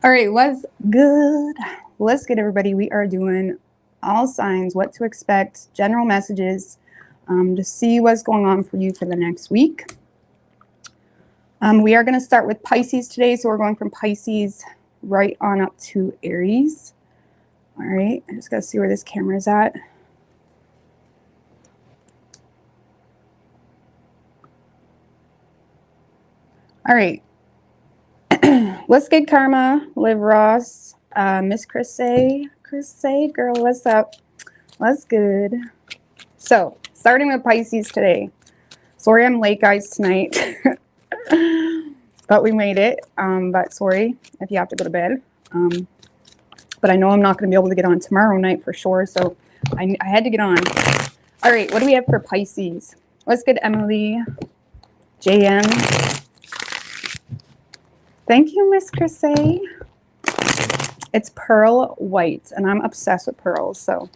All right, what's good? Let's get everybody. We are doing all signs, what to expect, general messages, to see what's going on for you for the next week. We are going to start with Pisces today, so we're going from Pisces right on up to Aries. All right, I just got to see where this camera is at. All right. What's good, Karma? Liv Ross, Miss Chrissy, girl, what's up? What's good? So, starting with Pisces today. Sorry I'm late, guys, tonight. But we made it. But sorry if you have to go to bed. But I know I'm not going to be able to get on tomorrow night for sure, so I had to get on. All right, what do we have for Pisces? What's good, Emily? JM. Thank you, Miss Chrissy. It's pearl white, and I'm obsessed with pearls, so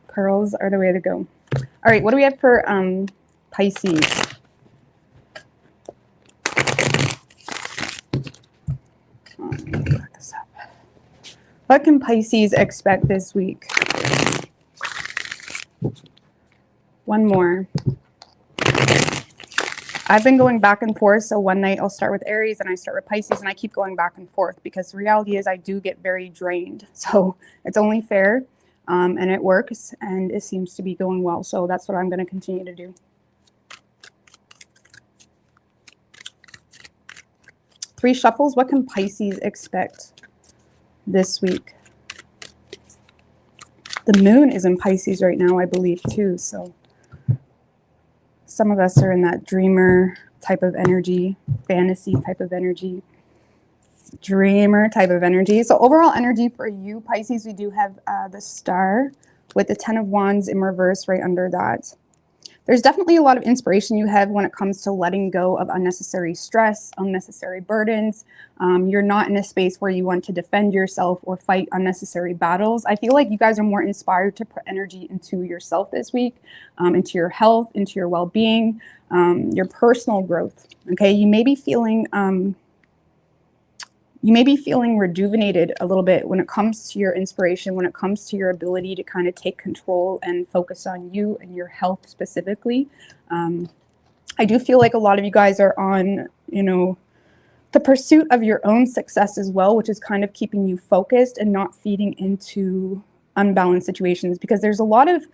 pearls are the way to go. All right, what do we have for Pisces? Back this up. What can Pisces expect this week? One more. I've been going back and forth, so one night I'll start with Aries and I start with Pisces, and I keep going back and forth because the reality is I do get very drained. So it's only fair, and it works, and it seems to be going well. So that's what I'm going to continue to do. Three shuffles. What can Pisces expect this week? The moon is in Pisces right now, I believe, too. So some of us are in that dreamer type of energy, fantasy type of energy, dreamer type of energy. So overall energy for you, Pisces, we do have the star with the 10 of Wands in reverse right under that. There's definitely a lot of inspiration you have when it comes to letting go of unnecessary stress, unnecessary burdens. You're not in a space where you want to defend yourself or fight unnecessary battles. I feel like you guys are more inspired to put energy into yourself this week, into your health, into your well-being, your personal growth. Okay, you may be feeling rejuvenated a little bit when it comes to your inspiration, when it comes to your ability to kind of take control and focus on you and your health specifically. I do feel like a lot of you guys are on, the pursuit of your own success as well, which is kind of keeping you focused and not feeding into unbalanced situations, because there's a lot of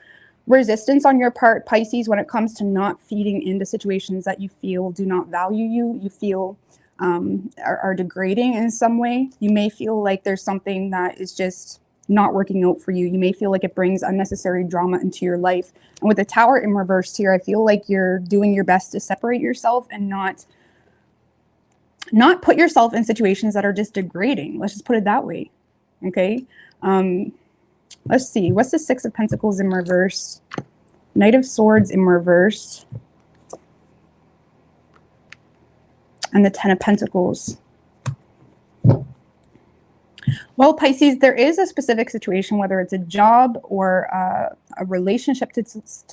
resistance on your part, Pisces, when it comes to not feeding into situations that you feel do not value you, you feel are degrading in some way. You may feel like there's something that is just not working out for you. You may feel like it brings unnecessary drama into your life. And with the Tower in reverse here, I feel like you're doing your best to separate yourself and not put yourself in situations that are just degrading. Let's just put it that way. Okay. Let's see. What's the Six of Pentacles in reverse? Knight of Swords in reverse. And the 10 of Pentacles. Well, Pisces, there is a specific situation, whether it's a job or a relationship to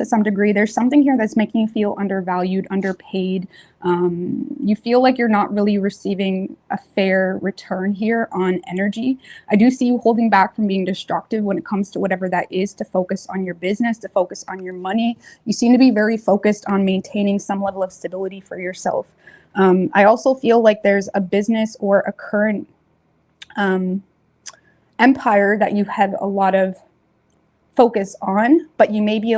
some degree. There's something here that's making you feel undervalued, underpaid. You feel like you're not really receiving a fair return here on energy. I do see you holding back from being destructive when it comes to whatever that is, to focus on your business, to focus on your money. You seem to be very focused on maintaining some level of stability for yourself. I also feel like there's a business or a current empire that you have a lot of focus on, but you may be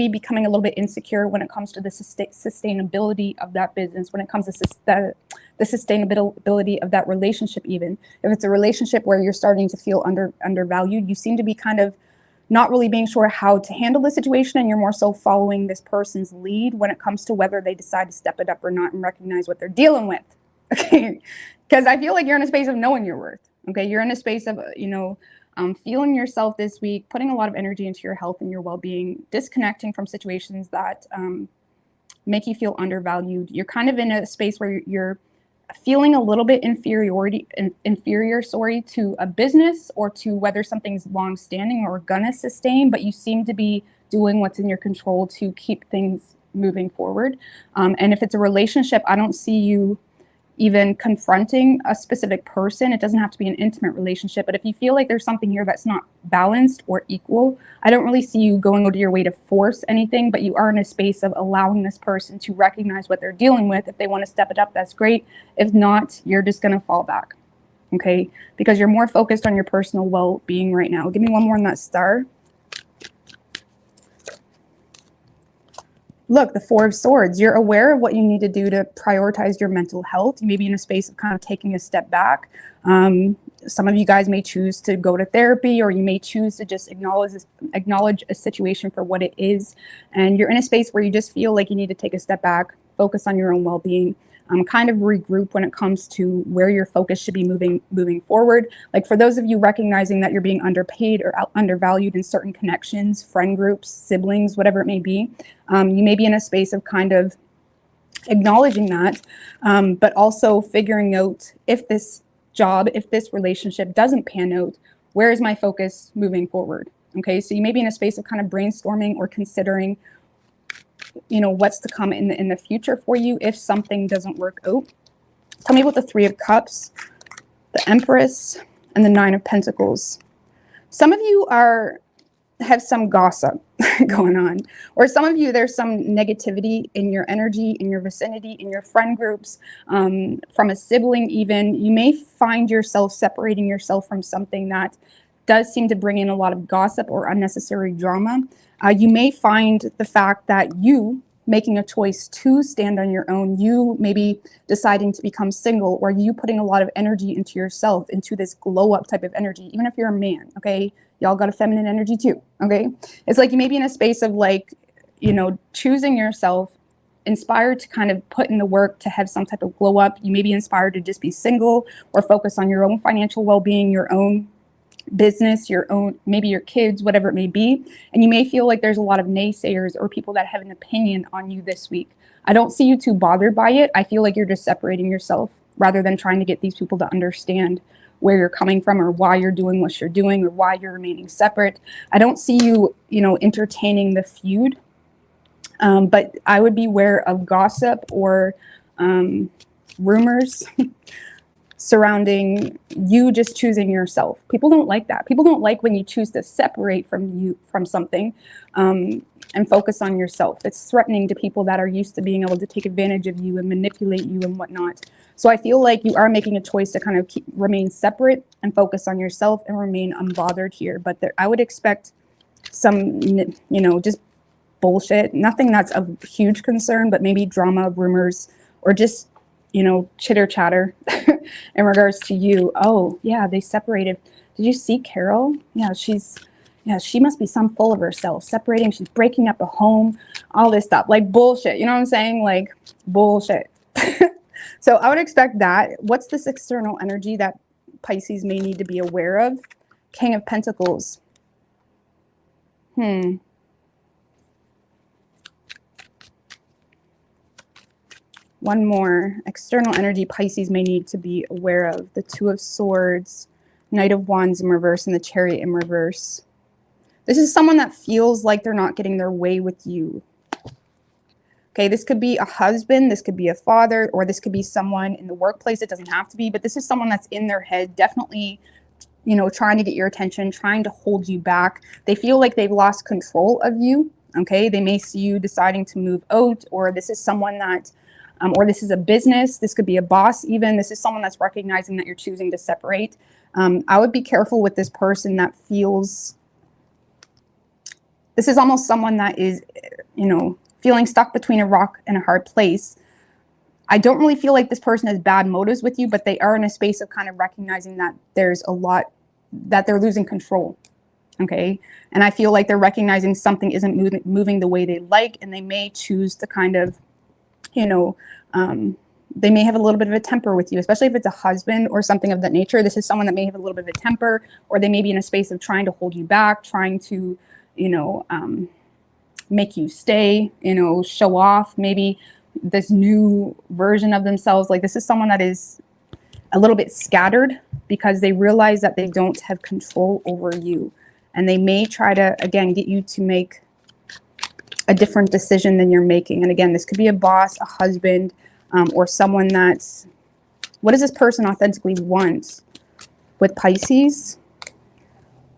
becoming a little bit insecure when it comes to the sustainability of that business, when it comes to the sustainability of that relationship. Even if it's a relationship where you're starting to feel undervalued, you seem to be kind of not really being sure how to handle the situation, and you're more so following this person's lead when it comes to whether they decide to step it up or not and recognize what they're dealing with. Okay, because I feel like you're in a space of knowing your worth. Okay, you're in a space of feeling yourself this week, putting a lot of energy into your health and your well-being, disconnecting from situations that make you feel undervalued. You're kind of in a space where you're feeling a little bit inferior to a business or to whether something's long-standing or gonna sustain, but you seem to be doing what's in your control to keep things moving forward. And if it's a relationship, I don't see you even confronting a specific person. It doesn't have to be an intimate relationship, but if you feel like there's something here that's not balanced or equal, I don't really see you going out of your way to force anything, but you are in a space of allowing this person to recognize what they're dealing with. If they want to step it up, that's great. If not, you're just going to fall back, okay? Because you're more focused on your personal well-being right now. Give me one more on that star. Look, the Four of Swords. You're aware of what you need to do to prioritize your mental health. You may be in a space of kind of taking a step back. Some of you guys may choose to go to therapy, or you may choose to just acknowledge a situation for what it is. And you're in a space where you just feel like you need to take a step back, focus on your own well-being, kind of regroup when it comes to where your focus should be moving forward. Like for those of you recognizing that you're being underpaid or undervalued in certain connections, friend groups, siblings, whatever it may be, you may be in a space of kind of acknowledging that, but also figuring out if this job, if this relationship doesn't pan out, where is my focus moving forward? Okay, so you may be in a space of kind of brainstorming or considering, you know, what's to come in the future for you if something doesn't work out. Tell me about the Three of Cups, the Empress, and the Nine of Pentacles. Some of you have some gossip going on, or some of you, there's some negativity in your energy, in your vicinity, in your friend groups, from a sibling even. You may find yourself separating yourself from something that does seem to bring in a lot of gossip or unnecessary drama. You may find the fact that you making a choice to stand on your own, you maybe deciding to become single, or you putting a lot of energy into yourself, into this glow up type of energy, even if you're a man, okay? Y'all got a feminine energy too, okay? It's like you may be in a space of like, you know, choosing yourself, inspired to kind of put in the work to have some type of glow up. You may be inspired to just be single or focus on your own financial well-being, your own business, your own, maybe your kids, whatever it may be. And you may feel like there's a lot of naysayers or people that have an opinion on you this week. I don't see you too bothered by it. I feel like you're just separating yourself rather than trying to get these people to understand where you're coming from or why you're doing what you're doing or why you're remaining separate. I don't see you, you know, entertaining the feud. But I would be aware of gossip or rumors surrounding you just choosing yourself. People don't like that. People don't like when you choose to separate from something and focus on yourself. It's threatening to people that are used to being able to take advantage of you and manipulate you and whatnot. So I feel like you are making a choice to kind of remain separate and focus on yourself and remain unbothered here. But I would expect some, you know, just bullshit, nothing that's of huge concern, but maybe drama, rumors, or just, you know, chitter chatter in regards to you. Oh yeah, they separated. Did you see Carol? Yeah, she must be some full of herself, separating, she's breaking up a home, all this stuff, like bullshit. You know what I'm saying? Like bullshit. So I would expect that. What's this external energy that Pisces may need to be aware of? King of Pentacles. One more. External energy Pisces may need to be aware of. The Two of Swords, Knight of Wands in reverse, and the Chariot in reverse. This is someone that feels like they're not getting their way with you. Okay, this could be a husband, this could be a father, or this could be someone in the workplace. It doesn't have to be, but this is someone that's in their head, definitely, you know, trying to get your attention, trying to hold you back. They feel like they've lost control of you. Okay, they may see you deciding to move out, or this is someone that, or this is a business, this could be a boss even. This is someone that's recognizing that you're choosing to separate. I would be careful with this person that feels, this is almost someone that is, you know, feeling stuck between a rock and a hard place. I don't really feel like this person has bad motives with you, but they are in a space of kind of recognizing that there's a lot, that they're losing control. Okay. And I feel like they're recognizing something isn't moving the way they like, and they may choose to kind of, you know, they may have a little bit of a temper with you, especially if it's a husband or something of that nature. This is someone that may have a little bit of a temper, or they may be in a space of trying to hold you back, trying to, you know, make you stay, you know, show off maybe this new version of themselves. Like this is someone that is a little bit scattered because they realize that they don't have control over you. And they may try to, again, get you to make a different decision than you're making. And again, this could be a boss, a husband, or someone that's, What does this person authentically want with Pisces?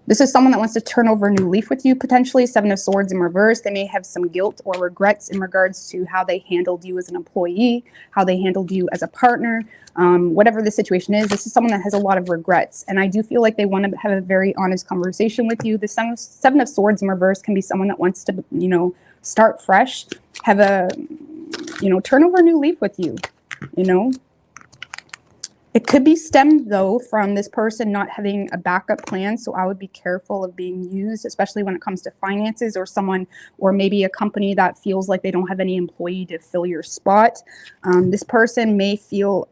This is someone that wants to turn over a new leaf with you, potentially. Seven of Swords in reverse. They may have some guilt or regrets in regards to how they handled you as an employee, how they handled you as a partner, whatever the situation is. This is someone that has a lot of regrets. And I do feel like they want to have a very honest conversation with you. The Seven of Swords in reverse can be someone that wants to, you know, start fresh, have a, you know, turn over a new leaf with you, you know. It could be stemmed, though, from this person not having a backup plan. So I would be careful of being used, especially when it comes to finances, or someone, or maybe a company that feels like they don't have any employee to fill your spot. This person may feel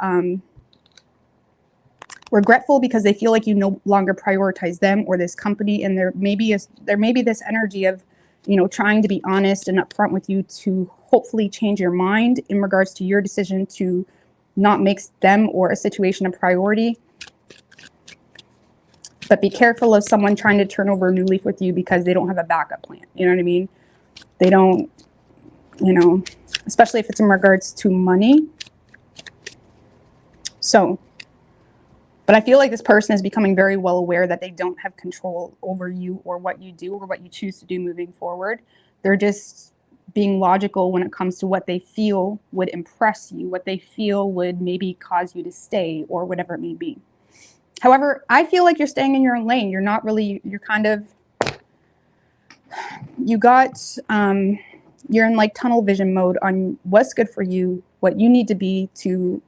regretful because they feel like you no longer prioritize them or this company. And there may be this energy of, you know, trying to be honest and upfront with you to hopefully change your mind in regards to your decision to not make them or a situation a priority. But be careful of someone trying to turn over a new leaf with you because they don't have a backup plan. You know what I mean? They don't, you know, especially if it's in regards to money. So, but I feel like this person is becoming very well aware that they don't have control over you or what you do or what you choose to do moving forward. They're just being logical when it comes to what they feel would impress you, what they feel would maybe cause you to stay, or whatever it may be. However, I feel like you're staying in your own lane. You're not really, you're kind of, you're in like tunnel vision mode on what's good for you, what you need to be to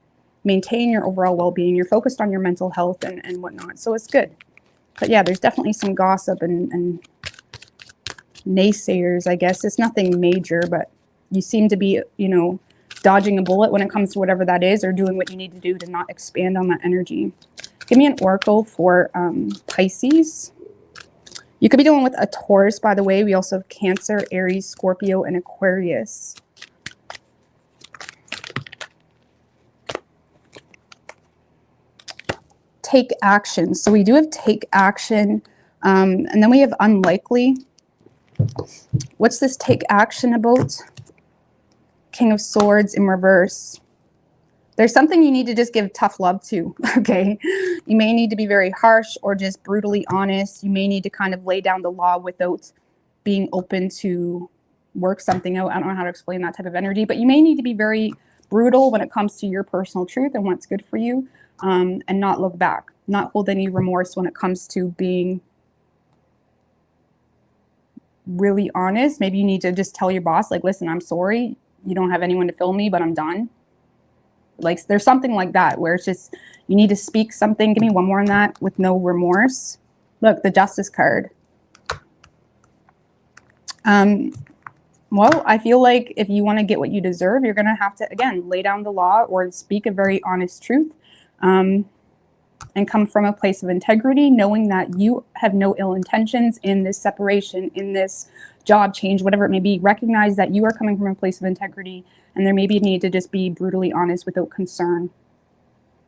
maintain your overall well-being. You're focused on your mental health and whatnot. So it's good. But yeah, there's definitely some gossip and naysayers, I guess. It's nothing major, but you seem to be, you know, dodging a bullet when it comes to whatever that is, or doing what you need to do to not expand on that energy. Give me an oracle for Pisces. You could be dealing with a Taurus, by the way. We also have Cancer, Aries, Scorpio, and Aquarius. Take action. So we do have take action, and then we have unlikely. What's this take action about? King of Swords in reverse. There's something you need to just give tough love to, okay? You may need to be very harsh or just brutally honest. You may need to kind of lay down the law without being open to work something out. I don't know how to explain that type of energy, but you may need to be very brutal when it comes to your personal truth and what's good for you, and not look back, not hold any remorse when it comes to being really honest. Maybe you need to just tell your boss, like, listen, I'm sorry. You don't have anyone to fill me, but I'm done. Like, there's something like that where it's just, you need to speak something. Give me one more on that with no remorse. Look, the Justice card. Well, I feel like if you want to get what you deserve, you're going to have to, again, lay down the law or speak a very honest truth, and come from a place of integrity, knowing that you have no ill intentions in this separation, in this job change, whatever it may be. Recognize that you are coming from a place of integrity, and there may be a need to just be brutally honest without concern.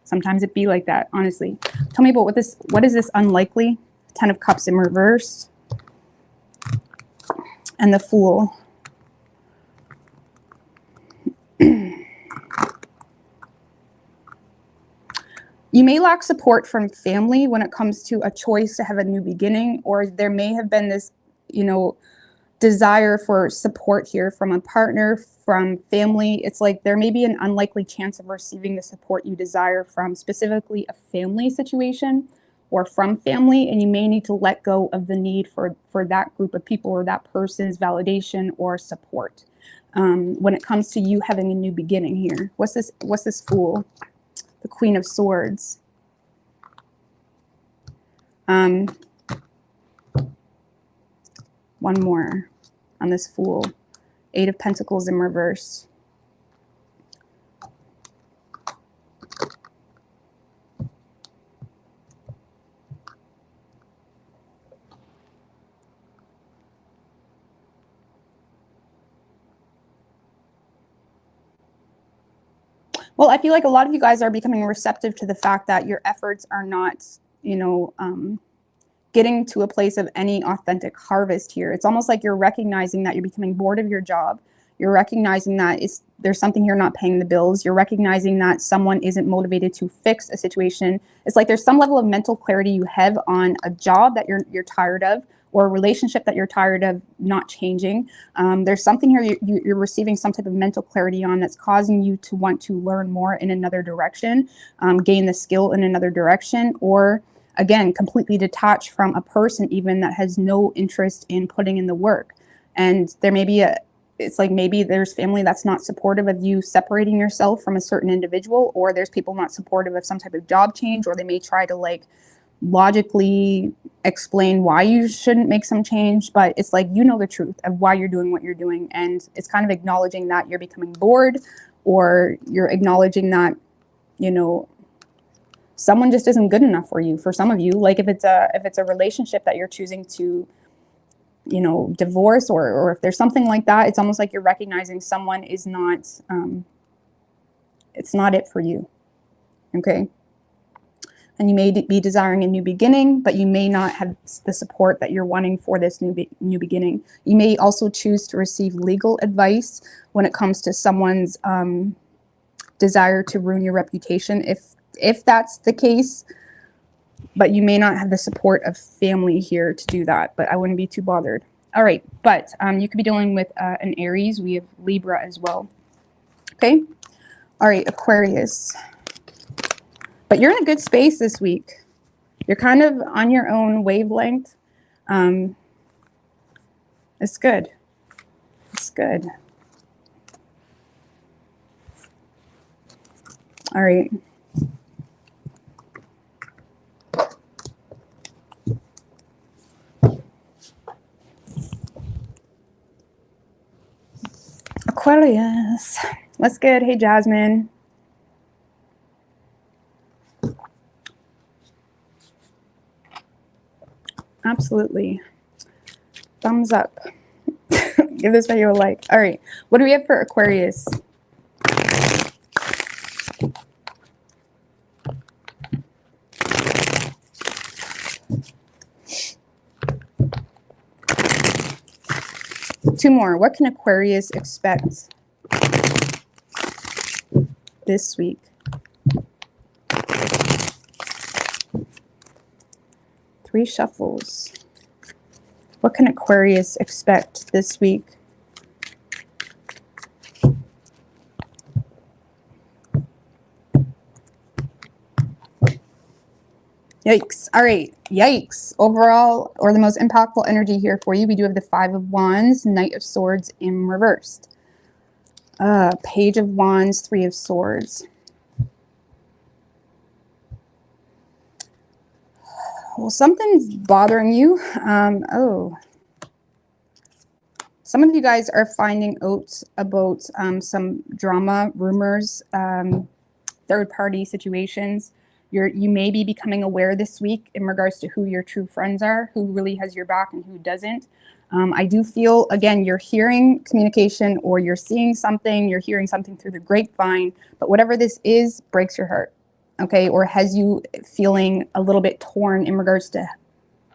Sometimes it be like that, honestly. Tell me about what is this unlikely? 10 of Cups in reverse. And the Fool. You may lack support from family when it comes to a choice to have a new beginning, or there may have been this, you know, desire for support here from a partner, from family. It's like there may be an unlikely chance of receiving the support you desire from specifically a family situation or from family, and you may need to let go of the need for that group of people or that person's validation or support. When it comes to you having a new beginning here. What's this Fool? The Queen of Swords. One more on this Fool. 8 of Pentacles in reverse. Well, I feel like a lot of you guys are becoming receptive to the fact that your efforts are not, you know, getting to a place of any authentic harvest here. It's almost like you're recognizing that you're becoming bored of your job. You're recognizing that there's something here not paying the bills. You're recognizing that someone isn't motivated to fix a situation. It's like there's some level of mental clarity you have on a job that you're tired of, or a relationship that you're tired of not changing. There's something here you're receiving some type of mental clarity on that's causing you to want to learn more in another direction, gain the skill in another direction, or again, completely detached from a person even that has no interest in putting in the work. And there may be it's like maybe there's family that's not supportive of you separating yourself from a certain individual, or there's people not supportive of some type of job change, or they may try to like logically explain why you shouldn't make some change, but it's like, you know, the truth of why you're doing what you're doing. And it's kind of acknowledging that you're becoming bored, or you're acknowledging that, you know, someone just isn't good enough for you. For some of you, like if it's a relationship that you're choosing to, you know, divorce, or if there's something like that, it's almost like you're recognizing someone is not, it's not it for you. Okay. And you may be desiring a new beginning, but you may not have the support that you're wanting for this new beginning. You may also choose to receive legal advice when it comes to someone's desire to ruin your reputation, if that's the case. But you may not have the support of family here to do that, but I wouldn't be too bothered. All right, but you could be dealing with an Aries. We have Libra as well. Okay. All right, Aquarius. But you're in a good space this week. You're kind of on your own wavelength. It's good. It's good. All right. Aquarius. What's good? Hey, Jasmine. Absolutely. Thumbs up. Give this video a like. All right. What do we have for Aquarius? Two more. What can Aquarius expect this week? Three shuffles. What can Aquarius expect this week? Yikes. All right. Yikes. Overall, or the most impactful energy here for you, we do have the Five of Wands, Knight of Swords in reversed. Page of Wands, Three of Swords. Well, something's bothering you. Some of you guys are finding out about some drama, rumors, third-party situations. You may be becoming aware this week in regards to who your true friends are, who really has your back and who doesn't. I do feel, again, you're hearing communication, or you're seeing something, you're hearing something through the grapevine, but whatever this is breaks your heart. Okay, or has you feeling a little bit torn in regards to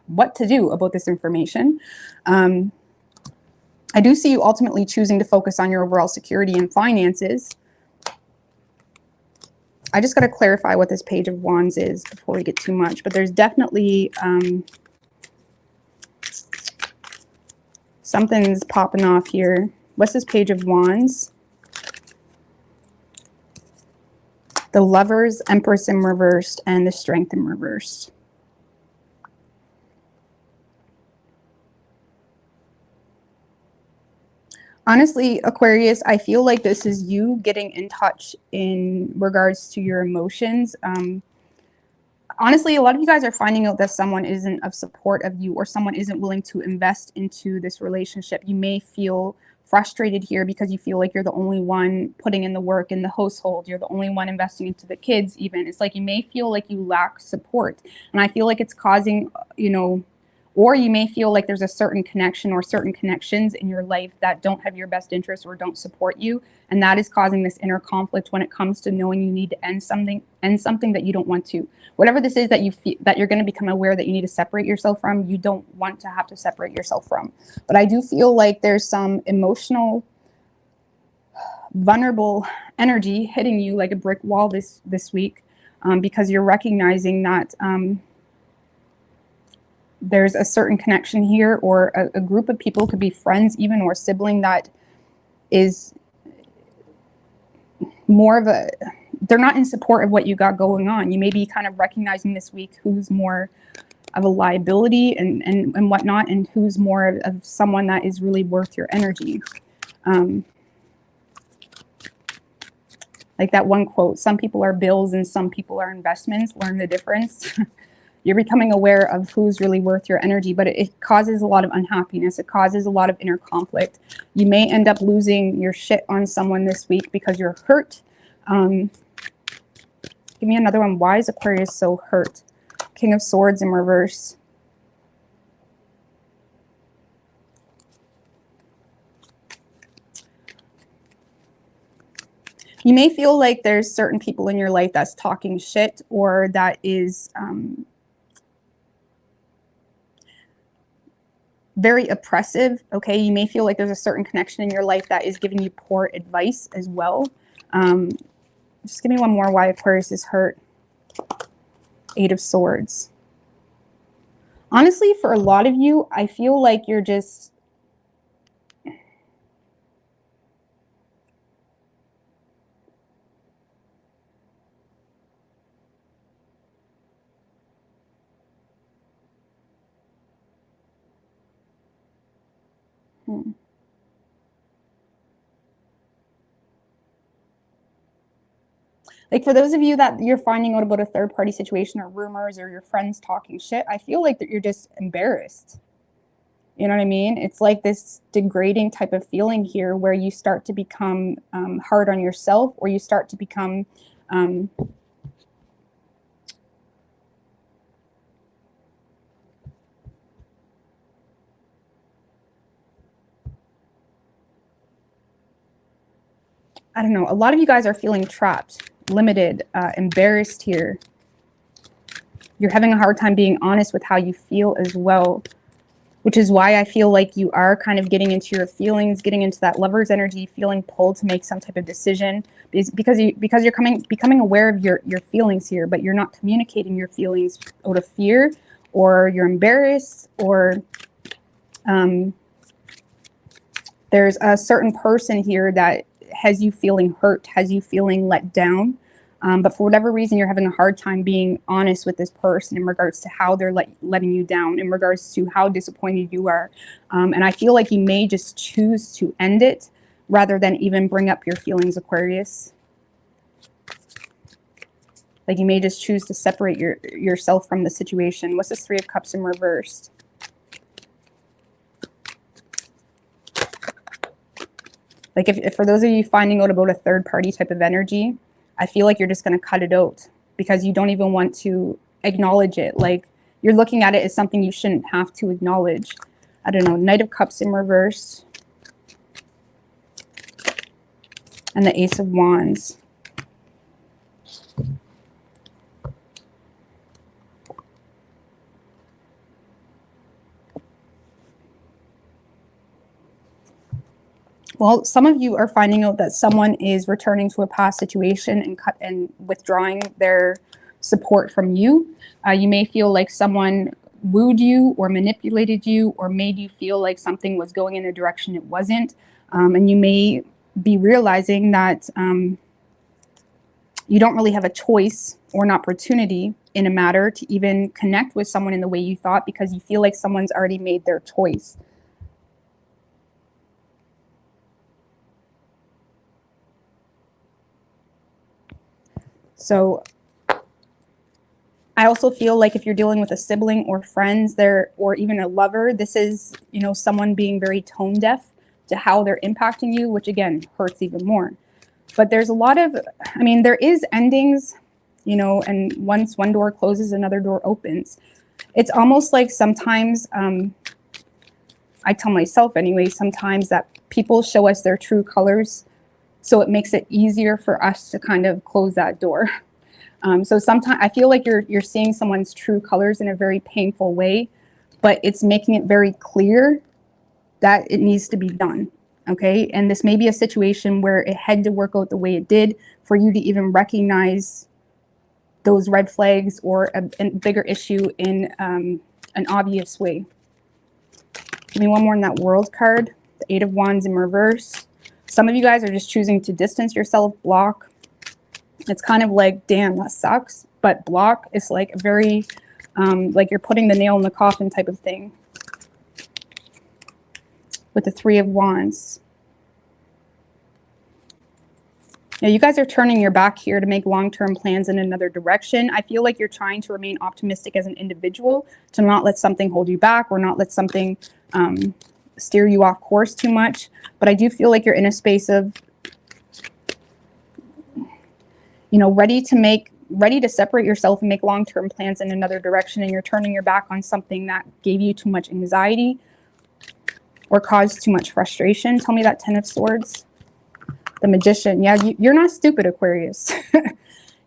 what to do about this information. I do see you ultimately choosing to focus on your overall security and finances. I just got to clarify what this Page of Wands is before we get too much, but there's definitely something's popping off here. What's this Page of Wands? The Lovers, Empress in reversed, and the Strength in reversed. Honestly, Aquarius, I feel like this is you getting in touch in regards to your emotions. Honestly, a lot of you guys are finding out that someone isn't of support of you, or someone isn't willing to invest into this relationship. You may feel frustrated here because you feel like you're the only one putting in the work in the household. You're the only one investing into the kids even. It's like you may feel like you lack support. And I feel like it's causing, you know, or you may feel like there's a certain connection or certain connections in your life that don't have your best interests or don't support you. And that is causing this inner conflict when it comes to knowing you need to end something that you don't want to. Whatever this is that you feel that you're going to become aware that you need to separate yourself from, you don't want to have to separate yourself from. But I do feel like there's some emotional vulnerable energy hitting you like a brick wall this week, because you're recognizing that there's a certain connection here, or a group of people, could be friends even, or sibling, that is more of a, they're not in support of what you got going on. You may be kind of recognizing this week who's more of a liability and whatnot, and who's more of someone that is really worth your energy. Like that one quote, some people are bills and some people are investments. Learn the difference. You're becoming aware of who's really worth your energy, but it causes a lot of unhappiness. It causes a lot of inner conflict. You may end up losing your shit on someone this week because you're hurt. Give me another one. Why is Aquarius so hurt? King of Swords in reverse. You may feel like there's certain people in your life that's talking shit, or that is very oppressive. Okay, you may feel like there's a certain connection in your life that is giving you poor advice as well. Just give me one more. Why Aquarius is hurt. Eight of Swords. Honestly, for a lot of you, I feel like you're just like, for those of you that you're finding out about a third-party situation, or rumors, or your friends talking shit, I feel like that you're just embarrassed. You know what I mean? It's like this degrading type of feeling here, where you start to become hard on yourself, or you start to become I don't know. A lot of you guys are feeling trapped, limited, embarrassed here. You're having a hard time being honest with how you feel as well, which is why I feel like you are kind of getting into your feelings, getting into that lover's energy, feeling pulled to make some type of decision, because you're becoming aware of your feelings here, but you're not communicating your feelings out of fear, or you're embarrassed, or there's a certain person here that has you feeling hurt, has you feeling let down. But for whatever reason, you're having a hard time being honest with this person in regards to how they're letting you down, in regards to how disappointed you are. And I feel like you may just choose to end it rather than even bring up your feelings, Aquarius. Like, you may just choose to separate yourself from the situation. What's this Three of Cups in reversed? Like, if for those of you finding out about a third party type of energy, I feel like you're just going to cut it out because you don't even want to acknowledge it. Like, you're looking at it as something you shouldn't have to acknowledge. I don't know. Knight of Cups in reverse. And the Ace of Wands. Well, some of you are finding out that someone is returning to a past situation and withdrawing their support from you. You may feel like someone wooed you or manipulated you or made you feel like something was going in a direction it wasn't. And you may be realizing that you don't really have a choice or an opportunity in a matter to even connect with someone in the way you thought, because you feel like someone's already made their choice. So I also feel like if you're dealing with a sibling or friends there, or even a lover, this is, you know, someone being very tone deaf to how they're impacting you, which again hurts even more. But there's a lot of, I mean, there is endings, you know, and once one door closes, another door opens. It's almost like sometimes, I tell myself anyway, sometimes that people show us their true colors, so it makes it easier for us to kind of close that door. So sometimes I feel like you're seeing someone's true colors in a very painful way, but it's making it very clear that it needs to be done. Okay, and this may be a situation where it had to work out the way it did for you to even recognize those red flags or a bigger issue in an obvious way. Give me one more on that World card, the Eight of Wands in reverse. Some of you guys are just choosing to distance yourself, block. It's kind of like, damn, that sucks. But block is like a very, like you're putting the nail in the coffin type of thing. With the Three of Wands. Now, you guys are turning your back here to make long-term plans in another direction. I feel like you're trying to remain optimistic as an individual, to not let something hold you back or not let something steer you off course too much. But I do feel like you're in a space of, you know, ready to separate yourself and make long-term plans in another direction, and you're turning your back on something that gave you too much anxiety or caused too much frustration. Tell me that Ten of Swords. The Magician. Yeah, you're not stupid, Aquarius.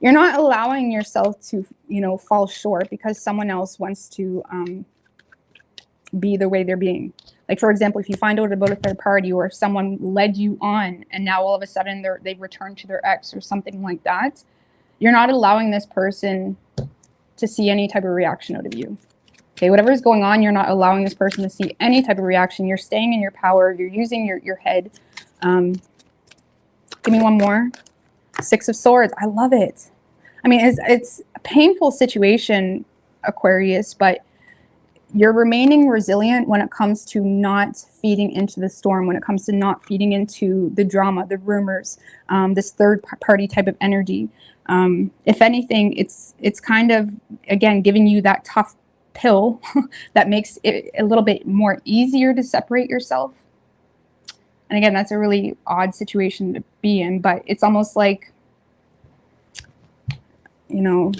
You're not allowing yourself to, you know, fall short because someone else wants to be the way they're being. Like, for example, if you find out about a third party, or if someone led you on and now all of a sudden they've returned to their ex or something like that, you're not allowing this person to see any type of reaction out of you. Okay, whatever is going on, you're not allowing this person to see any type of reaction. You're staying in your power. You're using your head. Give me one more. Six of Swords. I love it. I mean, it's a painful situation, Aquarius, but you're remaining resilient when it comes to not feeding into the storm, when it comes to not feeding into the drama, the rumors, this third party type of energy. If anything, it's kind of, again, giving you that tough pill that makes it a little bit more easier to separate yourself. And again, that's a really odd situation to be in, but it's almost like, you know,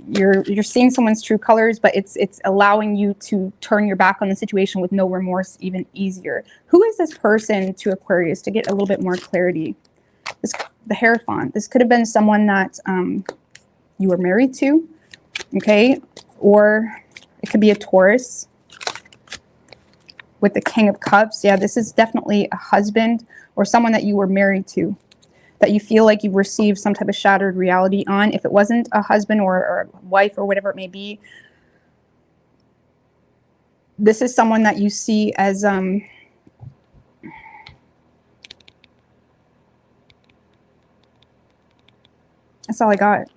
you're seeing someone's true colors, but it's allowing you to turn your back on the situation with no remorse even easier. Who is this person to Aquarius, to get a little bit more clarity? The Hierophant. This could have been someone that you were married to, okay? Or it could be a Taurus. With the King of Cups, yeah, this is definitely a husband or someone that you were married to, that you feel like you received some type of shattered reality on. If it wasn't a husband or a wife or whatever it may be, this is someone that you see as that's all I got.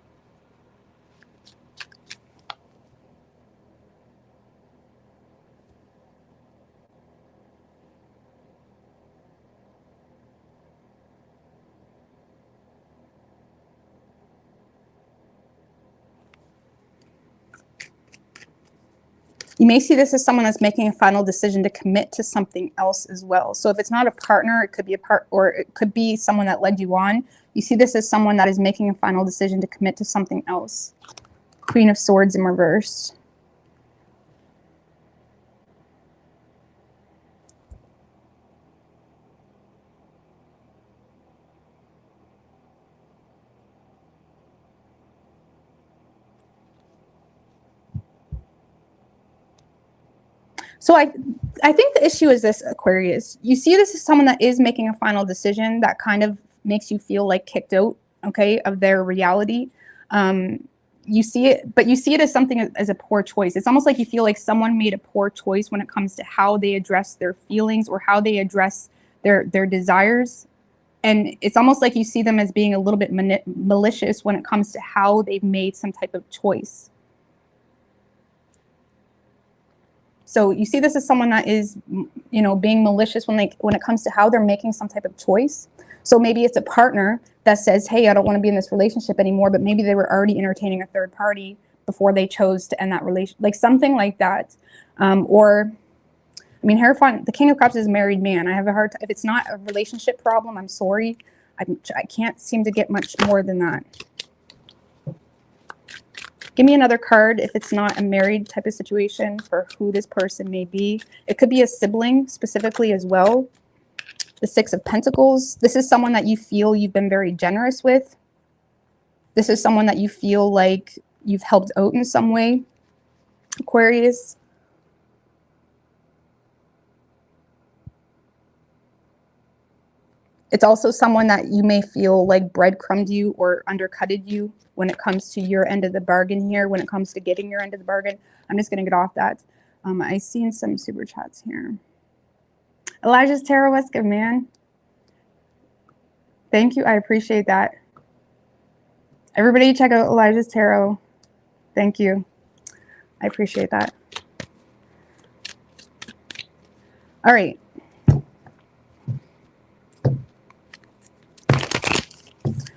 You may see this as someone that's making a final decision to commit to something else as well. So if it's not a partner, it could be or it could be someone that led you on. You see this as someone that is making a final decision to commit to something else. Queen of Swords in reverse. So I think the issue is this, Aquarius. You see this as someone that is making a final decision that kind of makes you feel like kicked out, okay, of their reality. You see it, but you see it as something as a poor choice. It's almost like you feel like someone made a poor choice when it comes to how they address their feelings or how they address their desires. And it's almost like you see them as being a little bit malicious when it comes to how they've made some type of choice. So you see this as someone that is, you know, being malicious when it comes to how they're making some type of choice. So maybe it's a partner that says, hey, I don't want to be in this relationship anymore, but maybe they were already entertaining a third party before they chose to end that relation, like something like that. Or, I mean, Hierophant, the King of Cups is a married man. I have a hard time. If it's not a relationship problem, I'm sorry. I can't seem to get much more than that. Give me another card if it's not a married type of situation for who this person may be. It could be a sibling specifically as well. The Six of Pentacles. This is someone that you feel you've been very generous with. This is someone that you feel like you've helped out in some way, Aquarius. It's also someone that you may feel like breadcrumbed you or undercutted you when it comes to your end of the bargain here, when it comes to getting your end of the bargain. I'm just going to get off that. I seen some super chats here. Elijah's Tarot, what's good, man? Thank you. I appreciate that. Everybody check out Elijah's Tarot. Thank you. I appreciate that. All right.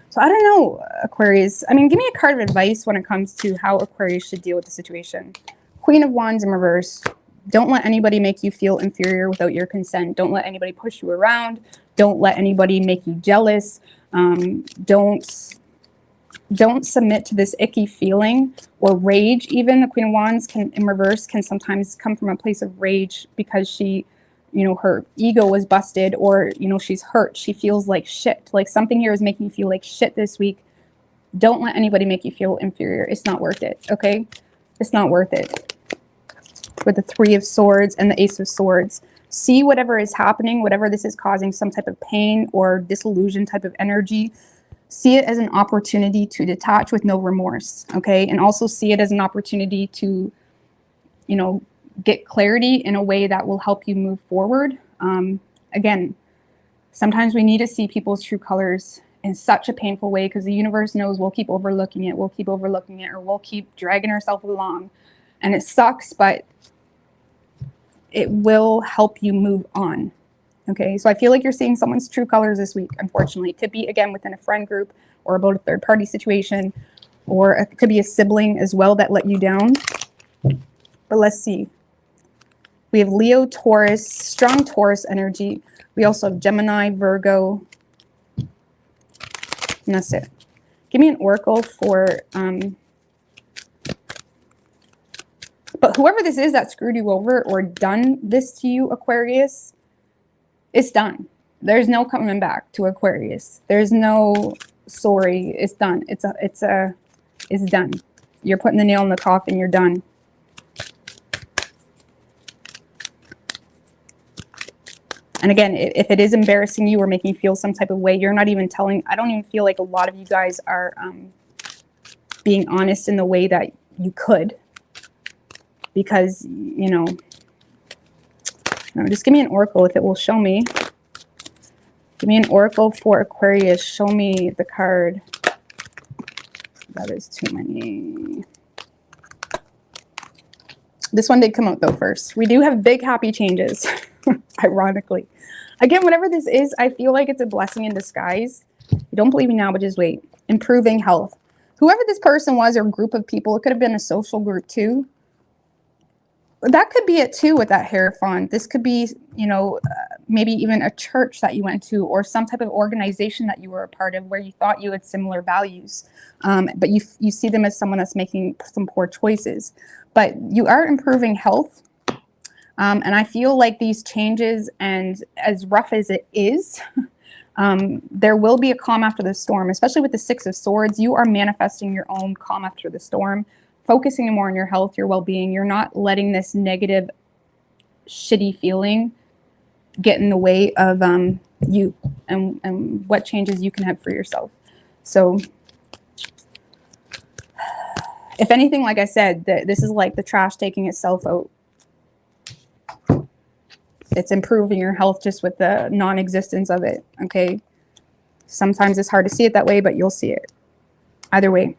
So I don't know, Aquarius. I mean, give me a card of advice when it comes to how Aquarius should deal with the situation. Queen of Wands in reverse. Don't let anybody make you feel inferior without your consent. Don't let anybody push you around. Don't let anybody make you jealous. Don't submit to this icky feeling or rage. Even the Queen of Wands in reverse can sometimes come from a place of rage because she, you know, her ego was busted, or, you know, she's hurt. She feels like shit. Like something here is making you feel like shit this week. Don't let anybody make you feel inferior. It's not worth it, okay? It's not worth it. With the Three of Swords and the Ace of Swords. See whatever is happening, whatever this is causing some type of pain or disillusion type of energy. See it as an opportunity to detach with no remorse, okay? And also see it as an opportunity to, you know, get clarity in a way that will help you move forward. Again, sometimes we need to see people's true colors in such a painful way because the universe knows we'll keep overlooking it, or we'll keep dragging ourselves along. And it sucks, but it will help you move on. Okay, so I feel like you're seeing someone's true colors this week, unfortunately. It could be, again, within a friend group or about a third-party situation, or it could be a sibling as well that let you down. But let's see. We have Leo, Taurus, strong Taurus energy. We also have Gemini, Virgo, and that's it. Give me an oracle for... But whoever this is that screwed you over or done this to you, Aquarius, it's done. There's no coming back to Aquarius. There's no sorry. It's done. It's done. You're putting the nail in the coffin. You're done. And again, if it is embarrassing you or making you feel some type of way, you're not even telling. I don't even feel like a lot of you guys are being honest in the way that you could. Because, you know, just give me an oracle if it will show me. Give me an oracle for Aquarius. Show me the card. That is too many. This one did come out though first. We do have big happy changes, ironically. Again, whatever this is, I feel like it's a blessing in disguise. You don't believe me now, but just wait. Improving health. Whoever this person was or group of people, it could have been a social group too. That could be it too with that Hierophant. This could be, you know, maybe even a church that you went to or some type of organization that you were a part of where you thought you had similar values. But you see them as someone that's making some poor choices. But you are improving health. And I feel like these changes, and as rough as it is, there will be a calm after the storm, especially with the Six of Swords. You are manifesting your own calm after the storm. Focusing more on your health, your well-being. You're not letting this negative, shitty feeling get in the way of you and what changes you can have for yourself. So, if anything, like I said, this is like the trash taking itself out. It's improving your health just with the non-existence of it, okay? Sometimes it's hard to see it that way, but you'll see it. Either way.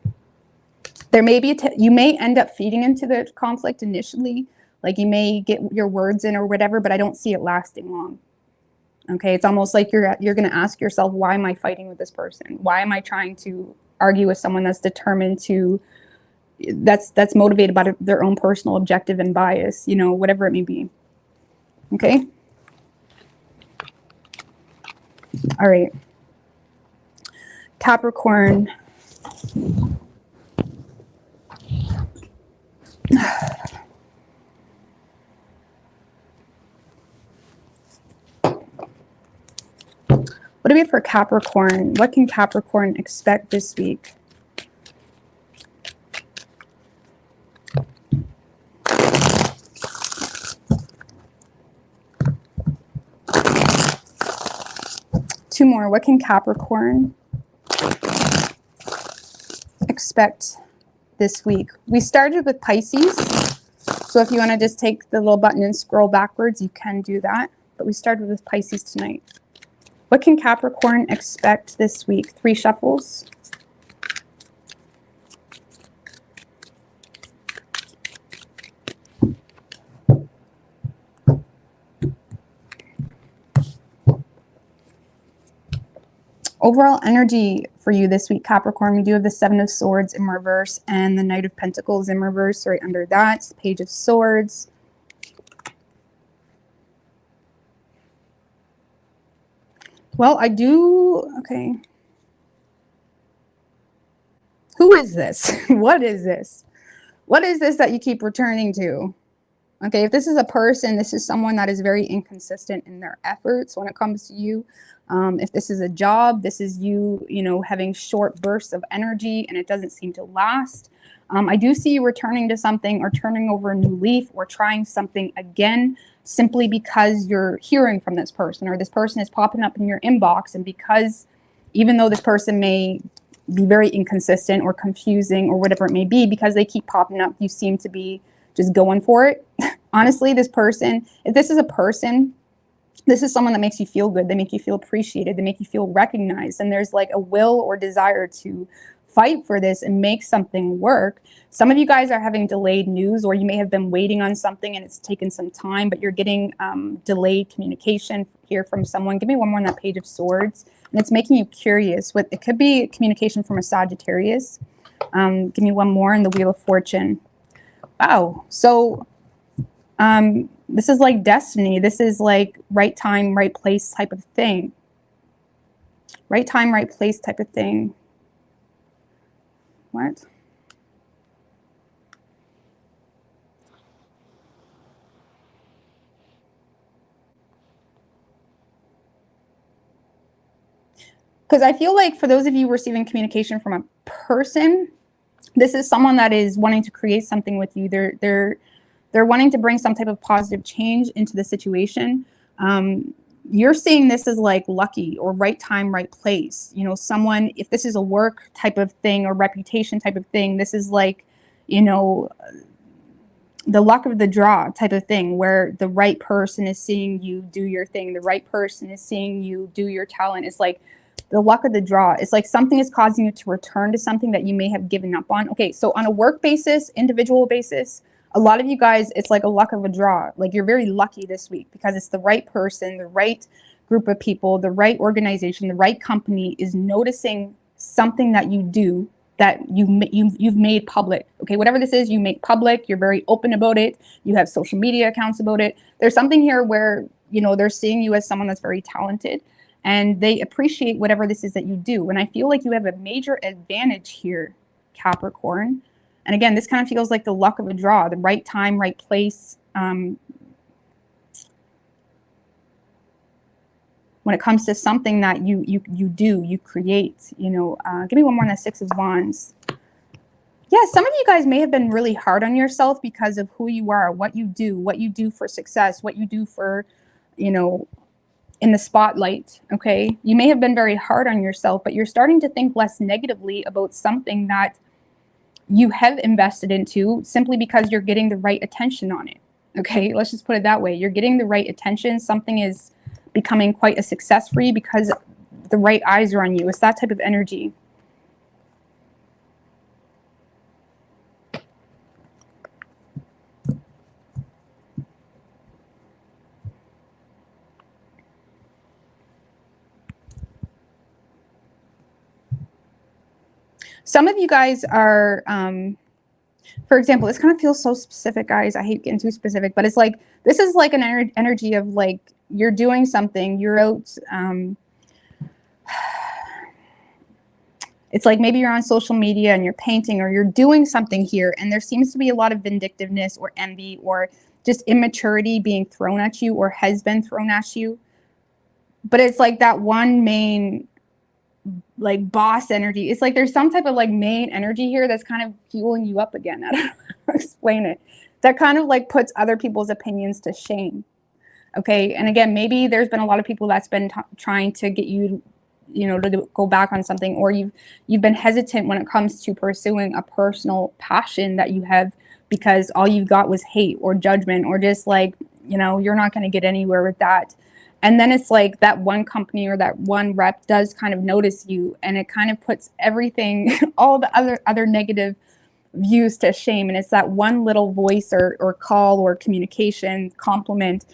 There may be you may end up feeding into the conflict initially, like you may get your words in or whatever, but I don't see it lasting long. Okay, it's almost like you're going to ask yourself, why am I fighting with this person? Why am I trying to argue with someone that's determined to, that's motivated by their own personal objective and bias, you know, whatever it may be. Okay. All right. Capricorn. What do we have for Capricorn? What can Capricorn expect this week? 2 more. What can Capricorn expect this week? We started with Pisces. So if you want to just take the little button and scroll backwards, you can do that. But we started with Pisces tonight. What can Capricorn expect this week? 3 shuffles. Overall energy for you this week, Capricorn, we do have the 7 of Swords in reverse and the Knight of Pentacles in reverse right under that. Page of Swords. Well, I do, okay. Who is this? What is this? What is this that you keep returning to? Okay, if this is a person, this is someone that is very inconsistent in their efforts when it comes to you. If this is a job, this is you, you know, having short bursts of energy and it doesn't seem to last. I do see you returning to something or turning over a new leaf or trying something again simply because you're hearing from this person or this person is popping up in your inbox. And because even though this person may be very inconsistent or confusing or whatever it may be, because they keep popping up, you seem to be just going for it. Honestly, this person, if this is a person, this is someone that makes you feel good. They make you feel appreciated. They make you feel recognized. And there's like a will or desire to fight for this and make something work. Some of you guys are having delayed news, or you may have been waiting on something and it's taken some time, but you're getting delayed communication here from someone. Give me one more on that Page of Swords. And it's making you curious. It could be communication from a Sagittarius. Give me one more in the Wheel of Fortune. Wow. So this is like destiny. This is like right time, right place type of thing. Right time, right place type of thing. What? Because I feel like for those of you receiving communication from a person, this is someone that is wanting to create something with you. They're wanting to bring some type of positive change into the situation. You're seeing this as like lucky or right time, right place. You know, someone, if this is a work type of thing or reputation type of thing, this is like, you know, the luck of the draw type of thing where the right person is seeing you do your thing. The right person is seeing you do your talent. It's like the luck of the draw. It's like something is causing you to return to something that you may have given up on. Okay, so on a work basis, individual basis, a lot of you guys, it's like a luck of a draw. Like you're very lucky this week because it's the right person, the right group of people, the right organization, the right company is noticing something that you do that you've made public. Okay, whatever this is, you make public. You're very open about it. You have social media accounts about it. There's something here where, you know, they're seeing you as someone that's very talented and they appreciate whatever this is that you do. And I feel like you have a major advantage here, Capricorn. And again, this kind of feels like the luck of a draw, the right time, right place. When it comes to something that you create, you know, give me one more on the Six of Wands. Yeah, some of you guys may have been really hard on yourself because of who you are, what you do for success, what you do for, you know, in the spotlight, okay? You may have been very hard on yourself, but you're starting to think less negatively about something that you have invested into simply because you're getting the right attention on it, okay? Let's just put it that way. You're getting the right attention. Something is becoming quite a success for you because the right eyes are on you. It's that type of energy. Some of you guys are, for example, this kind of feels so specific, guys. I hate getting too specific, but it's like, this is like an energy of like, you're doing something, you're out, it's like maybe you're on social media and you're painting or you're doing something here and there seems to be a lot of vindictiveness or envy or just immaturity being thrown at you or has been thrown at you. But it's like that one main like boss energy. It's like there's some type of like main energy here that's kind of fueling you up again. I don't know how to explain it. That kind of like puts other people's opinions to shame. Okay. And again, maybe there's been a lot of people that's been trying to get you, to go back on something, or you've been hesitant when it comes to pursuing a personal passion that you have, because all you've got was hate or judgment, or just like, you're not going to get anywhere with that. And then it's like that one company or that one rep does kind of notice you, and it kind of puts everything, all the other negative views to shame. And it's that one little voice or call or communication compliment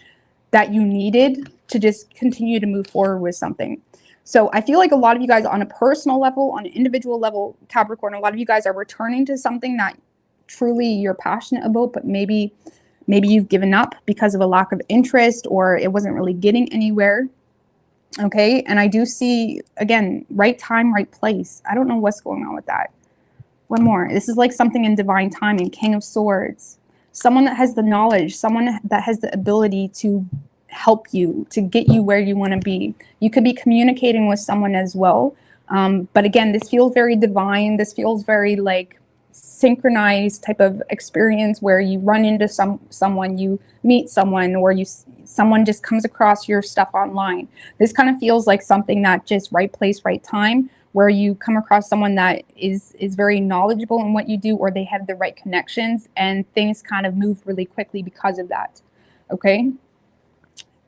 that you needed to just continue to move forward with something. So I feel like a lot of you guys on a personal level, on an individual level, Capricorn, a lot of you guys are returning to something that truly you're passionate about, but maybe you've given up because of a lack of interest, or it wasn't really getting anywhere. Okay. And I do see, again, right time, right place. I don't know what's going on with that. One more. This is like something in divine timing. King of Swords. Someone that has the knowledge, someone that has the ability to help you, to get you where you want to be. You could be communicating with someone as well. But again, this feels very divine. This feels very like synchronized type of experience, where you run into someone, you meet someone, or someone just comes across your stuff online. This kind of feels like something that just right place, right time, where you come across someone that is very knowledgeable in what you do, or they have the right connections, and things kind of move really quickly because of that. Okay.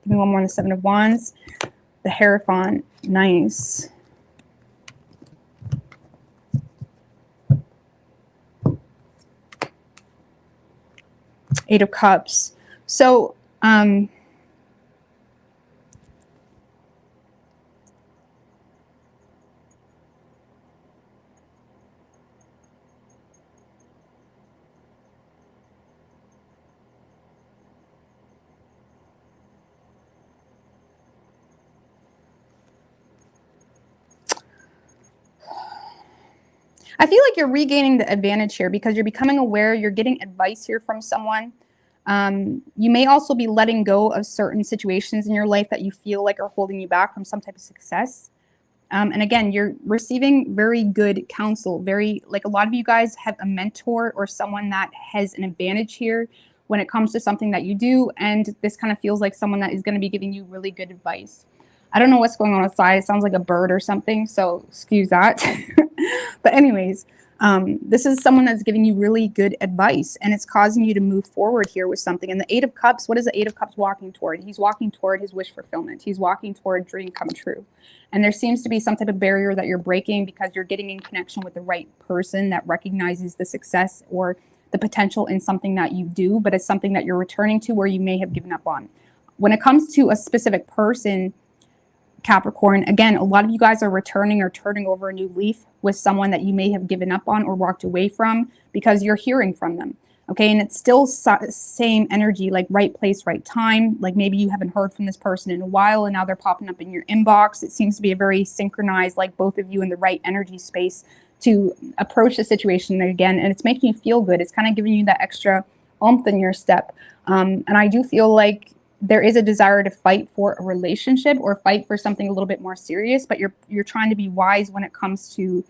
Give me one more on the Seven of Wands. The Hierophant. Nice. Eight of Cups. So, I feel like you're regaining the advantage here, because you're becoming aware, you're getting advice here from someone. You may also be letting go of certain situations in your life that you feel like are holding you back from some type of success. And again, you're receiving very good counsel. Like a lot of you guys have a mentor or someone that has an advantage here when it comes to something that you do. And this kind of feels like someone that is going to be giving you really good advice. I don't know what's going on outside. It sounds like a bird or something, so excuse that. But anyways, this is someone that's giving you really good advice, and it's causing you to move forward here with something. And the Eight of Cups, what is the Eight of Cups walking toward? He's walking toward his wish fulfillment. He's walking toward dream come true. And there seems to be some type of barrier that you're breaking, because you're getting in connection with the right person that recognizes the success or the potential in something that you do, but it's something that you're returning to where you may have given up on. When it comes to a specific person, Capricorn, again, a lot of you guys are returning or turning over a new leaf with someone that you may have given up on or walked away from, because you're hearing from them. Okay. And it's still same energy, like right place, right time. Like maybe you haven't heard from this person in a while, and now they're popping up in your inbox. It seems to be a very synchronized, like both of you in the right energy space to approach the situation again. And it's making you feel good. It's kind of giving you that extra oomph in your step. And I do feel like there is a desire to fight for a relationship or fight for something a little bit more serious, but you're trying to be wise when it comes to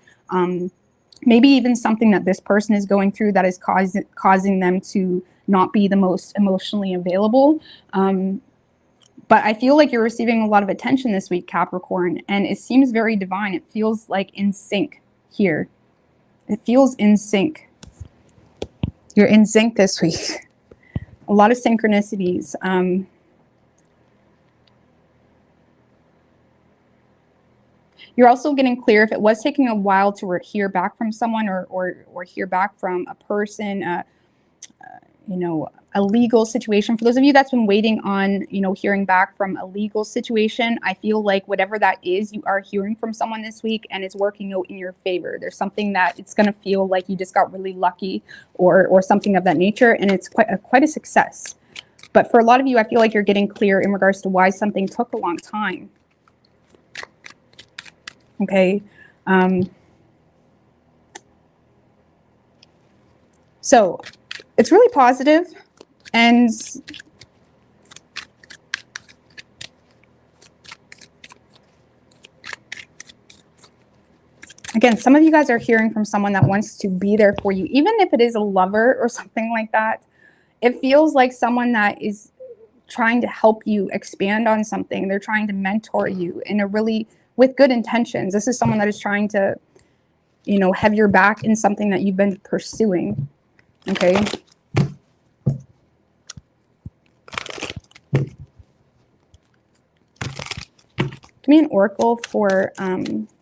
maybe even something that this person is going through that is causing them to not be the most emotionally available. But I feel like you're receiving a lot of attention this week, Capricorn, and it seems very divine. It feels like in sync here. It feels in sync. You're in sync this week. A lot of synchronicities. You're also getting clear if it was taking a while to hear back from someone or hear back from a person, a legal situation. For those of you that's been waiting on, hearing back from a legal situation, I feel like whatever that is, you are hearing from someone this week, and it's working out in your favor. There's something that it's going to feel like you just got really lucky or something of that nature, and it's quite a success. But for a lot of you, I feel like you're getting clear in regards to why something took a long time. Okay. So it's really positive, and again, some of you guys are hearing from someone that wants to be there for you, even if it is a lover or something like that. It feels like someone that is trying to help you expand on something. They're trying to mentor you in a really, with good intentions. This is someone that is trying to, you know, have your back in something that you've been pursuing. Okay. Give me an oracle for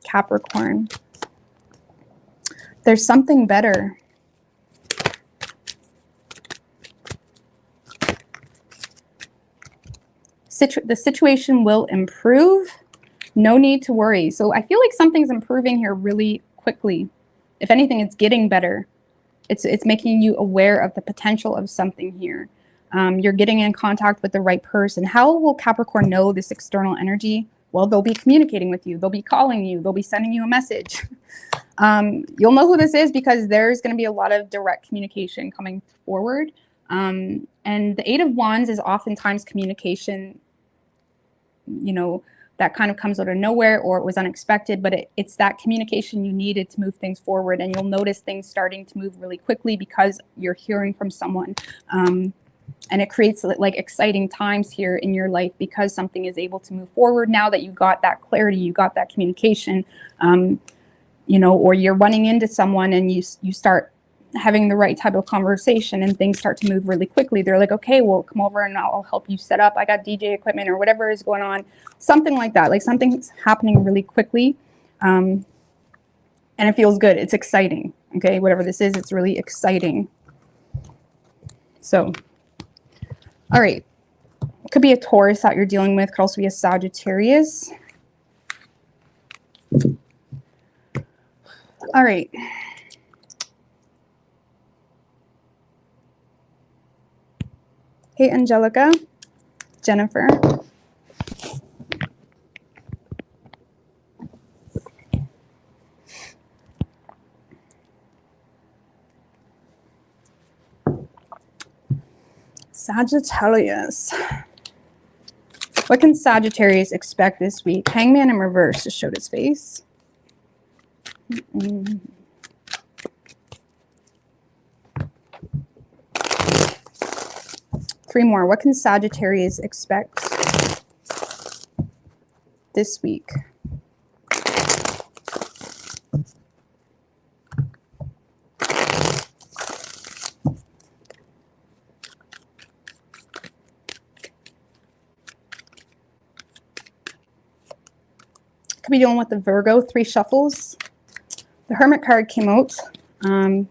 Capricorn. There's something better. The situation will improve. No need to worry. So I feel like something's improving here really quickly. If anything, it's getting better. It's making you aware of the potential of something here. You're getting in contact with the right person. How will Capricorn know this external energy? Well, they'll be communicating with you. They'll be calling you. They'll be sending you a message. You'll know who this is because there's going to be a lot of direct communication coming forward. And the Eight of Wands is oftentimes communication, you know, that kind of comes out of nowhere or it was unexpected, but it's that communication you needed to move things forward. And you'll notice things starting to move really quickly because you're hearing from someone. And it creates like exciting times here in your life because something is able to move forward now that you got that clarity, you got that communication, you know, or you're running into someone and you start having the right type of conversation and things start to move really quickly. They're like, okay, well, come over and I'll help you set up. I got DJ equipment or whatever is going on. Something like that. Like something's happening really quickly. And it feels good. It's exciting. Okay. Whatever this is, it's really exciting. So, all right. It could be a Taurus that you're dealing with. Could also be a Sagittarius. All right. Hey, Angelica, Jennifer. Sagittarius. What can Sagittarius expect this week? Hangman in reverse just showed his face. Three more. What can Sagittarius expect this week? Could be dealing with the Virgo, 3 shuffles. The Hermit card came out. I'm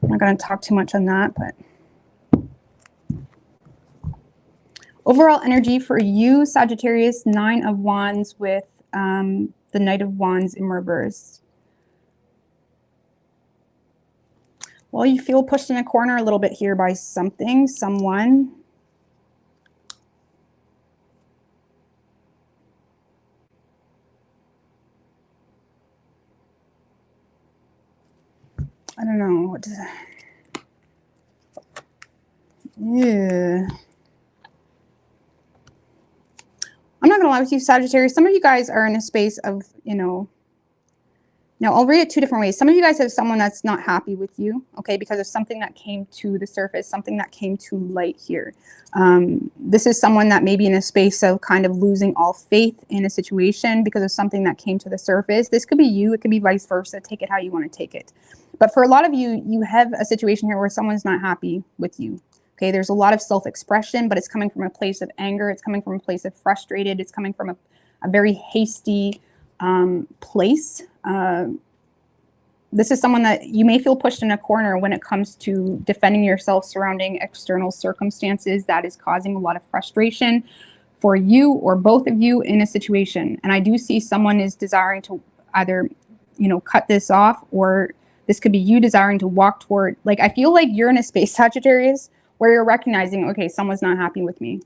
not going to talk too much on that, but overall energy for you, Sagittarius, 9 of Wands with the Knight of Wands in reverse. Well, you feel pushed in a corner a little bit here by something, someone. I don't know what to, yeah. I'm not gonna lie with you, Sagittarius. Some of you guys are in a space of, you know, now I'll read it 2 different ways. Some of you guys have someone that's not happy with you, okay, because of something that came to the surface, something that came to light here. This is someone that may be in a space of kind of losing all faith in a situation because of something that came to the surface. This could be you. It could be vice versa. Take it how you want to take it. But for a lot of you, you have a situation here where someone's not happy with you. Okay, there's a lot of self-expression, but it's coming from a place of anger. It's coming from a place of frustrated. It's coming from a very hasty place. This is someone that you may feel pushed in a corner when it comes to defending yourself surrounding external circumstances that is causing a lot of frustration for you or both of you in a situation. And I do see someone is desiring to either, you know, cut this off, or this could be you desiring to walk toward, like, I feel like you're in a space, Sagittarius, where you're recognizing, okay, someone's not happy with me.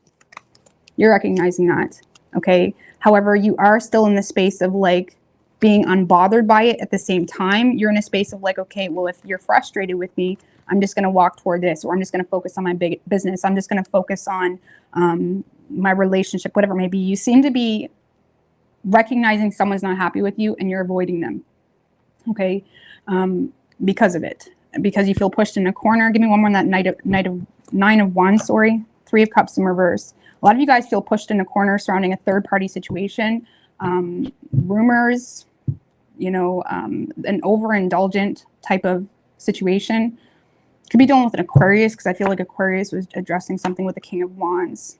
You're recognizing that, okay? However, you are still in the space of like being unbothered by it at the same time. You're in a space of like, okay, well, if you're frustrated with me, I'm just going to walk toward this, or I'm just going to focus on my big business. I'm just going to focus on my relationship, whatever it may be. You seem to be recognizing someone's not happy with you and you're avoiding them, okay? Because of it, because you feel pushed in a corner. Give me one more on that Knight of Nine of Wands, sorry. Three of Cups in reverse. A lot of you guys feel pushed in a corner surrounding a third-party situation. Rumors, you know, an overindulgent type of situation. Could be dealing with an Aquarius, because I feel like Aquarius was addressing something with the King of Wands.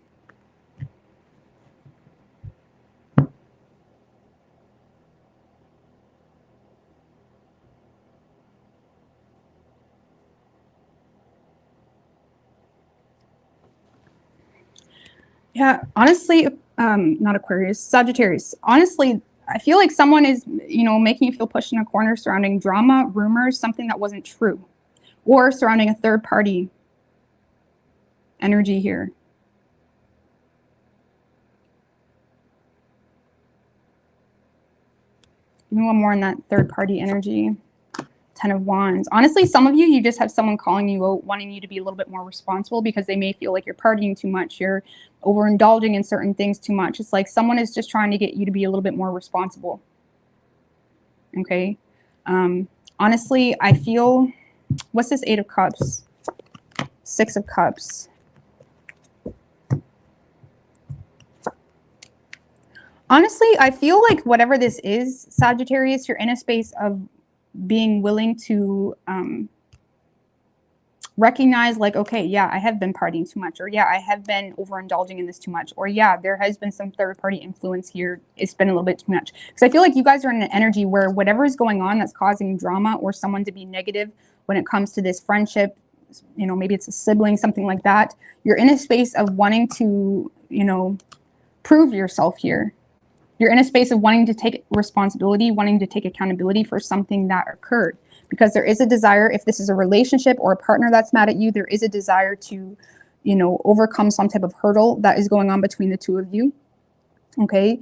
Yeah, honestly, not Aquarius, Sagittarius. Honestly, I feel like someone is, you know, making you feel pushed in a corner surrounding drama, rumors, something that wasn't true, or surrounding a third party energy here. Give me one more in that third party energy. 10 of Wands. Honestly, some of you, you just have someone calling you out, wanting you to be a little bit more responsible because they may feel like you're partying too much, you're overindulging in certain things too much. It's like someone is just trying to get you to be a little bit more responsible. Okay. Honestly, I feel, what's this 8 of Cups? 6 of Cups. Honestly, I feel like whatever this is, Sagittarius, you're in a space of being willing to recognize, like, okay, yeah, I have been partying too much, or yeah, I have been overindulging in this too much, or yeah, there has been some third party influence here. It's been a little bit too much. Because I feel like you guys are in an energy where whatever is going on that's causing drama or someone to be negative when it comes to this friendship, you know, maybe it's a sibling, something like that. You're in a space of wanting to, you know, prove yourself here. You're in a space of wanting to take responsibility, wanting to take accountability for something that occurred. Because there is a desire, if this is a relationship or a partner that's mad at you, there is a desire to, you know, overcome some type of hurdle that is going on between the two of you. Okay.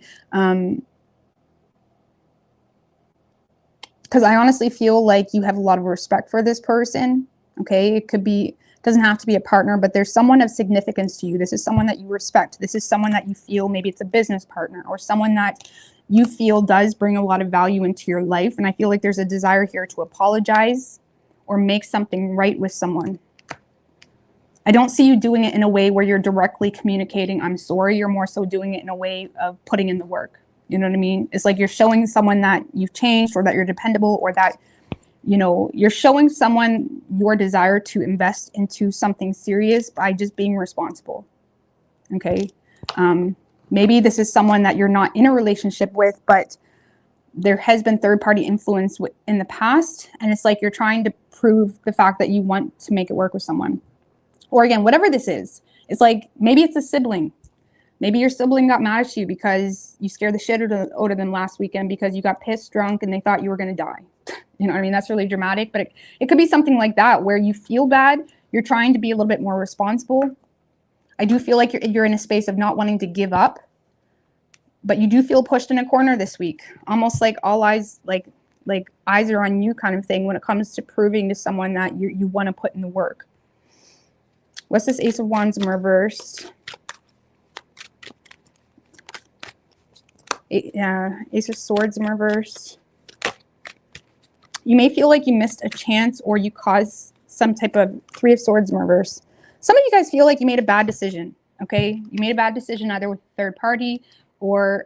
Because I honestly feel like you have a lot of respect for this person. Okay. It could be, doesn't have to be a partner, but there's someone of significance to you. This is someone that you respect. This is someone that you feel, maybe it's a business partner or someone that you feel does bring a lot of value into your life. And I feel like there's a desire here to apologize or make something right with someone. I don't see you doing it in a way where you're directly communicating, I'm sorry. You're more so doing it in a way of putting in the work. You know what I mean? It's like you're showing someone that you've changed or that you're dependable or that, you know, you're showing someone your desire to invest into something serious by just being responsible. Okay. Maybe this is someone that you're not in a relationship with, but there has been third-party influence in the past. And it's like you're trying to prove the fact that you want to make it work with someone. Or again, whatever this is, it's like maybe it's a sibling. Maybe your sibling got mad at you because you scared the shit out of them last weekend because you got pissed drunk and they thought you were going to die. You know what I mean? That's really dramatic, but it could be something like that where you feel bad. You're trying to be a little bit more responsible. I do feel like you're in a space of not wanting to give up, but you do feel pushed in a corner this week. Almost like all eyes, like eyes are on you kind of thing when it comes to proving to someone that you want to put in the work. What's this Ace of Wands in reverse? Ace of Swords in reverse. You may feel like you missed a chance or you caused some type of Three of Swords in reverse. Some of you guys feel like you made a bad decision, okay? You made a bad decision either with a third party or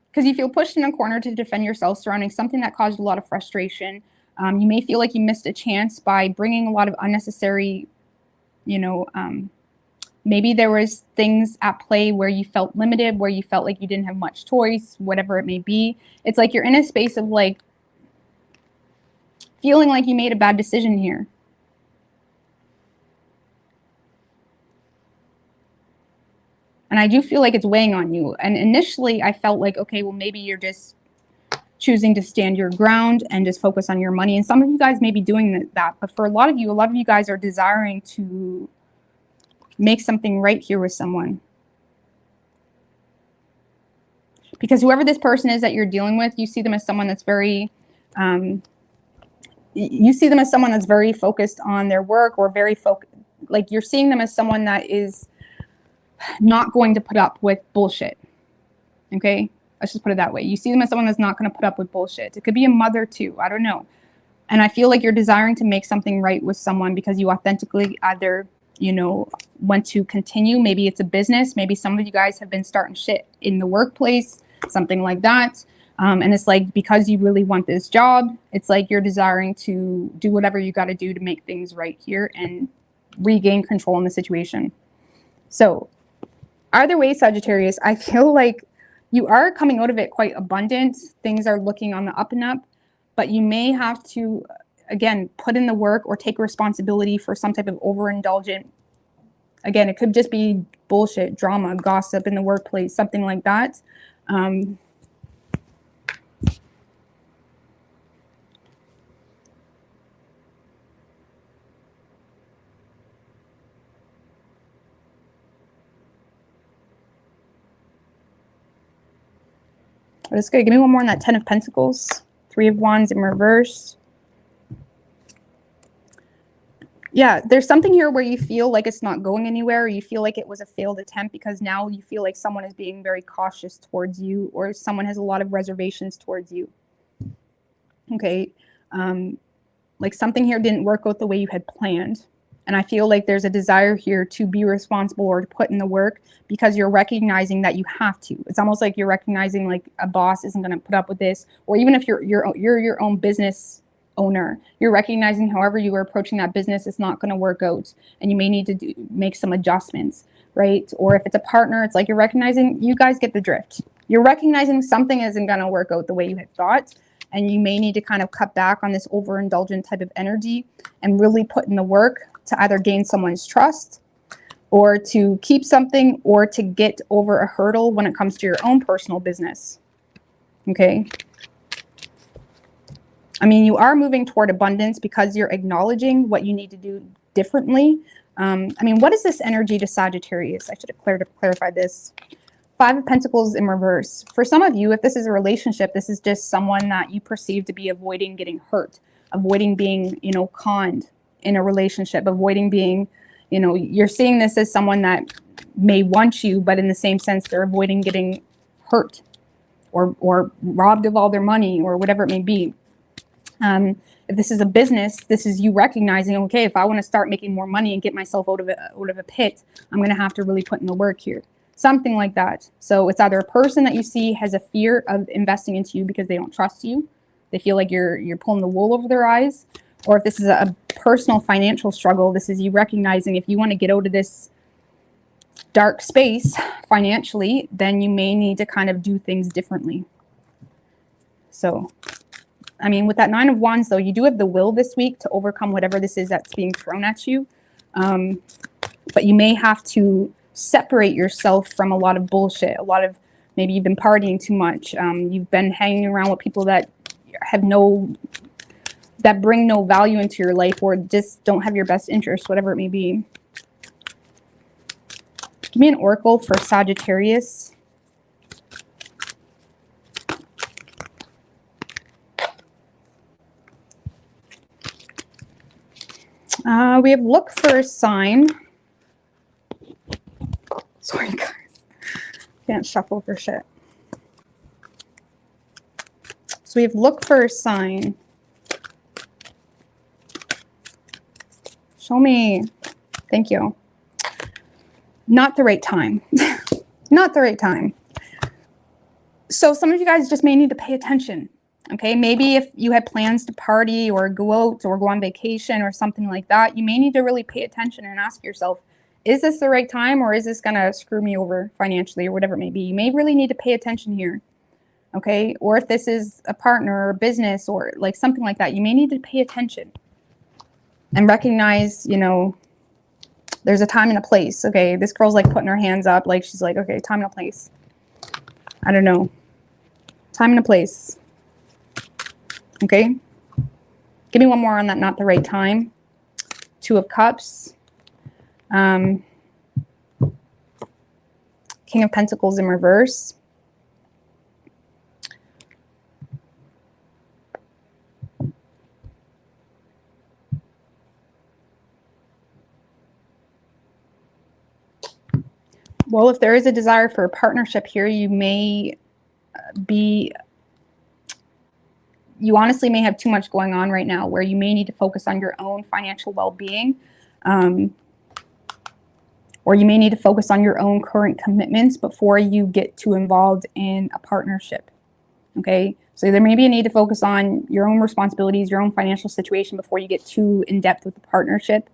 because you feel pushed in a corner to defend yourself surrounding something that caused a lot of frustration. You may feel like you missed a chance by bringing a lot of unnecessary, you know, maybe there was things at play where you felt limited, where you felt like you didn't have much choice, whatever it may be. It's like you're in a space of like feeling like you made a bad decision here. And I do feel like it's weighing on you. And initially I felt like, okay, well, maybe you're just choosing to stand your ground and just focus on your money. And some of you guys may be doing that. But for a lot of you guys are desiring to make something right here with someone. Because whoever this person is that you're dealing with, you see them as someone that's very, focused on their work or very focused. Like you're seeing them as someone that is not going to put up with bullshit. Okay? Let's just put it that way. You see them as someone that's not going to put up with bullshit. It could be a mother too. I don't know. And I feel like you're desiring to make something right with someone because you authentically either, you know, want to continue. Maybe it's a business. Maybe some of you guys have been starting shit in the workplace, something like that. And it's like, because you really want this job, it's like you're desiring to do whatever you got to do to make things right here and regain control in the situation. So either way, Sagittarius, I feel like you are coming out of it quite abundant. Things are looking on the up and up, but you may have to, again, put in the work or take responsibility for some type of overindulgent. Again, it could just be bullshit, drama, gossip in the workplace, something like that. That's good. Give me one more on that 10 of Pentacles. 3 of Wands in reverse. Yeah, there's something here where you feel like it's not going anywhere, or you feel like it was a failed attempt because now you feel like someone is being very cautious towards you, or someone has a lot of reservations towards you. Okay. Like something here didn't work out the way you had planned. And I feel like there's a desire here to be responsible or to put in the work because you're recognizing that you have to. It's almost like you're recognizing like a boss isn't going to put up with this. Or even if you're your own business owner, you're recognizing however you are approaching that business is not going to work out. And you may need to make some adjustments, right? Or if it's a partner, it's like you're recognizing, you guys get the drift. You're recognizing something isn't going to work out the way you had thought. And you may need to kind of cut back on this overindulgent type of energy and really put in the work to either gain someone's trust or to keep something or to get over a hurdle when it comes to your own personal business. Okay. I mean, you are moving toward abundance because you're acknowledging what you need to do differently. I mean, what is this energy to Sagittarius? I should have clarified this. 5 of Pentacles in reverse. For some of you, if this is a relationship, this is just someone that you perceive to be avoiding getting hurt, avoiding being, you know, conned in a relationship, avoiding being, you know, you're seeing this as someone that may want you, but in the same sense, they're avoiding getting hurt or robbed of all their money or whatever it may be. If this is a business, this is you recognizing, okay, if I want to start making more money and get myself out of a pit, I'm going to have to really put in the work here. Something like that. So it's either a person that you see has a fear of investing into you because they don't trust you. They feel like you're pulling the wool over their eyes. Or if this is a personal financial struggle, this is you recognizing if you want to get out of this dark space financially, then you may need to kind of do things differently. So, I mean, with that 9 of Wands, though, you do have the will this week to overcome whatever this is that's being thrown at you. But you may have to separate yourself from a lot of bullshit, a lot of, maybe you've been partying too much. You've been hanging around with people that that bring no value into your life or just don't have your best interest, whatever it may be. Give me an oracle for Sagittarius. We have look for a sign. Sorry, guys. Can't shuffle for shit. So we have look for a sign. Show me. Thank you. Not the right time. Not the right time. So some of you guys just may need to pay attention. Okay, maybe if you had plans to party or go out or go on vacation or something like that, you may need to really pay attention and ask yourself, is this the right time or is this going to screw me over financially or whatever it may be? You may really need to pay attention here. Okay, or if this is a partner or business or like something like that, you may need to pay attention and recognize, you know, there's a time and a place. Okay, this girl's like putting her hands up, like she's like, okay, time and a place. I don't know. Time and a place. Okay. Give me one more on that, not the right time. 2 of Cups. King of Pentacles in reverse. Well, if there is a desire for a partnership here, you may you honestly may have too much going on right now where you may need to focus on your own financial well-being, or you may need to focus on your own current commitments before you get too involved in a partnership. Okay, so there may be a need to focus on your own responsibilities, your own financial situation before you get too in depth with the partnership,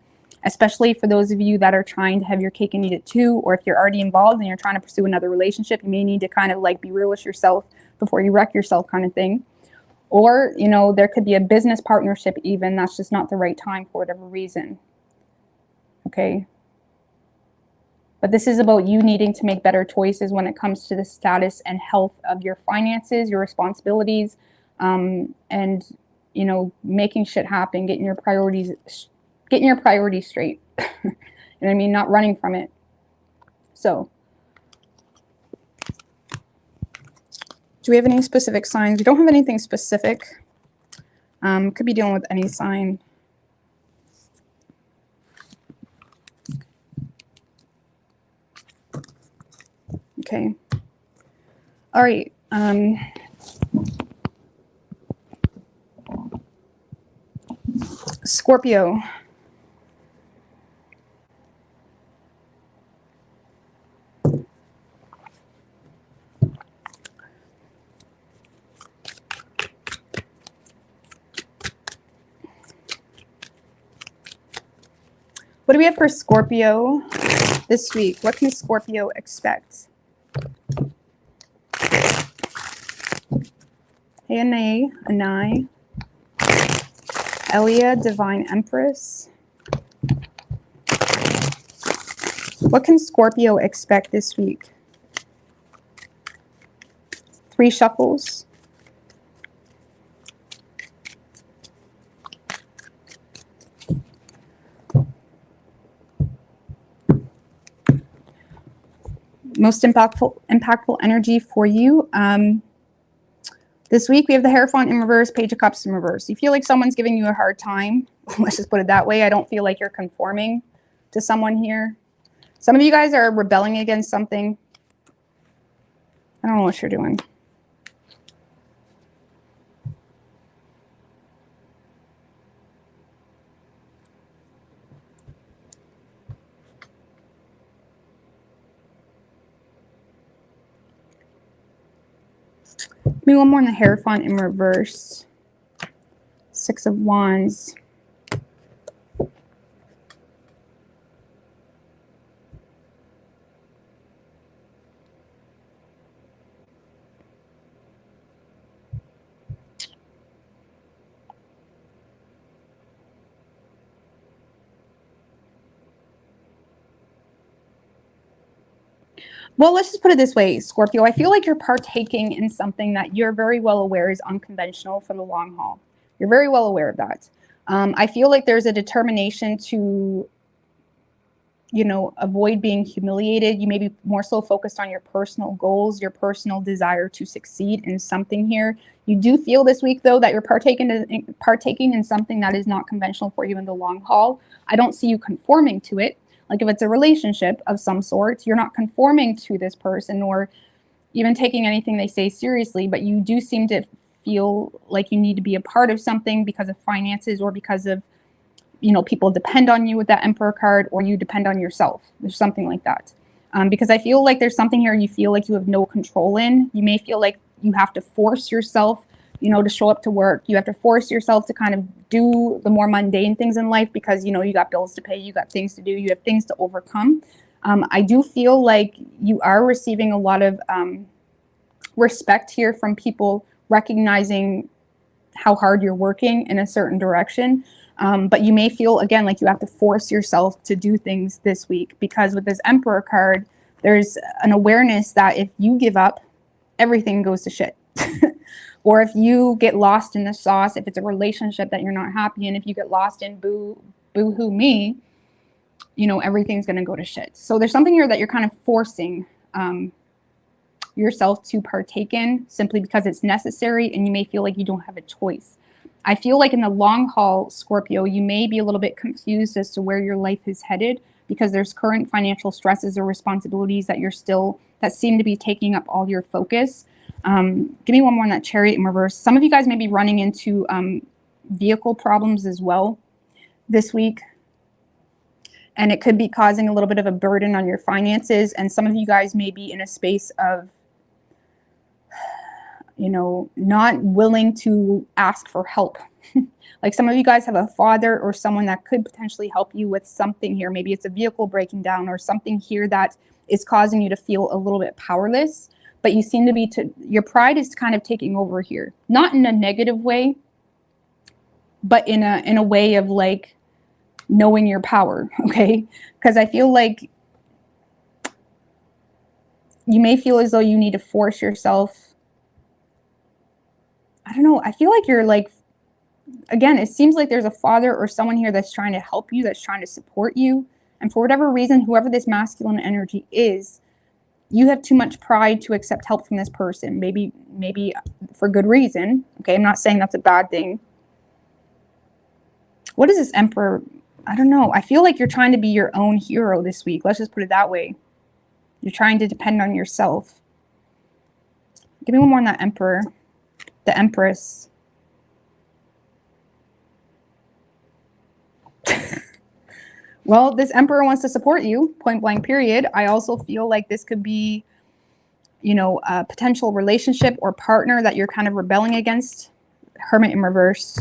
especially for those of you that are trying to have your cake and eat it too, or if you're already involved and you're trying to pursue another relationship, you may need to kind of like be real with yourself before you wreck yourself, kind of thing. Or, you know, there could be a business partnership even, that's just not the right time for whatever reason. Okay. But this is about you needing to make better choices when it comes to the status and health of your finances, your responsibilities, and, you know, making shit happen, getting your priorities straight. You know what I mean? Not running from it. So, do we have any specific signs? We don't have anything specific. Could be dealing with any sign. Okay. All right. Scorpio. What do we have for Scorpio this week? What can Scorpio expect? Anai, Elia, Divine Empress. What can Scorpio expect this week? 3 shuffles. Most impactful energy for you. This week we have the Hierophant in reverse, Page of Cups in reverse. You feel like someone's giving you a hard time. Let's just put it that way. I don't feel like you're conforming to someone here. Some of you guys are rebelling against something. I don't know what you're doing. Maybe one more in the Hierophant in reverse. 6 of Wands. Well, let's just put it this way, Scorpio. I feel like you're partaking in something that you're very well aware is unconventional for the long haul. You're very well aware of that. I feel like there's a determination to, you know, avoid being humiliated. You may be more so focused on your personal goals, your personal desire to succeed in something here. You do feel this week, though, that you're partaking in something that is not conventional for you in the long haul. I don't see you conforming to it. Like if it's a relationship of some sort, you're not conforming to this person or even taking anything they say seriously, but you do seem to feel like you need to be a part of something because of finances or because of, you know, people depend on you with that Emperor card, or you depend on yourself. There's something like that. Because I feel like there's something here you feel like you have no control in. You may feel like you have to force yourself, you know, to show up to work. You have to force yourself to kind of do the more mundane things in life because, you know, you got bills to pay, you got things to do, you have things to overcome. I do feel like you are receiving a lot of respect here from people recognizing how hard you're working in a certain direction. But you may feel, again, like you have to force yourself to do things this week because with this Emperor card, there's an awareness that if you give up, everything goes to shit. Or if you get lost in the sauce, if it's a relationship that you're not happy in, if you get lost in boo-hoo me, you know, everything's going to go to shit. So there's something here that you're kind of forcing yourself to partake in simply because it's necessary and you may feel like you don't have a choice. I feel like in the long haul, Scorpio, you may be a little bit confused as to where your life is headed because there's current financial stresses or responsibilities that that seem to be taking up all your focus. Give me one more on that Chariot in reverse. Some of you guys may be running into vehicle problems as well this week. And it could be causing a little bit of a burden on your finances. And some of you guys may be in a space of, you know, not willing to ask for help. Like some of you guys have a father or someone that could potentially help you with something here. Maybe it's a vehicle breaking down or something here that is causing you to feel a little bit powerless. But you seem to be, your pride is kind of taking over here. Not in a negative way, but in a way of like knowing your power, okay? Because I feel like you may feel as though you need to force yourself. I don't know. I feel like you're like, again, it seems like there's a father or someone here that's trying to help you, that's trying to support you. And for whatever reason, whoever this masculine energy is, you have too much pride to accept help from this person. Maybe for good reason. Okay, I'm not saying that's a bad thing. What is this Emperor? I don't know. I feel like you're trying to be your own hero this week. Let's just put it that way. You're trying to depend on yourself. Give me one more on that Emperor. The Empress. Well, this Emperor wants to support you, point blank period. I also feel like this could be, you know, a potential relationship or partner that you're kind of rebelling against. Hermit in reverse.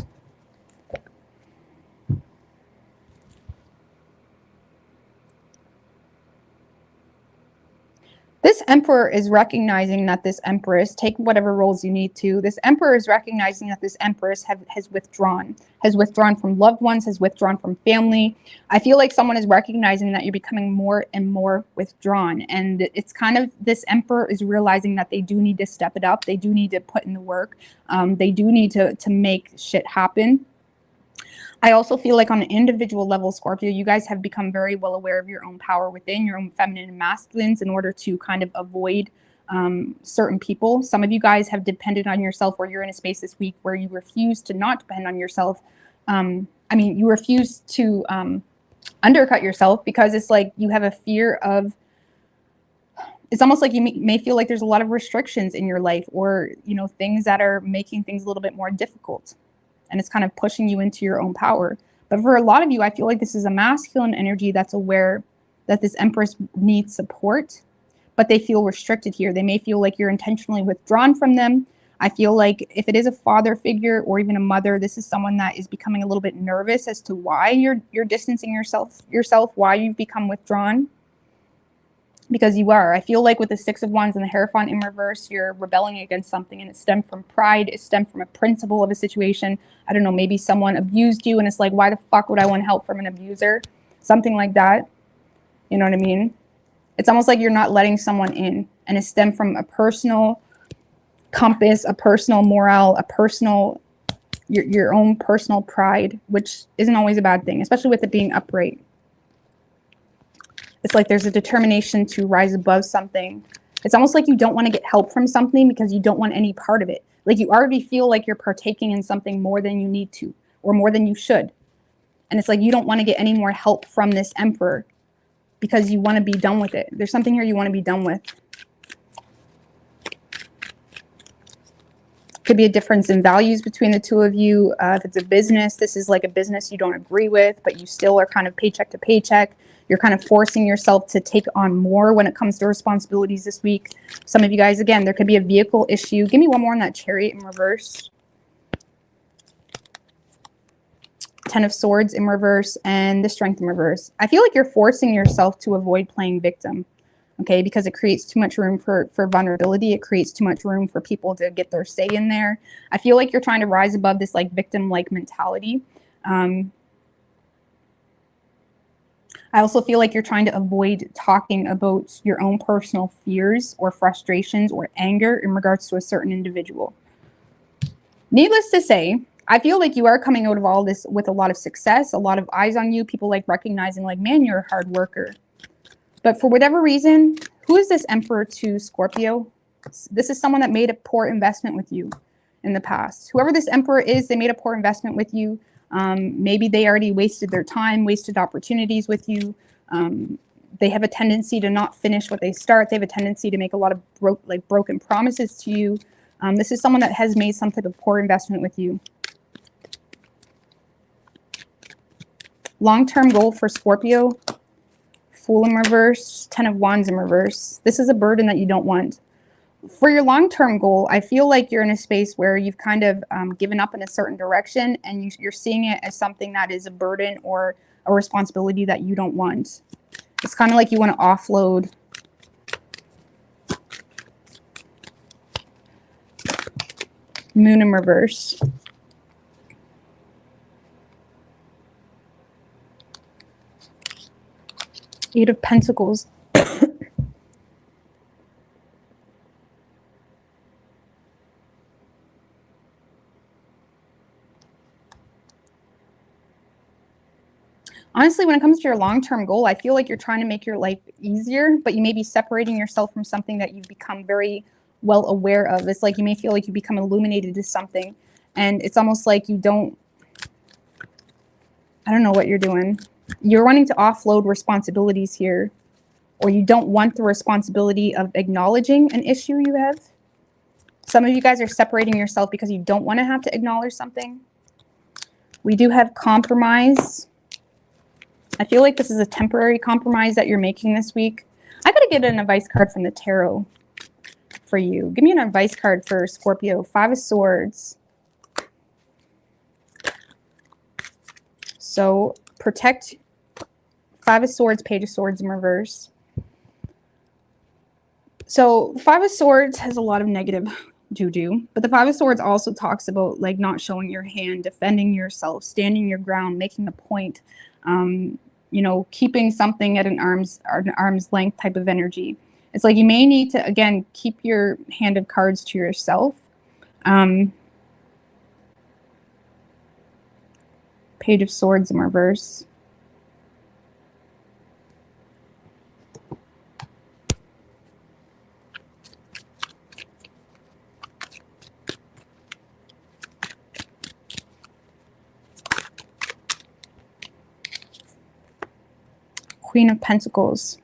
This Emperor is recognizing that this Empress, take whatever roles you need to, this Emperor is recognizing that this Empress has withdrawn from loved ones, has withdrawn from family. I feel like someone is recognizing that you're becoming more and more withdrawn. And it's kind of, this Emperor is realizing that they do need to step it up. They do need to put in the work. They do need to make shit happen. I also feel like on an individual level, Scorpio, you guys have become very well aware of your own power within, your own feminine and masculines, in order to kind of avoid certain people. Some of you guys have depended on yourself, where you're in a space this week where you refuse to not depend on yourself. You refuse to undercut yourself, because it's like you have a fear of, it's almost like you may feel like there's a lot of restrictions in your life, or, you know, things that are making things a little bit more difficult. And it's kind of pushing you into your own power. But for a lot of you, I feel like this is a masculine energy that's aware that this Empress needs support, but they feel restricted here. They may feel like you're intentionally withdrawn from them. I feel like if it is a father figure or even a mother, this is someone that is becoming a little bit nervous as to why you're distancing yourself, why you've become withdrawn. Because you are. I feel like with the Six of Wands and the Hierophant in reverse, you're rebelling against something, and it stemmed from pride. It stemmed from a principle of a situation. I don't know, maybe someone abused you, and it's like, why the fuck would I want help from an abuser? Something like that. You know what I mean? It's almost like you're not letting someone in, and it stemmed from a personal compass, a personal morale, a personal, your own personal pride, which isn't always a bad thing, especially with it being upright. It's like there's a determination to rise above something. It's almost like you don't want to get help from something because you don't want any part of it. Like you already feel like you're partaking in something more than you need to, or more than you should. And it's like you don't want to get any more help from this Emperor because you want to be done with it. There's something here you want to be done with. Could be a difference in values between the two of you. If it's a business, this is like a business you don't agree with, but you still are kind of paycheck to paycheck. You're kind of forcing yourself to take on more when it comes to responsibilities this week. Some of you guys, again, there could be a vehicle issue. Give me one more on that Chariot in reverse. Ten of Swords in reverse and the Strength in reverse. I feel like you're forcing yourself to avoid playing victim, okay? Because it creates too much room for vulnerability. It creates too much room for people to get their say in there. I feel like you're trying to rise above this like victim-like mentality. I also feel like you're trying to avoid talking about your own personal fears or frustrations or anger in regards to a certain individual. Needless to say, I feel like you are coming out of all this with a lot of success, a lot of eyes on you, people like recognizing like, man, you're a hard worker. But for whatever reason, who is this Emperor to Scorpio? This is someone that made a poor investment with you in the past. Whoever this Emperor is, they made a poor investment with you. Maybe they already wasted their time, wasted opportunities with you. They have a tendency to not finish what they start. They have a tendency to make a lot of broken promises to you. This is someone that has made some type of poor investment with you. Long-term goal for Scorpio, Fool in reverse, 10 of Wands in reverse. This is a burden that you don't want. For your long-term goal, I feel like you're in a space where you've kind of given up in a certain direction, and you're seeing it as something that is a burden or a responsibility that you don't want. It's kind of like you want to offload. Moon in reverse. Eight of Pentacles. Honestly, when it comes to your long-term goal, I feel like you're trying to make your life easier, but you may be separating yourself from something that you've become very well aware of. It's like you may feel like you become illuminated to something, and it's almost like you don't, I don't know what you're doing. You're wanting to offload responsibilities here, or you don't want the responsibility of acknowledging an issue you have. Some of you guys are separating yourself because you don't want to have to acknowledge something. We do have compromise. I feel like this is a temporary compromise that you're making this week. I got to get an advice card from the tarot for you. Give me an advice card for Scorpio. Five of Swords. So protect. Five of Swords, Page of Swords in reverse. So Five of Swords has a lot of negative juju, but the Five of Swords also talks about like not showing your hand, defending yourself, standing your ground, making a point. You know, keeping something at an arm's length type of energy. It's like you may need to, again, keep your hand of cards to yourself. Page of Swords in reverse. Queen of Pentacles.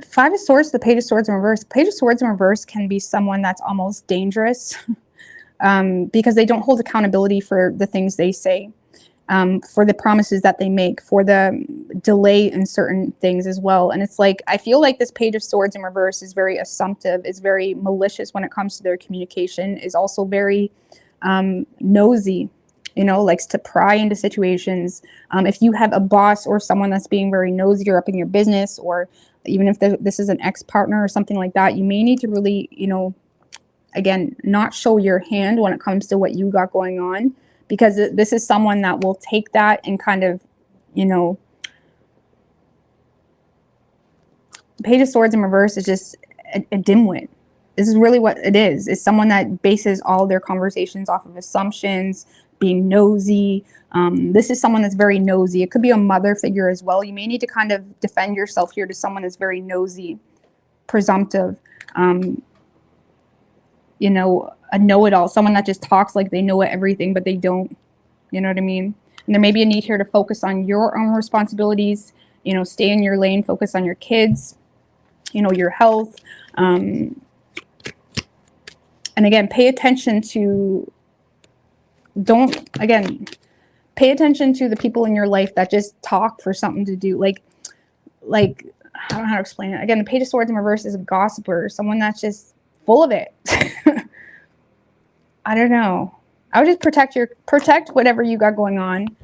Five of Swords, the Page of Swords in reverse. Page of Swords in reverse can be someone that's almost dangerous because they don't hold accountability for the things they say. For the promises that they make, for the delay in certain things as well. And it's like, I feel like this Page of Swords in reverse is very assumptive, is very malicious when it comes to their communication, is also very nosy, you know, likes to pry into situations. If you have a boss or someone that's being very nosy or up in your business, or even if this is an ex-partner or something like that, you may need to really, you know, again, not show your hand when it comes to what you got going on. Because this is someone that will take that and kind of, you know, Page of Swords in reverse is just a dimwit. This is really what it is. It's someone that bases all their conversations off of assumptions, being nosy. This is someone that's very nosy. It could be a mother figure as well. You may need to kind of defend yourself here to someone that's very nosy, presumptive, you know, a know-it-all, someone that just talks like they know everything, but they don't, you know what I mean? And there may be a need here to focus on your own responsibilities, you know, stay in your lane, focus on your kids, you know, your health. And again, pay attention to, pay attention to the people in your life that just talk for something to do. Like, I don't know how to explain it. Again, the Page of Swords in reverse is a gossiper, someone that's just full of it. I don't know. I would just protect whatever you got going on.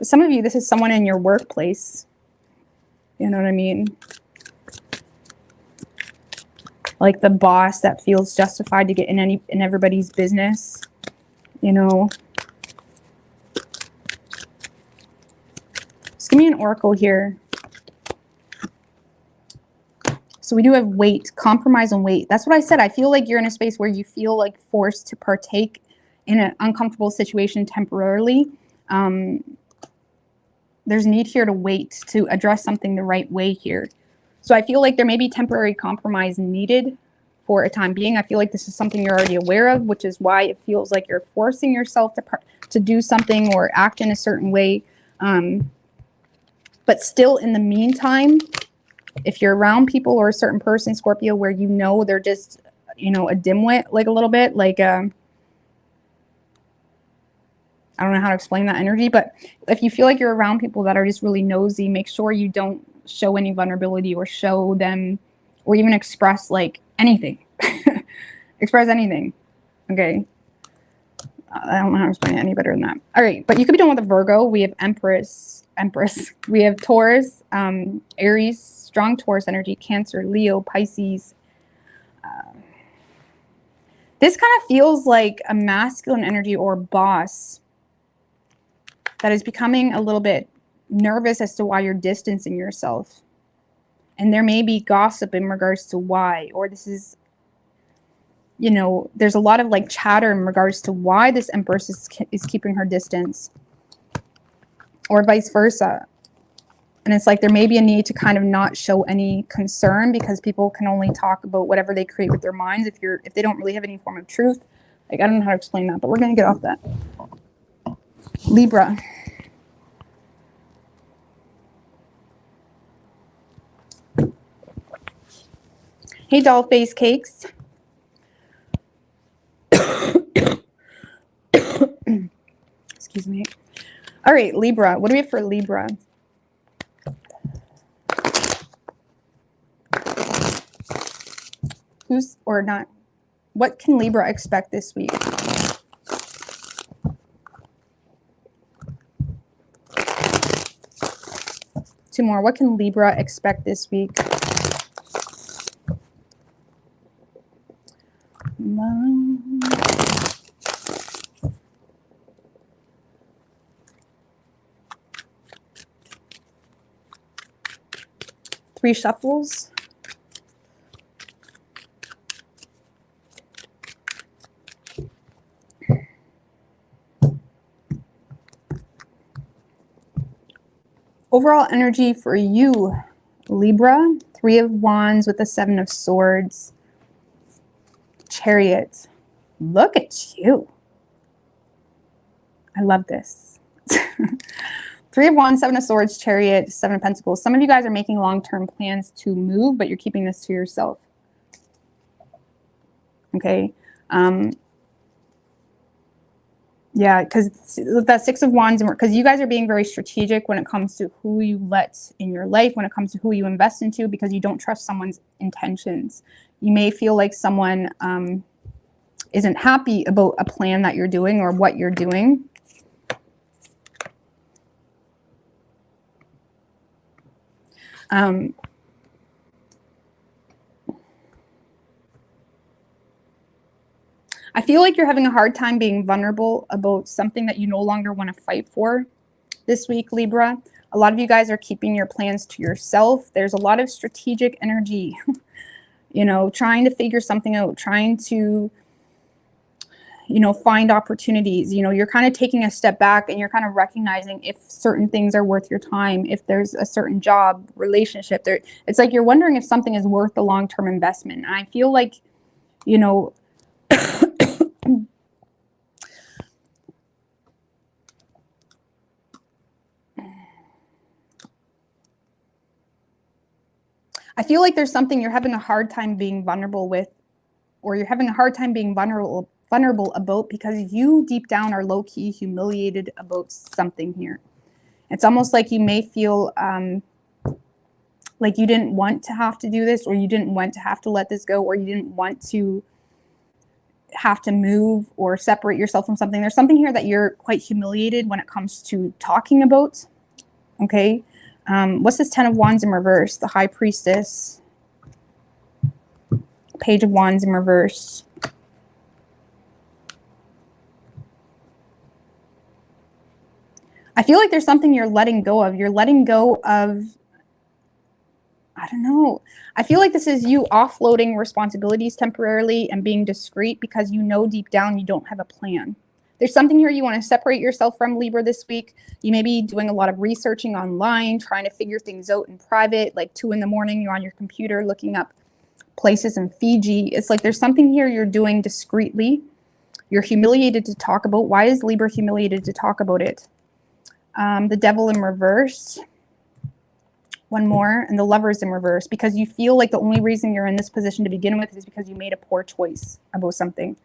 Some of you, this is someone in your workplace. You know what I mean? Like the boss that feels justified to get in everybody's business. You know. Just give me an oracle here. So we do have weight, compromise and weight. That's what I said. I feel like you're in a space where you feel like forced to partake in an uncomfortable situation temporarily. There's need here to wait to address something the right way here. So I feel like there may be temporary compromise needed for a time being. I feel like this is something you're already aware of, which is why it feels like you're forcing yourself to do something or act in a certain way. But still, in the meantime, if you're around people or a certain person, Scorpio, where you know they're just, you know, a dimwit, like a little bit, like I don't know how to explain that energy, but if you feel like you're around people that are just really nosy, make sure you don't show any vulnerability or show them or even express like anything. Express anything. Okay. I don't know how to explain it any better than that. All right. But you could be done with a Virgo. We have Empress. We have Taurus, Aries, strong Taurus energy, Cancer, Leo, Pisces. This kind of feels like a masculine energy or boss that is becoming a little bit nervous as to why you're distancing yourself. And there may be gossip in regards to why, or this is, you know, there's a lot of like chatter in regards to why this Empress is keeping her distance, or vice versa. And it's like there may be a need to kind of not show any concern because people can only talk about whatever they create with their minds if they don't really have any form of truth. Like, I don't know how to explain that, but we're going to get off that. Libra. Hey, doll face cakes. Excuse me. All right, Libra. What do we have for Libra? Who's or not? What can Libra expect this week? Two more. What can Libra expect this week? Three shuffles. Overall energy for you, Libra. Three of Wands with the Seven of Swords. Chariot. Look at you. I love this. Three of Wands, Seven of Swords, Chariot, Seven of Pentacles. Some of you guys are making long-term plans to move, but you're keeping this to yourself. Okay. Yeah, because that Six of Wands, because you guys are being very strategic when it comes to who you let in your life, when it comes to who you invest into, because you don't trust someone's intentions. You may feel like someone isn't happy about a plan that you're doing or what you're doing. I feel like you're having a hard time being vulnerable about something that you no longer want to fight for this week, Libra. A lot of you guys are keeping your plans to yourself. There's a lot of strategic energy, you know, trying to figure something out, trying to, you know, find opportunities. You know, you're kind of taking a step back and you're kind of recognizing if certain things are worth your time, if there's a certain job, relationship there. It's like you're wondering if something is worth the long-term investment. And I feel like, you know, I feel like there's something you're having a hard time being vulnerable with, or you're having a hard time being vulnerable about because you deep down are low-key humiliated about something here. It's almost like you may feel like you didn't want to have to do this, or you didn't want to have to let this go, or you didn't want to have to move or separate yourself from something. There's something here that you're quite humiliated when it comes to talking about. Okay. What's this 10 of Wands in reverse? The High Priestess. Page of Wands in reverse. I feel like there's something you're letting go of. You're letting go of I don't know. I feel like this is you offloading responsibilities temporarily and being discreet because you know deep down you don't have a plan. There's something here you want to separate yourself from, Libra, this week. You may be doing a lot of researching online, trying to figure things out in private, like 2 a.m, you're on your computer looking up places in Fiji. It's like there's something here you're doing discreetly. You're humiliated to talk about. Why is Libra humiliated to talk about it? The Devil in reverse. One more, and the Lovers in reverse, because you feel like the only reason you're in this position to begin with is because you made a poor choice about something.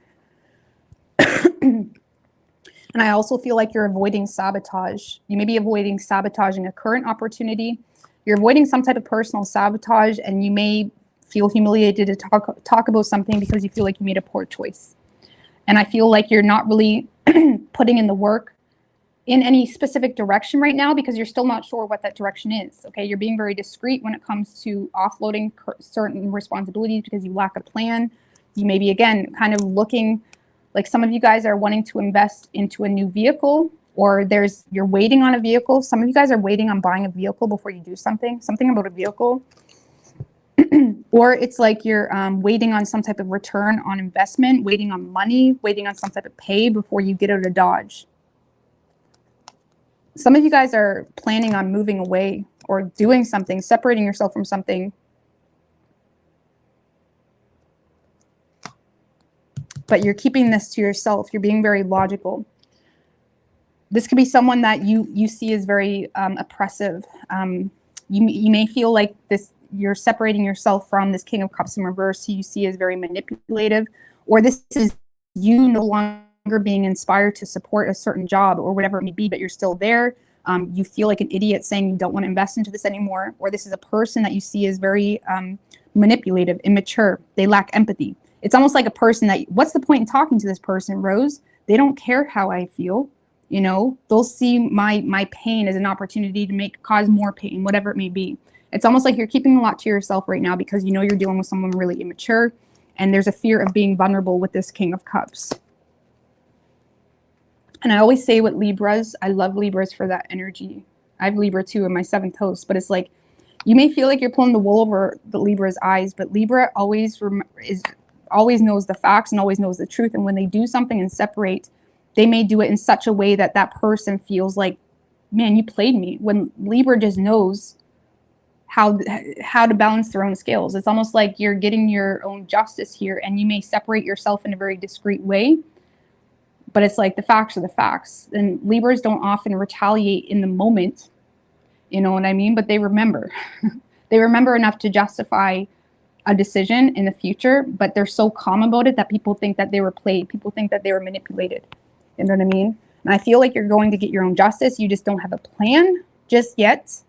And I also feel like you're avoiding sabotage. You may be avoiding sabotaging a current opportunity. You're avoiding some type of personal sabotage, and you may feel humiliated to talk about something because you feel like you made a poor choice. And I feel like you're not really putting in the work in any specific direction right now because you're still not sure what that direction is. Okay, you're being very discreet when it comes to offloading certain responsibilities because you lack a plan. You may be, again, kind of looking like some of you guys are wanting to invest into a new vehicle, or you're waiting on a vehicle. Some of you guys are waiting on buying a vehicle before you do something about a vehicle. Or it's like you're waiting on some type of return on investment, waiting on money, waiting on some type of pay before you get out of Dodge. Some of you guys are planning on moving away or doing something, separating yourself from something. But you're keeping this to yourself. You're being very logical. This could be someone that you see as very oppressive. You may feel like you're separating yourself from this King of Cups in reverse, who you see as very manipulative, or this is you no longer being inspired to support a certain job or whatever it may be, but you're still there. You feel like an idiot saying you don't want to invest into this anymore, or this is a person that you see as very manipulative, immature. They lack empathy. It's almost like a person that, what's the point in talking to this person, Rose? They don't care how I feel. You know, they'll see my pain as an opportunity to cause more pain, whatever it may be. It's almost like you're keeping a lot to yourself right now because you know you're dealing with someone really immature, and there's a fear of being vulnerable with this King of Cups. And I always say with Libras, I love Libras for that energy. I have Libra too in my 7th house, but it's like you may feel like you're pulling the wool over the Libra's eyes, but Libra always knows the facts and always knows the truth. And when they do something and separate, they may do it in such a way that that person feels like, man, you played me. When Libra just knows how to balance their own scales. It's almost like you're getting your own justice here, and you may separate yourself in a very discreet way. But it's like the facts are the facts. And Libras don't often retaliate in the moment. You know what I mean? But they remember. They remember enough to justify a decision in the future, but they're so calm about it that people think that they were played. People think that they were manipulated. You know what I mean? And I feel like you're going to get your own justice. You just don't have a plan just yet.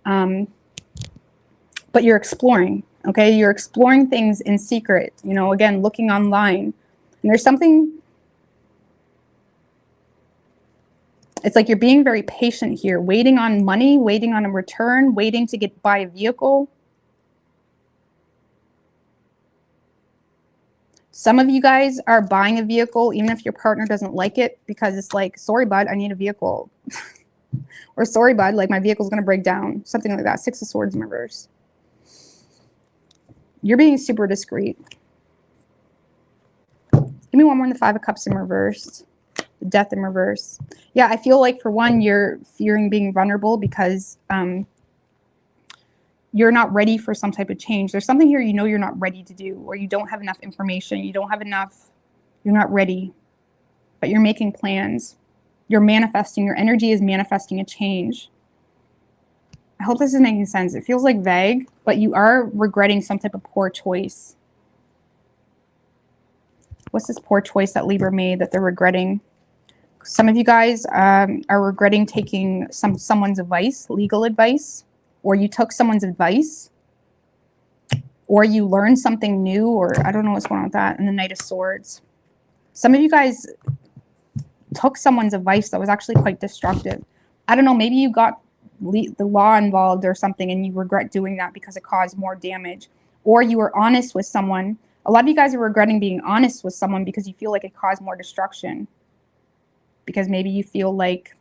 But you're exploring, okay? You're exploring things in secret, you know, again, looking online. And there's something, it's like you're being very patient here, waiting on money, waiting on a return, waiting to buy a vehicle. Some of you guys are buying a vehicle, even if your partner doesn't like it, because it's like, sorry, bud, I need a vehicle. Or sorry, bud, like my vehicle's going to break down. Something like that. 6 of Swords in reverse. You're being super discreet. Give me one more in the 5 of Cups in reverse. The Death in reverse. Yeah, I feel like for one, you're fearing being vulnerable because you're not ready for some type of change. There's something here you know you're not ready to do, or you don't have enough information. You don't have enough. You're not ready, but you're making plans. You're manifesting. Your energy is manifesting a change. I hope this is making sense. It feels like vague, but you are regretting some type of poor choice. What's this poor choice that Libra made that they're regretting? Some of you guys are regretting taking someone's advice, legal advice, or you took someone's advice, or you learned something new, or I don't know what's going on with that. And the Knight of Swords. Some of you guys took someone's advice that was actually quite destructive. I don't know, maybe you got the law involved or something and you regret doing that because it caused more damage. Or you were honest with someone. A lot of you guys are regretting being honest with someone because you feel like it caused more destruction. Because maybe you feel like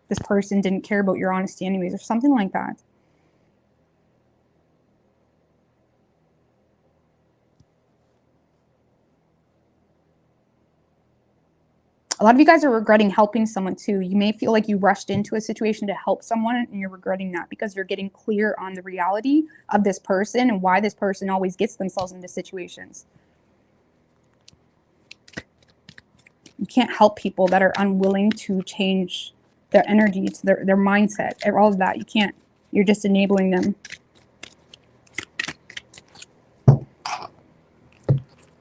this person didn't care about your honesty anyways, or something like that. A lot of you guys are regretting helping someone too. You may feel like you rushed into a situation to help someone and you're regretting that because you're getting clear on the reality of this person and why this person always gets themselves into situations. You can't help people that are unwilling to change their energy, to their mindset, all of that. You can't. You're just enabling them. I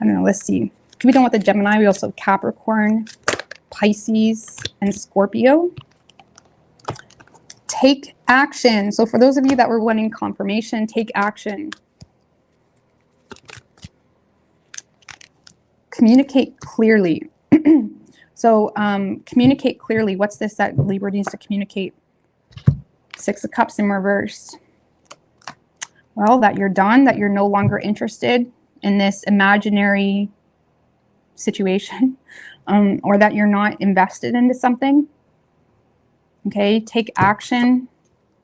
don't know. Let's see. Could be done with the Gemini. We also have Capricorn, Pisces, and Scorpio. Take action. So for those of you that were wanting confirmation, take action. Communicate clearly. So communicate clearly. What's this that Libra needs to communicate? Six of Cups in reverse. Well, that you're done, that you're no longer interested in this imaginary situation, or that you're not invested into something. Okay, take action.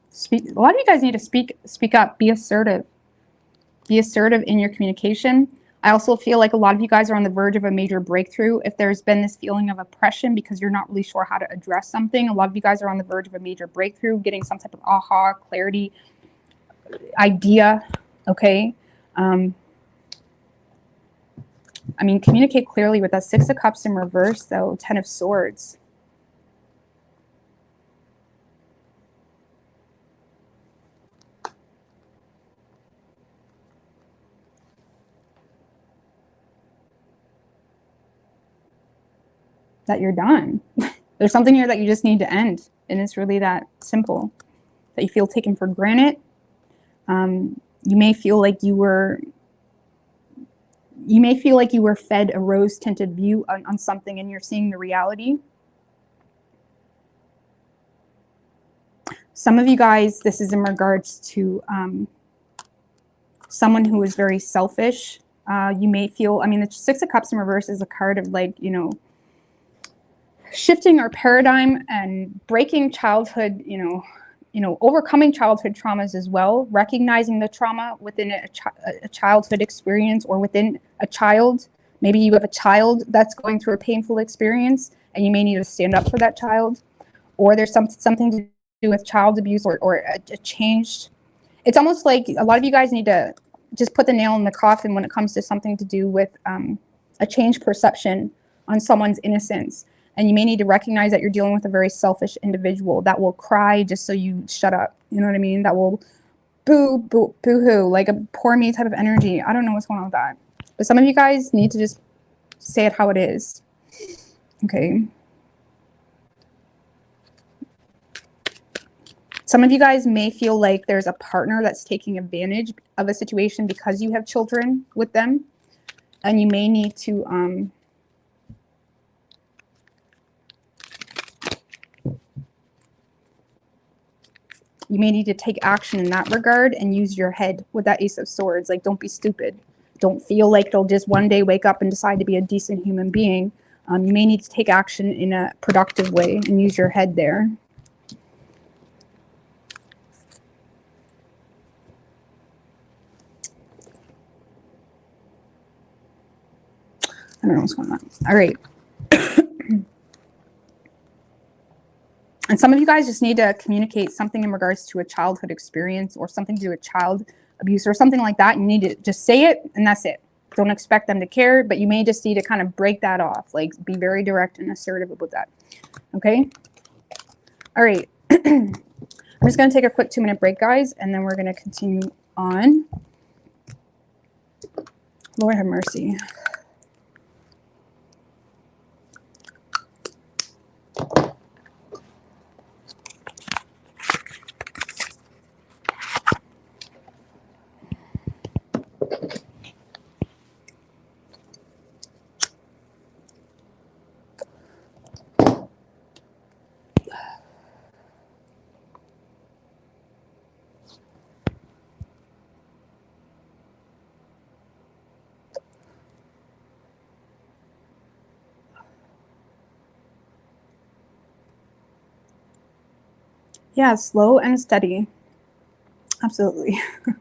Speak. A lot of you guys need to speak up. Be assertive. Be assertive in your communication. I also feel like a lot of you guys are on the verge of a major breakthrough. If there's been this feeling of oppression because you're not really sure how to address something, a lot of you guys are on the verge of a major breakthrough, getting some type of aha, clarity, idea. Okay. I mean, communicate clearly with that Six of Cups in reverse, though, Ten of Swords. That you're done. There's something here that you just need to end. And it's really that simple. That you feel taken for granted. You may feel like you were fed a rose-tinted view on something and you're seeing the reality. Some of you guys, this is in regards to someone who is very selfish. You may feel, I mean, the Six of Cups in reverse is a card of like, you know, shifting our paradigm and breaking childhood, overcoming childhood traumas as well, recognizing the trauma within a childhood experience or within a child. Maybe you have a child that's going through a painful experience and you may need to stand up for that child, or there's something to do with child abuse or a change. It's almost like a lot of you guys need to just put the nail in the coffin when it comes to something to do with a changed perception on someone's innocence. And you may need to recognize that you're dealing with a very selfish individual that will cry just so you shut up. You know what I mean? That will boo-hoo, like a poor me type of energy. I don't know what's going on with that. But some of you guys need to just say it how it is. Okay. Some of you guys may feel like there's a partner that's taking advantage of a situation because you have children with them. And you may need to... you may need to take action in that regard and use your head with that Ace of Swords. Like, don't be stupid. Don't feel like they'll just one day wake up and decide to be a decent human being. You may need to take action in a productive way and use your head there. I don't know what's going on. All right. And some of you guys just need to communicate something in regards to a childhood experience or something to do with child abuse or something like that. You need to just say it and that's it. Don't expect them to care, but you may just need to kind of break that off. Like, be very direct and assertive about that. Okay? All right. I'm just going to take a quick 2-minute break, guys, and then we're going to continue on. Lord have mercy. Yeah, slow and steady. Absolutely. You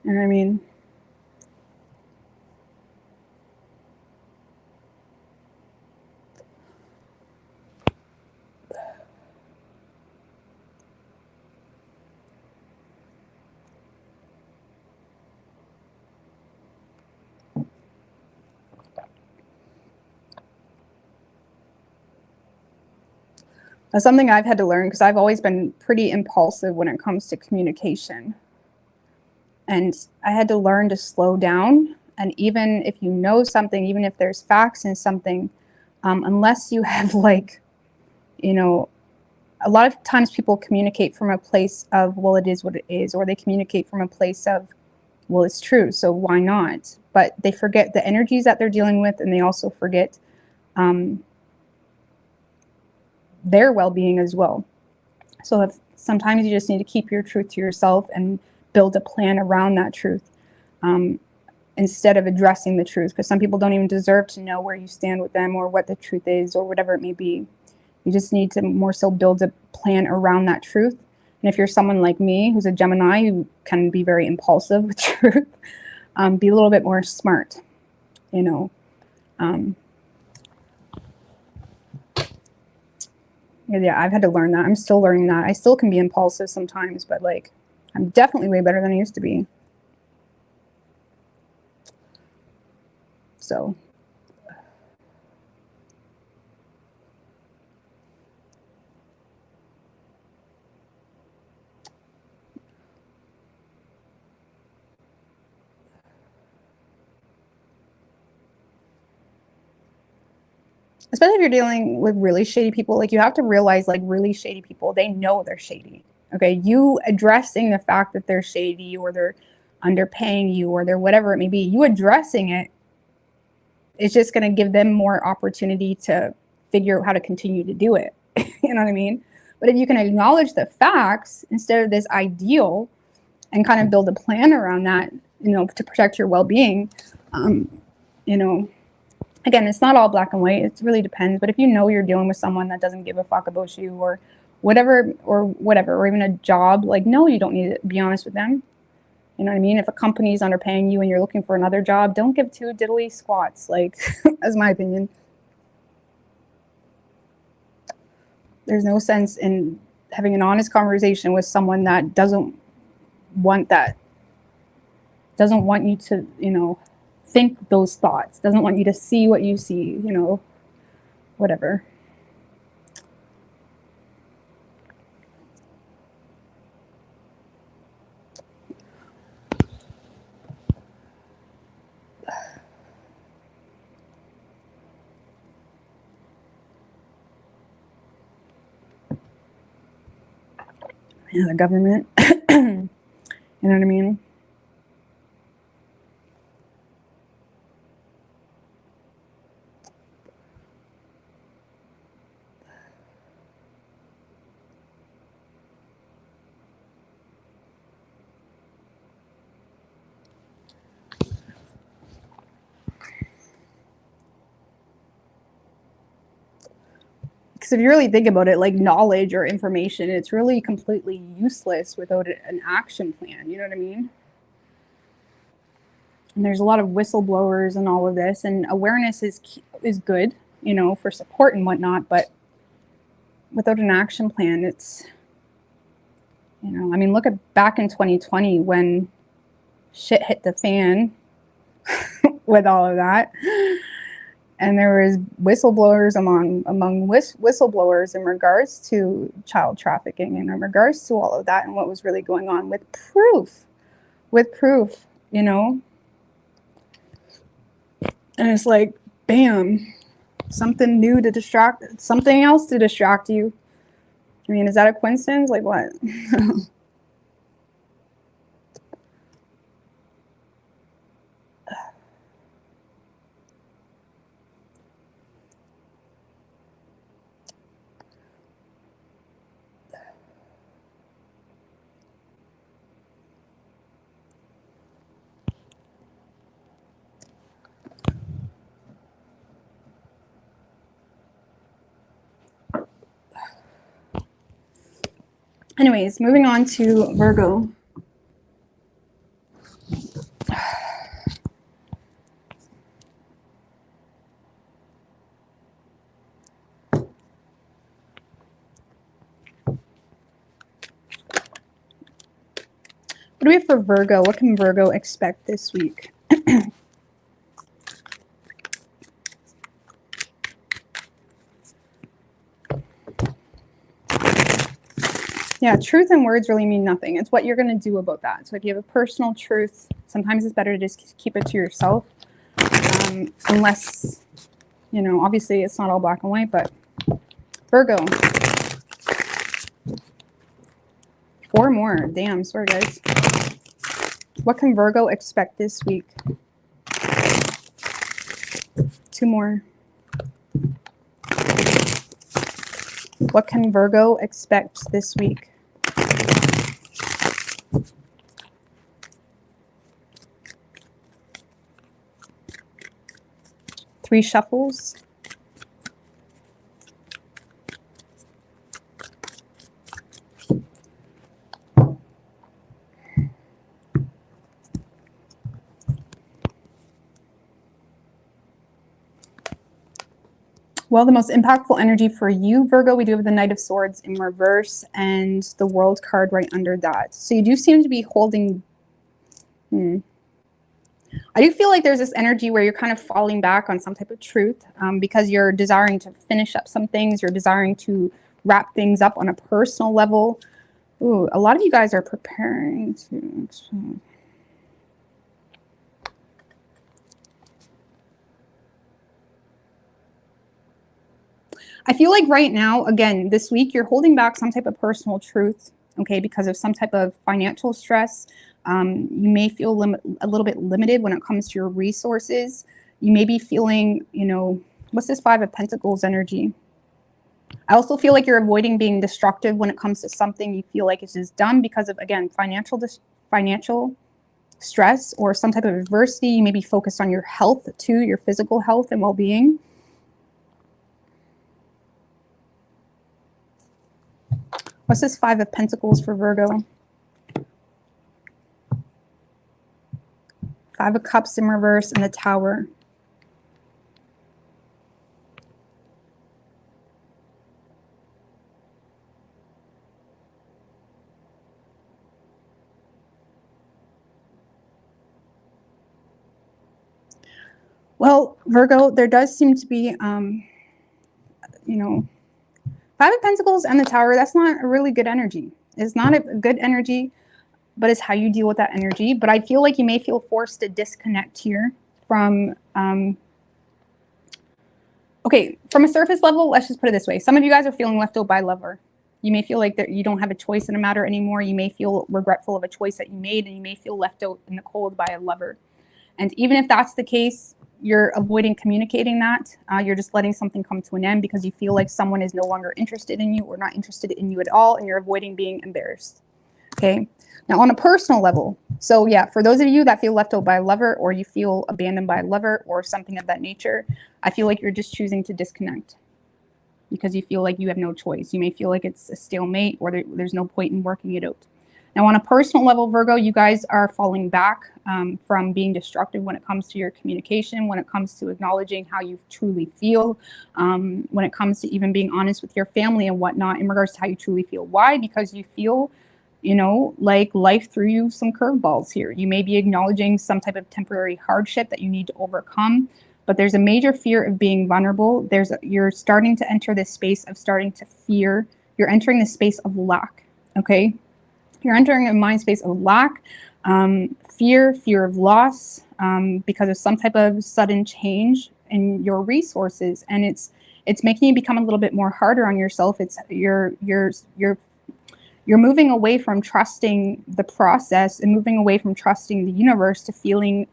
know what I mean? That's something I've had to learn because I've always been pretty impulsive when it comes to communication. And I had to learn to slow down. And even if you know something, even if there's facts in something, unless you have like, you know, a lot of times people communicate from a place of, well, it is what it is, or they communicate from a place of, well, it's true, so why not? But they forget the energies that they're dealing with, and they also forget their well-being as well. So if sometimes you just need to keep your truth to yourself and build a plan around that truth, instead of addressing the truth, because some people don't even deserve to know where you stand with them or what the truth is or whatever it may be. You just need to more so build a plan around that truth. And if you're someone like me, who's a Gemini, who can be very impulsive with truth, be a little bit more smart, you know. Yeah, I've had to learn that. I'm still learning that. I still can be impulsive sometimes, but like, I'm definitely way better than I used to be. So. Especially if you're dealing with really shady people, like you have to realize like really shady people, they know they're shady. Okay. You addressing the fact that they're shady or they're underpaying you or they're whatever it may be, you addressing it, it's just going to give them more opportunity to figure out how to continue to do it. You know what I mean? But if you can acknowledge the facts instead of this ideal and kind of build a plan around that, you know, to protect your well-being, you know, again, it's not all black and white. It really depends. But if you know you're dealing with someone that doesn't give a fuck about you or whatever, or even a job, like, no, you don't need to be honest with them. You know what I mean? If a company's underpaying you and you're looking for another job, don't give two diddly squats. Like, that's my opinion. There's no sense in having an honest conversation with someone that doesn't want you to, you know, think those thoughts, doesn't want you to see what you see, you know, whatever. Yeah, the government. You know what I mean? Because if you really think about it, like knowledge or information, it's really completely useless without an action plan. You know what I mean? And there's a lot of whistleblowers and all of this, and awareness is good, you know, for support and whatnot. But without an action plan, it's, you know, I mean, look at back in 2020 when shit hit the fan with all of that. And there was whistleblowers among whistleblowers in regards to child trafficking and in regards to all of that and what was really going on with proof, you know. And it's like, bam, something new to distract, something else to distract you. I mean, is that a coincidence? Like what? Anyways, moving on to Virgo. What do we have for Virgo? What can Virgo expect this week? Yeah, truth and words really mean nothing. It's what you're going to do about that. So if you have a personal truth, sometimes it's better to just keep it to yourself. Unless, you know, obviously it's not all black and white, but Virgo. 4 more. Damn, sorry guys. What can Virgo expect this week? 2 more. What can Virgo expect this week? Three shuffles. Well, the most impactful energy for you, Virgo, we do have the Knight of Swords in reverse and the World card right under that. So you do seem to be holding... I do feel like there's this energy where you're kind of falling back on some type of truth because you're desiring to finish up some things. You're desiring to wrap things up on a personal level. Ooh, a lot of you guys are preparing to... I feel like right now, again, this week, you're holding back some type of personal truth, okay, because of some type of financial stress. You may feel a little bit limited when it comes to your resources. You may be feeling, you know, what's this 5 of Pentacles energy? I also feel like you're avoiding being destructive when it comes to something you feel like is just done because of, again, financial stress or some type of adversity. You may be focused on your health too, your physical health and well-being. What's this 5 of Pentacles for Virgo? 5 of Cups in reverse and the Tower. Well, Virgo, there does seem to be, you know, 5 of Pentacles and the Tower, that's not a really good energy. It's not a good energy, but it's how you deal with that energy. But I feel like you may feel forced to disconnect here from, okay, from a surface level, let's just put it this way. Some of you guys are feeling left out by a lover. You may feel like that you don't have a choice in a matter anymore. You may feel regretful of a choice that you made, and you may feel left out in the cold by a lover. And even if that's the case, you're avoiding communicating that. You're just letting something come to an end because you feel like someone is no longer interested in you or not interested in you at all, and you're avoiding being embarrassed. Okay. Now, on a personal level, so yeah, for those of you that feel left out by a lover or you feel abandoned by a lover or something of that nature, I feel like you're just choosing to disconnect because you feel like you have no choice. You may feel like it's a stalemate or there's no point in working it out. Now, on a personal level, Virgo, you guys are falling back from being destructive when it comes to your communication, when it comes to acknowledging how you truly feel, when it comes to even being honest with your family and whatnot in regards to how you truly feel. Why? Because you feel, you know, like life threw you some curveballs here. You may be acknowledging some type of temporary hardship that you need to overcome, but there's a major fear of being vulnerable. You're starting to enter this space of starting to fear. You're entering this space of lack, okay? You're entering a mind space of lack, fear of loss, because of some type of sudden change in your resources, and it's making you become a little bit more harder on yourself. You're moving away from trusting the process and moving away from trusting the universe to feeling.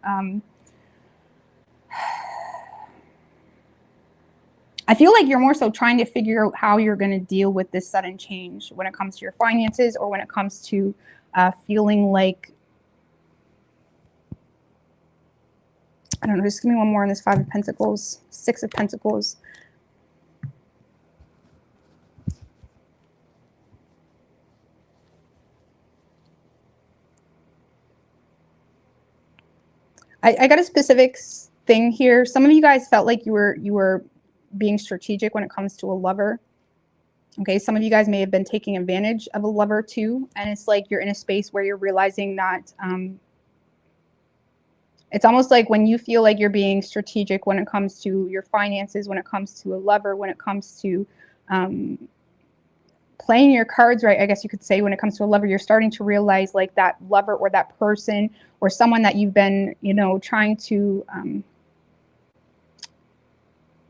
I feel like you're more so trying to figure out how you're going to deal with this sudden change when it comes to your finances or when it comes to feeling like, I don't know, just give me one more on this 5 of Pentacles, 6 of Pentacles. I got a specific thing here. Some of you guys felt like you were being strategic when it comes to a lover. Okay, some of you guys may have been taking advantage of a lover too, and it's like you're in a space where you're realizing that it's almost like when you feel like you're being strategic when it comes to your finances, when it comes to a lover, when it comes to playing your cards right, I guess you could say, when it comes to a lover, you're starting to realize like that lover or that person or someone that you've been, you know, trying to,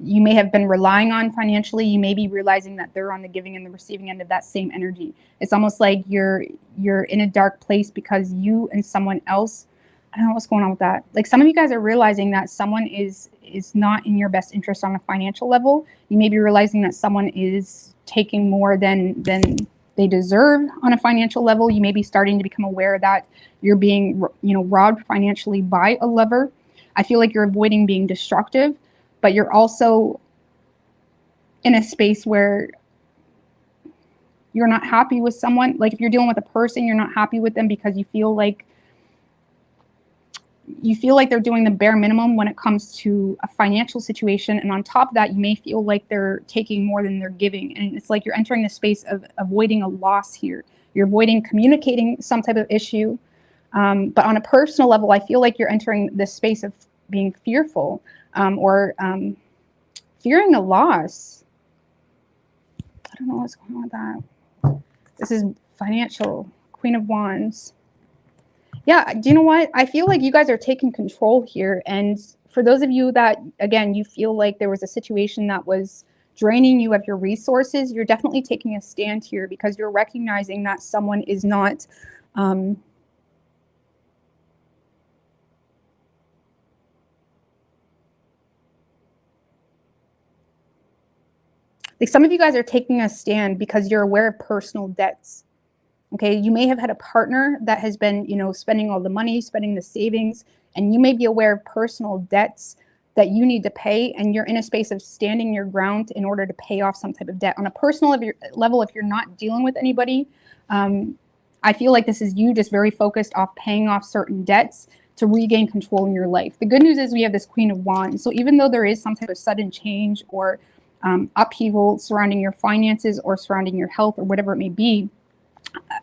you may have been relying on financially, you may be realizing that they're on the giving and the receiving end of that same energy. It's almost like you're in a dark place because you and someone else, I don't know what's going on with that. Like some of you guys are realizing that someone is not in your best interest on a financial level. You may be realizing that someone is taking more than they deserve on a financial level. You may be starting to become aware that you're being, you know, robbed financially by a lover. I feel like you're avoiding being destructive, but you're also in a space where you're not happy with someone. Like if you're dealing with a person, you're not happy with them because you feel like they're doing the bare minimum when it comes to a financial situation. And on top of that, you may feel like they're taking more than they're giving. And it's like you're entering the space of avoiding a loss here. You're avoiding communicating some type of issue. But on a personal level, I feel like you're entering this space of being fearful or fearing a loss. I don't know what's going on with that. This is financial, Queen of Wands. Yeah, do you know what? I feel like you guys are taking control here. And for those of you that, again, you feel like there was a situation that was draining you of your resources, you're definitely taking a stand here because you're recognizing that someone is not like some of you guys are taking a stand because you're aware of personal debts. Okay, you may have had a partner that has been, you know, spending all the money, spending the savings, and you may be aware of personal debts that you need to pay, and you're in a space of standing your ground in order to pay off some type of debt. On a personal level, if you're not dealing with anybody, I feel like this is you just very focused off paying off certain debts to regain control in your life. The good news is we have this Queen of Wands. So even though there is some type of sudden change or upheaval surrounding your finances or surrounding your health or whatever it may be,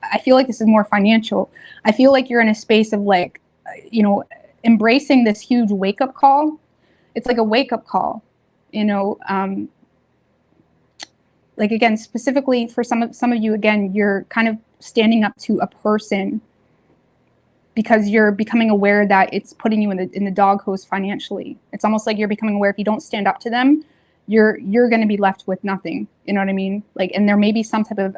I feel like this is more financial. I feel like you're in a space of like, you know, embracing this huge wake-up call. It's like a wake-up call, you know, like again, specifically for some of you, again, you're kind of standing up to a person because you're becoming aware that it's putting you in the doghouse financially. It's almost like you're becoming aware if you don't stand up to them, you're going to be left with nothing. You know what I mean? Like, and there may be some type of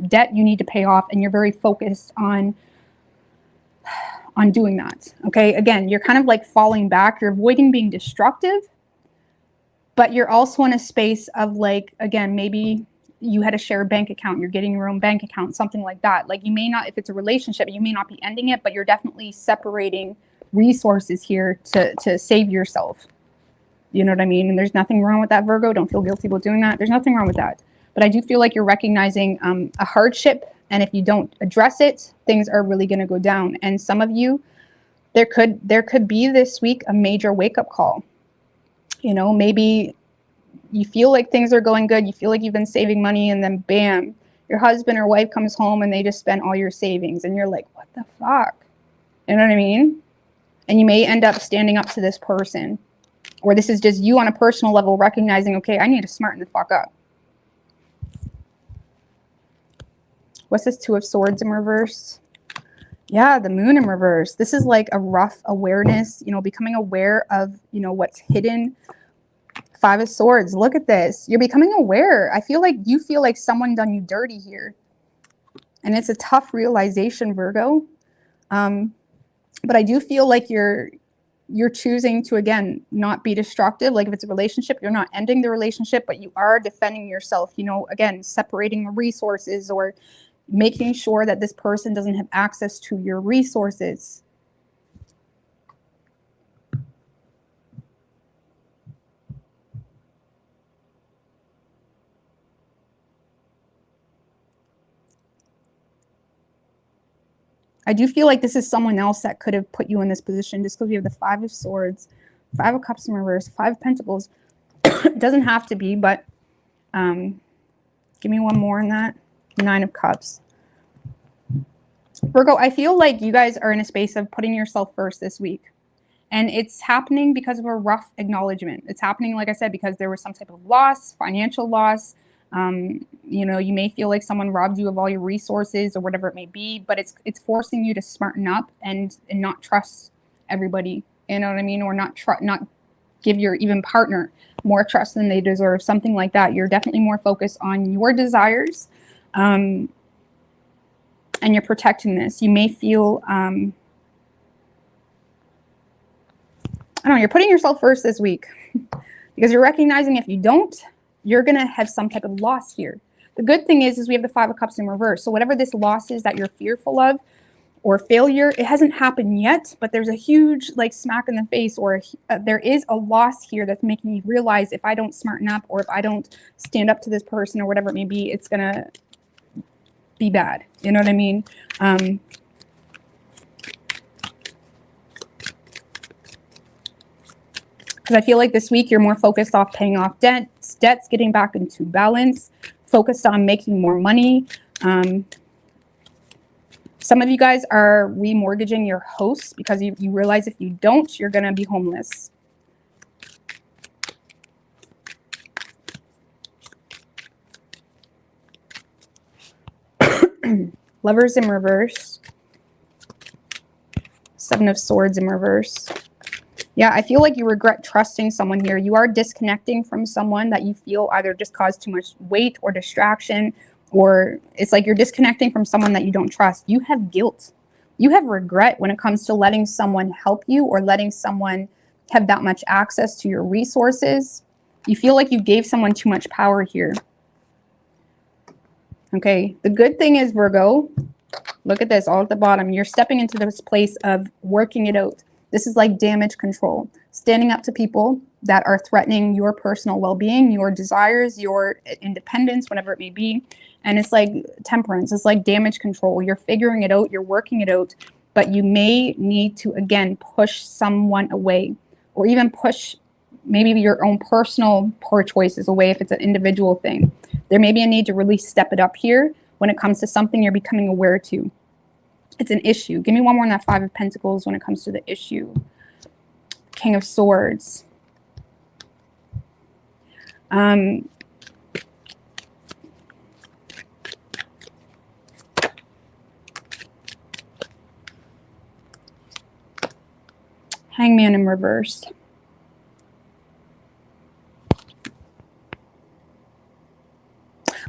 debt you need to pay off, and you're very focused on doing that. Okay, again, you're kind of like falling back, you're avoiding being destructive, but you're also in a space of like, again, maybe you had a shared bank account, you're getting your own bank account, something like that. Like you may not, if it's a relationship, you may not be ending it, but you're definitely separating resources here to save yourself. You know what I mean? And there's nothing wrong with that, Virgo. Don't feel guilty about doing that. There's nothing wrong with that. But I do feel like you're recognizing a hardship, and if you don't address it, things are really going to go down. And some of you, there could be this week a major wake-up call. You know, maybe you feel like things are going good, you feel like you've been saving money, and then bam, your husband or wife comes home and they just spent all your savings, and you're like, what the fuck? You know what I mean? And you may end up standing up to this person, or this is just you on a personal level recognizing, okay, I need to smarten the fuck up. What's this Two of Swords in reverse? Yeah, the Moon in reverse. This is like a rough awareness, you know, becoming aware of, you know, what's hidden. Five of Swords. Look at this. You're becoming aware. I feel like you feel like someone done you dirty here. And it's a tough realization, Virgo. But I do feel like you're choosing to, again, not be destructive. Like if it's a relationship, you're not ending the relationship, but you are defending yourself, you know, again, separating the resources or making sure that this person doesn't have access to your resources. I do feel like this is someone else that could have put you in this position, just because we have the Five of Swords, Five of Cups in reverse, Five of Pentacles. It doesn't have to be, but give me one more in that. Nine of Cups. Virgo, I feel like you guys are in a space of putting yourself first this week. And it's happening because of a rough acknowledgement. It's happening, like I said, because there was some type of loss, financial loss. You know, you may feel like someone robbed you of all your resources or whatever it may be, but it's forcing you to smarten up and not trust everybody. You know what I mean? Or not give your even partner more trust than they deserve, something like that. You're definitely more focused on your desires, and you're protecting this. You may feel, I don't know, you're putting yourself first this week because you're recognizing if you don't, you're going to have some type of loss here. The good thing is we have the Five of Cups in reverse. So whatever this loss is that you're fearful of or failure, it hasn't happened yet, but there's a huge like smack in the face, or there is a loss here that's making you realize if I don't smarten up or if I don't stand up to this person or whatever it may be, it's going to be bad. You know what I mean? Because I feel like this week you're more focused off paying off debts, getting back into balance, focused on making more money. Some of you guys are remortgaging your house because you realize if you don't, you're going to be homeless. Lovers in reverse. Seven of Swords in reverse. Yeah, I feel like you regret trusting someone here. You are disconnecting from someone that you feel either just caused too much weight or distraction, or it's like you're disconnecting from someone that you don't trust. You have guilt. You have regret when it comes to letting someone help you or letting someone have that much access to your resources. You feel like you gave someone too much power here. Okay, the good thing is, Virgo, look at this all at the bottom. You're stepping into this place of working it out. This is like damage control, standing up to people that are threatening your personal well-being, your desires, your independence, whatever it may be. And it's like temperance. It's like damage control. You're figuring it out. You're working it out. But you may need to, again, push someone away, or even push maybe your own personal poor choices away if it's an individual thing. There may be a need to really step it up here when it comes to something you're becoming aware to. It's an issue. Give me one more on that Five of Pentacles when it comes to the issue. King of Swords. Hangman in reverse.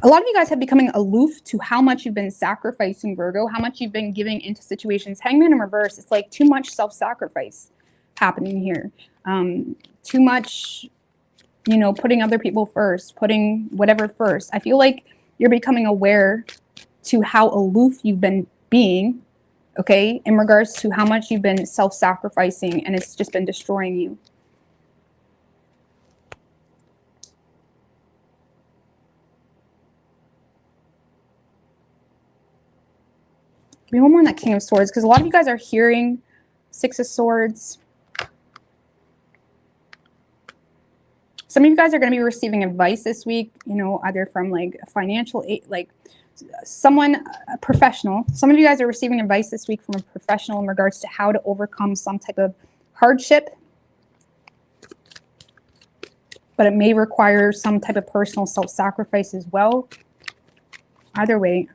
A lot of you guys have becoming aloof to how much you've been sacrificing, Virgo, how much you've been giving into situations. Hangman in reverse, it's like too much self-sacrifice happening here. Too much, you know, putting other people first, putting whatever first. I feel like you're becoming aware to how aloof you've been being, okay, in regards to how much you've been self-sacrificing, and it's just been destroying you. Give me one more on that King of Swords, because a lot of you guys are hearing Six of Swords. Some of you guys are going to be receiving advice this week, you know, either from like a financial aid, like someone, a professional. Some of you guys are receiving advice this week from a professional in regards to how to overcome some type of hardship. But it may require some type of personal self-sacrifice as well. Either way.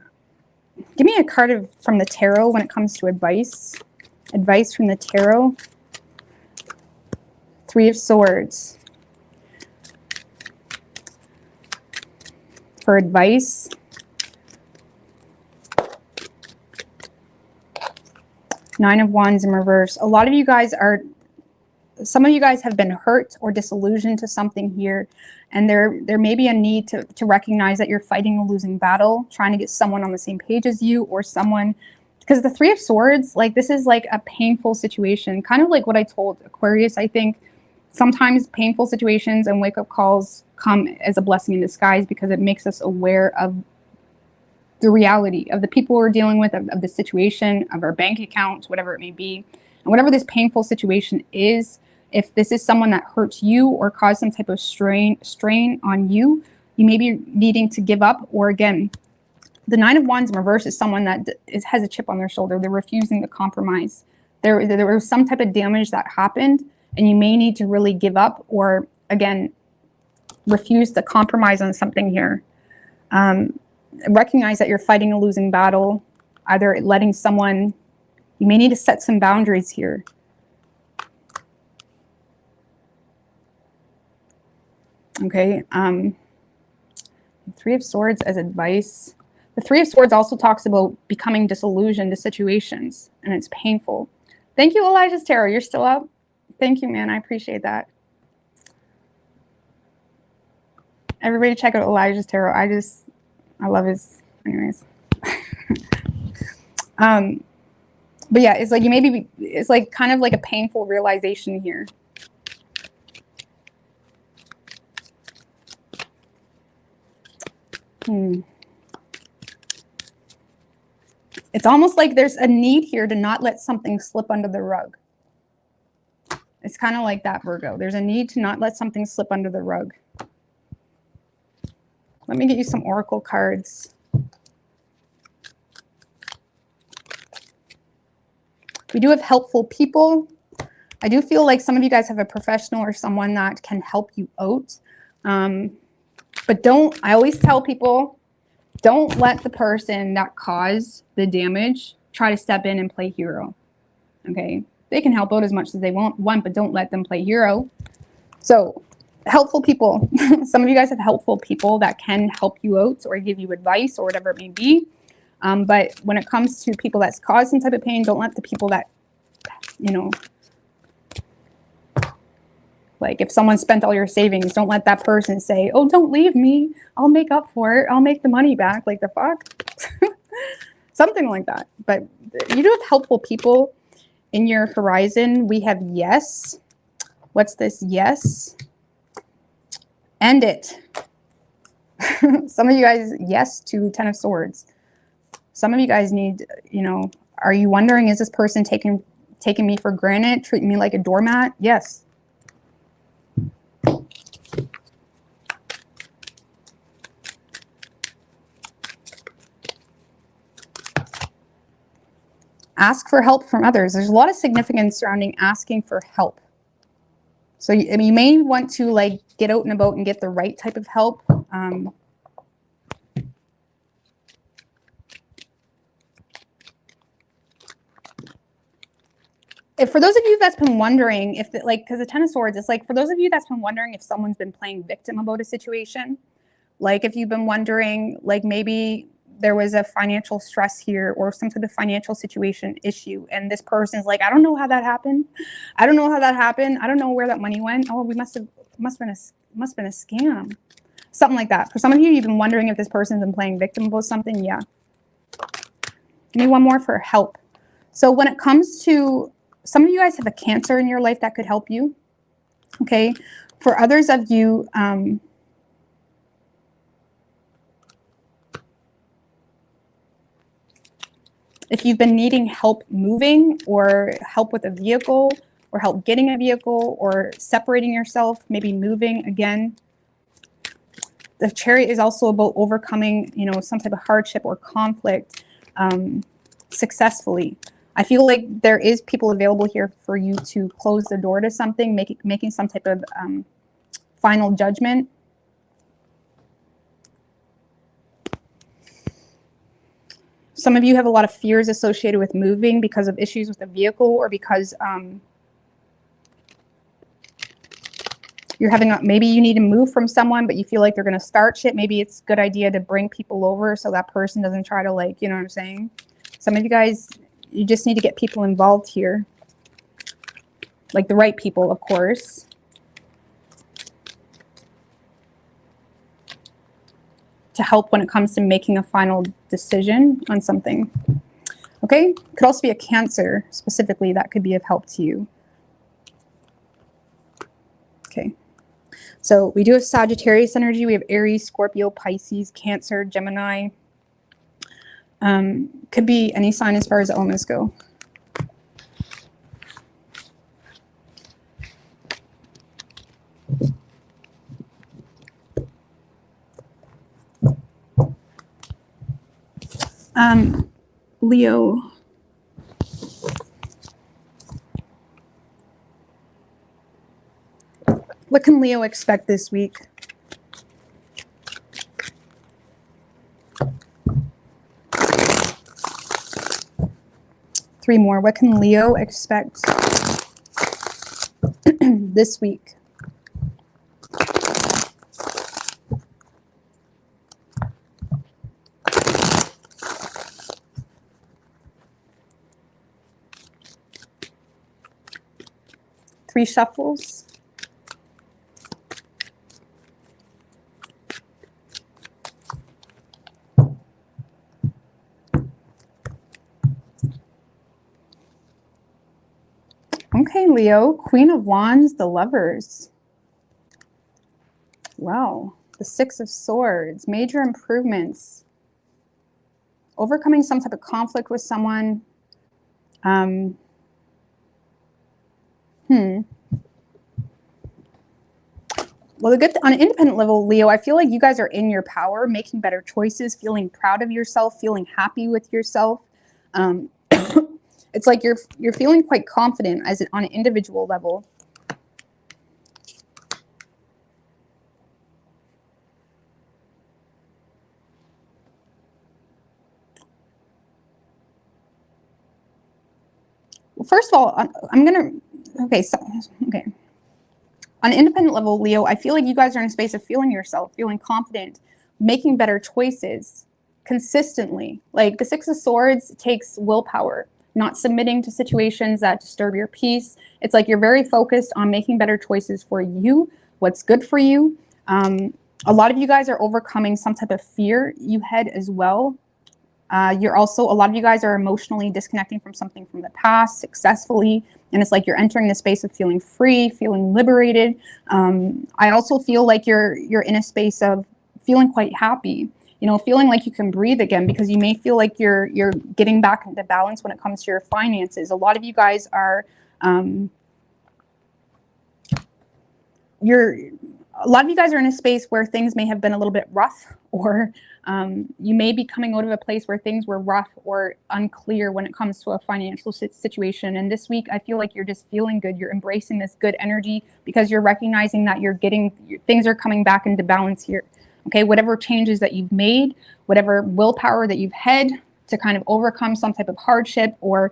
Give me a card from the tarot when it comes to advice. Advice from the tarot. Three of Swords. For advice. Nine of Wands in reverse. A lot of you guys are, some of you guys have been hurt or disillusioned to something here. And there may be a need to recognize that you're fighting a losing battle, trying to get someone on the same page as you, or someone, because the Three of Swords, like this is like a painful situation, kind of like what I told Aquarius. I think sometimes painful situations and wake-up calls come as a blessing in disguise because it makes us aware of the reality of the people we're dealing with, of the situation, of our bank account, whatever it may be. And whatever this painful situation is, if this is someone that hurts you or caused some type of strain on you, you may be needing to give up. Or again, the Nine of Wands in reverse is someone that has a chip on their shoulder. They're refusing to compromise. There was some type of damage that happened, and you may need to really give up or, again, refuse to compromise on something here. Recognize that you're fighting a losing battle, either letting someone, you may need to set some boundaries here. Okay. Three of Swords as advice. The Three of Swords also talks about becoming disillusioned to situations, and it's painful. Thank you, Elijah's Tarot. You're still up? Thank you, man. I appreciate that. Everybody check out Elijah's Tarot. I love his, anyways. But yeah, it's like you maybe, it's like kind of like a painful realization here. It's almost like there's a need here to not let something slip under the rug. It's kind of like that, Virgo. There's a need to not let something slip under the rug. Let me get you some oracle cards. We do have helpful people. I do feel like some of you guys have a professional or someone that can help you out. But don't, I always tell people, don't let the person that caused the damage try to step in and play hero. Okay? They can help out as much as they want, but don't let them play hero. So, helpful people. Some of you guys have helpful people that can help you out or give you advice or whatever it may be. But when it comes to people that's caused some type of pain, don't let the people that, you know, like if someone spent all your savings, don't let that person say, oh, don't leave me. I'll make up for it. I'll make the money back. Like the fuck? Something like that. But you do have helpful people in your horizon. We have yes. What's this? Yes. End it. Some of you guys, yes to Ten of Swords. Some of you guys need, you know, are you wondering, is this person taking me for granted, treating me like a doormat? Yes. Ask for help from others. There's a lot of significance surrounding asking for help. So you may want to like get out and about and get the right type of help. If for those of you that's been wondering if, because the Ten of Swords, it's like for those of you that's been wondering if someone's been playing victim about a situation, like if you've been wondering, like maybe there was a financial stress here or some sort of financial situation issue, and this person's like, I don't know how that happened. I don't know how that happened. I don't know where that money went. Oh, must have been a scam. Something like that. For some of you, you've been wondering if this person's been playing victim about something. Yeah. Give me one more for help. So when it comes to, some of you guys have a Cancer in your life that could help you. Okay. For others of you, if you've been needing help moving or help with a vehicle or help getting a vehicle or separating yourself, maybe moving again. The Chariot is also about overcoming, you know, some type of hardship or conflict successfully. I feel like there is people available here for you to close the door to something, making some type of final judgment. Some of you have a lot of fears associated with moving because of issues with the vehicle or because you're having, maybe you need to move from someone, but you feel like they're going to start shit. Maybe it's a good idea to bring people over so that person doesn't try to, like, you know what I'm saying? Some of you guys, you just need to get people involved here. Like the right people, of course. To help when it comes to making a final decision on something. Okay? Could also be a Cancer specifically that could be of help to you. Okay. So we do have Sagittarius energy. We have Aries, Scorpio, Pisces, Cancer, Gemini. Could be any sign as far as the omens go. Leo. What can Leo expect this week? 3 more. What can Leo expect this week? Three shuffles. Okay, Leo, Queen of Wands, the Lovers. Wow, the Six of Swords, major improvements. Overcoming some type of conflict with someone. Well, on an independent level, Leo, I feel like you guys are in your power, making better choices, feeling proud of yourself, feeling happy with yourself. It's like you're feeling quite confident on an individual level. Well, first of all, okay. On an independent level, Leo, I feel like you guys are in a space of feeling yourself, feeling confident, making better choices consistently. Like the Six of Swords takes willpower, not submitting to situations that disturb your peace. It's like you're very focused on making better choices for you, what's good for you. A lot of you guys are overcoming some type of fear you had as well. A lot of you guys are emotionally disconnecting from something from the past successfully. And it's like you're entering the space of feeling free, feeling liberated. I also feel like you're in a space of feeling quite happy, feeling like you can breathe again, because you may feel like you're getting back into balance when it comes to your finances. A lot of you guys are, in a space where things may have been a little bit rough, or you may be coming out of a place where things were rough or unclear when it comes to a financial situation. And this week, I feel like you're just feeling good. You're embracing this good energy because you're recognizing that things are coming back into balance here. Okay, whatever changes that you've made, whatever willpower that you've had to kind of overcome some type of hardship or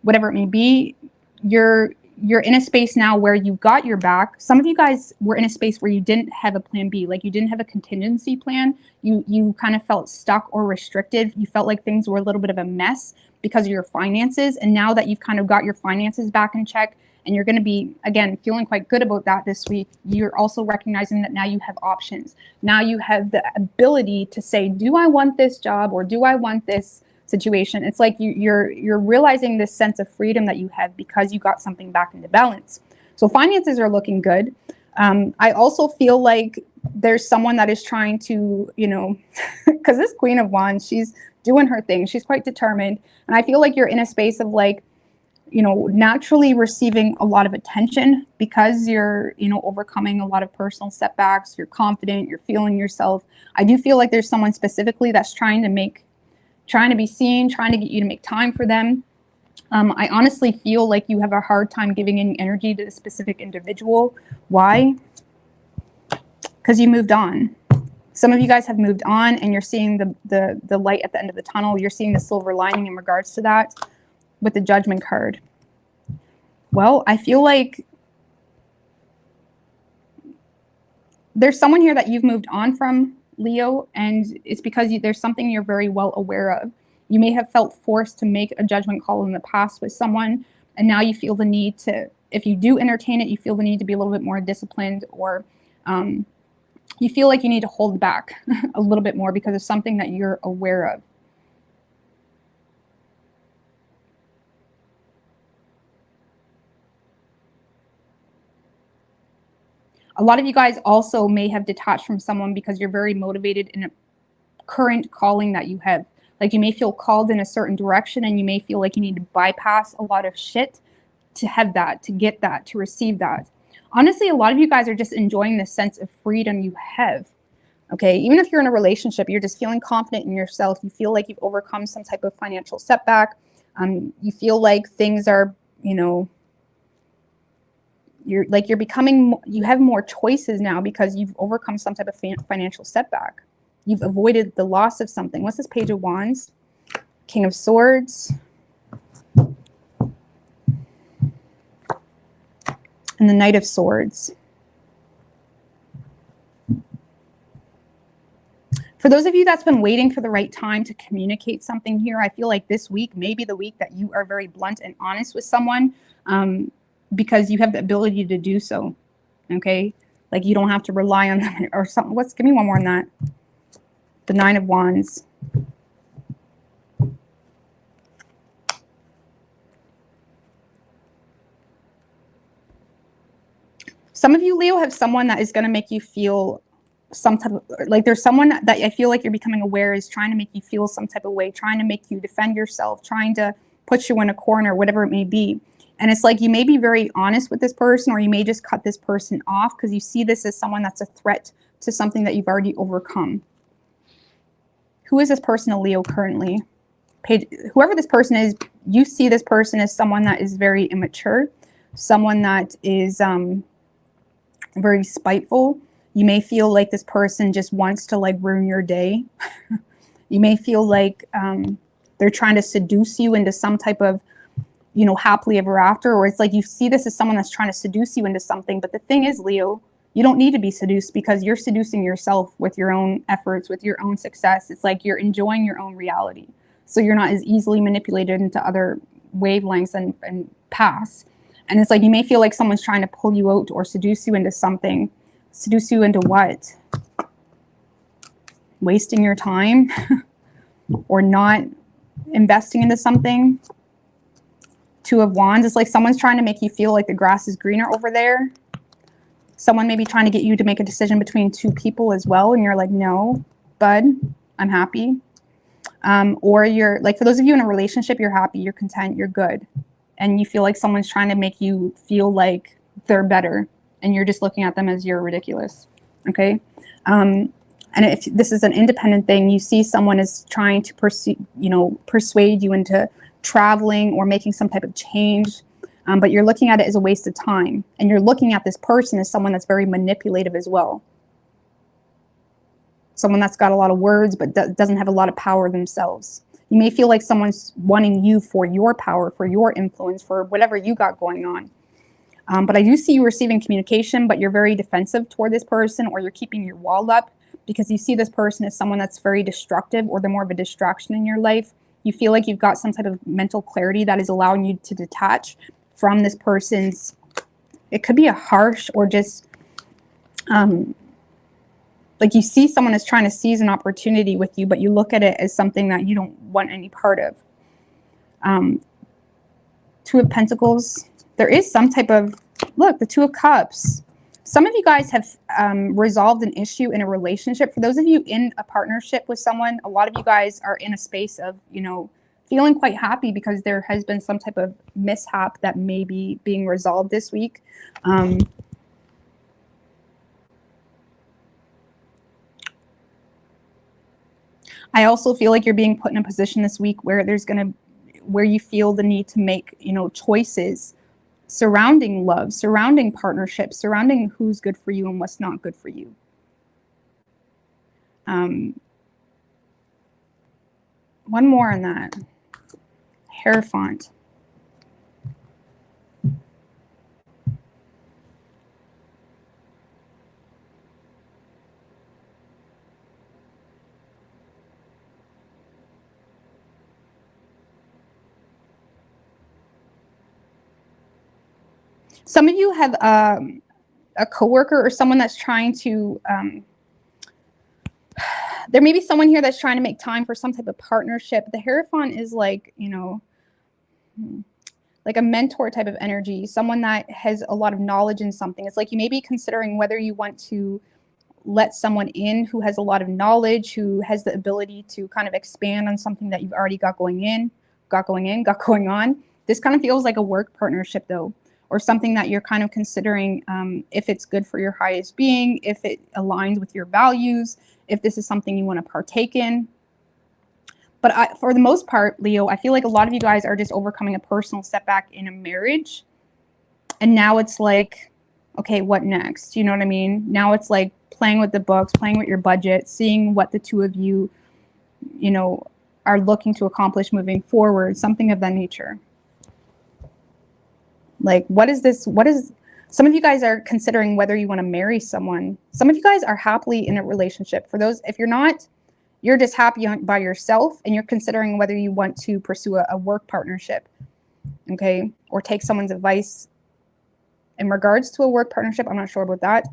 whatever it may be, you're in a space now where you got your back. Some of you guys were in a space where you didn't have a plan B, like you didn't have a contingency plan. You kind of felt stuck or restricted. You felt like things were a little bit of a mess because of your finances. And now that you've kind of got your finances back in check, and you're going to be, again, feeling quite good about that this week, you're also recognizing that now you have options. Now you have the ability to say, do I want this job or do I want this situation? It's like you're realizing this sense of freedom that you have because you got something back into balance. So finances are looking good. I also feel like there's someone that is trying to, because this Queen of Wands, she's doing her thing. She's quite determined. And I feel like you're in a space of like, naturally receiving a lot of attention because you're, overcoming a lot of personal setbacks. You're confident, you're feeling yourself. I do feel like there's someone specifically that's trying to be seen, trying to get you to make time for them. I honestly feel like you have a hard time giving any energy to a specific individual. Why? Because you moved on. Some of you guys have moved on and you're seeing the light at the end of the tunnel. You're seeing the silver lining in regards to that with the Judgment card. Well, I feel like there's someone here that you've moved on from, Leo, and it's because there's something you're very well aware of. You may have felt forced to make a judgment call in the past with someone, and now you feel the need to, if you do entertain it, you feel the need to be a little bit more disciplined, or you feel like you need to hold back a little bit more because of something that you're aware of. A lot of you guys also may have detached from someone because you're very motivated in a current calling that you have. Like you may feel called in a certain direction and you may feel like you need to bypass a lot of shit to have that, to get that, to receive that. Honestly, a lot of you guys are just enjoying the sense of freedom you have. Okay, even if you're in a relationship, you're just feeling confident in yourself. You feel like you've overcome some type of financial setback. You feel like things are, you have more choices now because you've overcome some type of financial setback. You've avoided the loss of something. What's this Page of Wands? King of Swords. and the Knight of Swords. For those of you that's been waiting for the right time to communicate something here, I feel like this week may be the week that you are very blunt and honest with someone, because you have the ability to do so, okay? Like, you don't have to rely on them or something. Give me one more on that. The Nine of Wands. Some of you, Leo, have someone that is going to make you feel some type of, like, there's someone that I feel like you're becoming aware is trying to make you feel some type of way, trying to make you defend yourself, trying to put you in a corner, whatever it may be. And it's like you may be very honest with this person, or you may just cut this person off because you see this as someone that's a threat to something that you've already overcome. Who is this person, a Leo, currently? Whoever this person is, you see this person as someone that is very immature, someone that is very spiteful. You may feel like this person just wants to, like, ruin your day. You may feel like they're trying to seduce you into some type of, you know, happily ever after, or it's like you see this as someone that's trying to seduce you into something. But the thing is, Leo, you don't need to be seduced because you're seducing yourself with your own efforts, with your own success. It's like you're enjoying your own reality. So you're not as easily manipulated into other wavelengths and paths. And it's like you may feel like someone's trying to pull you out or seduce you into something. Seduce you into what? Wasting your time or not investing into something. Two of Wands. It's like someone's trying to make you feel like the grass is greener over there. Someone may be trying to get you to make a decision between two people as well. And you're like, no, bud, I'm happy. Or you're like, for those of you in a relationship, you're happy, you're content, you're good. And you feel like someone's trying to make you feel like they're better. And you're just looking at them as you're ridiculous. Okay. And if this is an independent thing, you see someone is trying to persuade you into traveling or making some type of change. But you're looking at it as a waste of time. And you're looking at this person as someone that's very manipulative as well. Someone that's got a lot of words, but doesn't have a lot of power themselves. You may feel like someone's wanting you for your power, for your influence, for whatever you got going on. But I do see you receiving communication, but you're very defensive toward this person, or you're keeping your wall up because you see this person as someone that's very destructive, or they're more of a distraction in your life. You feel like you've got some type of mental clarity that is allowing you to detach from this person's, it could be a harsh or just, like you see someone as trying to seize an opportunity with you, but you look at it as something that you don't want any part of. Two of Pentacles. There is some type of, look, the Two of Cups. Some of you guys have resolved an issue in a relationship. For those of you in a partnership with someone, a lot of you guys are in a space of, you know, feeling quite happy because there has been some type of mishap that may be being resolved this week. I also feel like you're being put in a position this week where where you feel the need to make, you know, choices surrounding love, surrounding partnerships, surrounding who's good for you and what's not good for you. One more on that. Hierophant. Some of you have a coworker or someone that's trying to, there may be someone here that's trying to make time for some type of partnership. The Hierophant is like, you know, like a mentor type of energy, someone that has a lot of knowledge in something. It's like you may be considering whether you want to let someone in who has a lot of knowledge, who has the ability to kind of expand on something that you've already got going on. This kind of feels like a work partnership though, or something that you're kind of considering if it's good for your highest being, if it aligns with your values, if this is something you want to partake in. But for the most part, Leo, I feel like a lot of you guys are just overcoming a personal setback in a marriage. And now it's like, okay, what next? You know what I mean? Now it's like playing with the books, playing with your budget, seeing what the two of you, you know, are looking to accomplish moving forward, something of that nature. Like, what is this? What is Some of you guys are considering whether you want to marry someone. Some of you guys are happily in a relationship. For those, if you're not, you're just happy by yourself and you're considering whether you want to pursue a work partnership, okay? Or take someone's advice in regards to a work partnership. I'm not sure about that.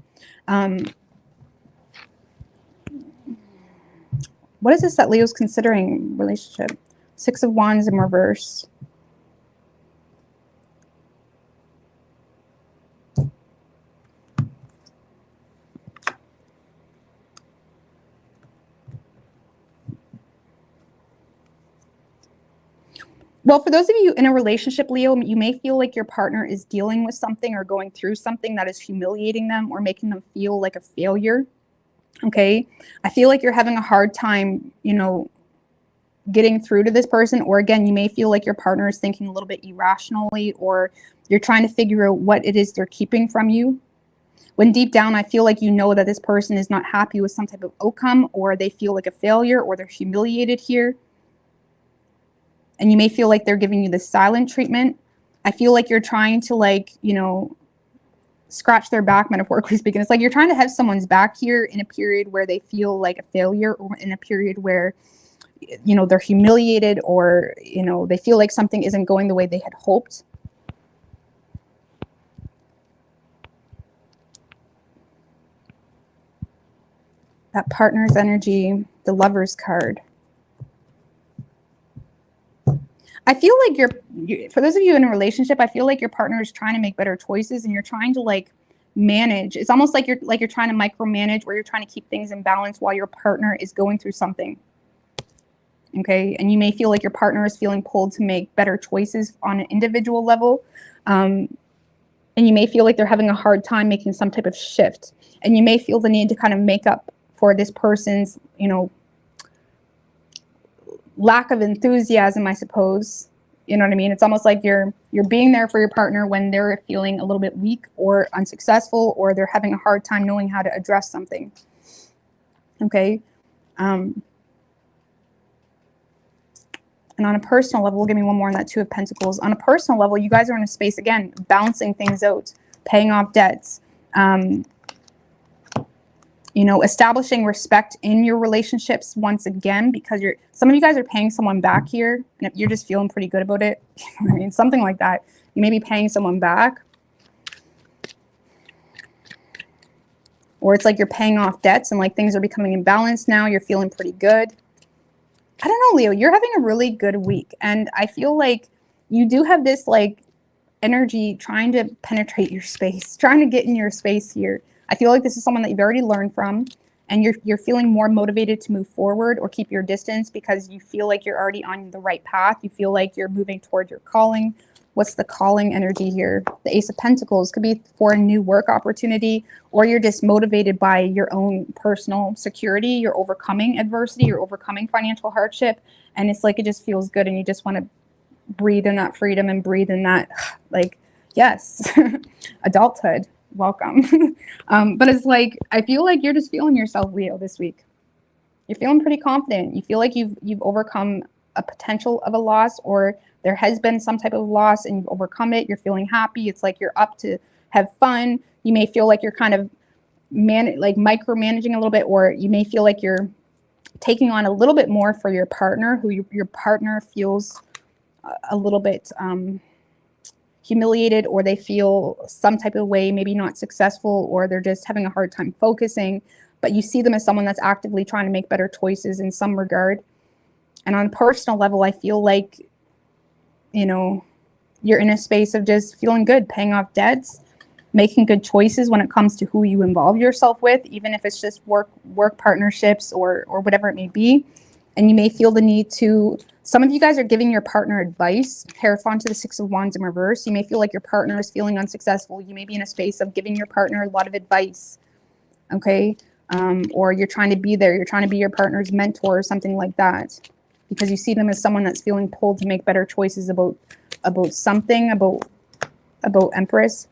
What is this that Leo's considering relationship? Six of Wands in reverse. Well, for those of you in a relationship, Leo, you may feel like your partner is dealing with something or going through something that is humiliating them or making them feel like a failure. Okay. I feel like you're having a hard time, you know, getting through to this person. Or again, you may feel like your partner is thinking a little bit irrationally, or you're trying to figure out what it is they're keeping from you. When deep down, I feel like you know that this person is not happy with some type of outcome, or they feel like a failure, or they're humiliated here. And you may feel like they're giving you the silent treatment. I feel like you're trying to, like, you know, scratch their back, metaphorically speaking. It's like you're trying to have someone's back here in a period where they feel like a failure, or in a period where, you know, they're humiliated, or, you know, they feel like something isn't going the way they had hoped. That partner's energy, the Lover's card. I feel like for those of you in a relationship, I feel like your partner is trying to make better choices and you're trying to, like, manage. It's almost like you're trying to micromanage, where you're trying to keep things in balance while your partner is going through something. Okay. And you may feel like your partner is feeling pulled to make better choices on an individual level. And you may feel like they're having a hard time making some type of shift. And you may feel the need to kind of make up for this person's, you know, lack of enthusiasm, I suppose. You know what I mean? It's almost like you're being there for your partner when they're feeling a little bit weak or unsuccessful, or they're having a hard time knowing how to address something. Okay. And on a personal level, give me one more on that Two of Pentacles. On a personal level, you guys are in a space, again, balancing things out, paying off debts, you know, establishing respect in your relationships once again, because some of you guys are paying someone back here, and if you're just feeling pretty good about it, you know what I mean, something like that. You may be paying someone back, or it's like you're paying off debts and, like, things are becoming in balance now. You're feeling pretty good. I don't know, Leo, you're having a really good week, and I feel like you do have this, like, energy trying to penetrate your space, trying to get in your space here. I feel like this is someone that you've already learned from, and you're feeling more motivated to move forward or keep your distance because you feel like you're already on the right path. You feel like you're moving toward your calling. What's the calling energy here? The Ace of Pentacles could be for a new work opportunity, or you're just motivated by your own personal security. You're overcoming adversity, you're overcoming financial hardship, and it's like it just feels good, and you just want to breathe in that freedom and breathe in that, like, yes, adulthood. Welcome. But it's like, I feel like you're just feeling yourself, Leo, this week. You're feeling pretty confident. You feel like you've overcome a potential of a loss, or there has been some type of loss and you've overcome it. You're feeling happy. It's like you're up to have fun. You may feel like you're kind of micromanaging a little bit, or you may feel like you're taking on a little bit more for your partner, who your partner feels a little bit humiliated, or they feel some type of way, maybe not successful, or they're just having a hard time focusing, but you see them as someone that's actively trying to make better choices in some regard. And on a personal level, I feel like, you know, you're in a space of just feeling good, paying off debts, making good choices when it comes to who you involve yourself with, even if it's just work partnerships or whatever it may be. And you may feel the need to, some of you guys are giving your partner advice. Hierophant to the Six of Wands in reverse. You may feel like your partner is feeling unsuccessful. You may be in a space of giving your partner a lot of advice, okay? Or you're trying to be there. You're trying to be your partner's mentor or something like that, because you see them as someone that's feeling pulled to make better choices about something, about Empress.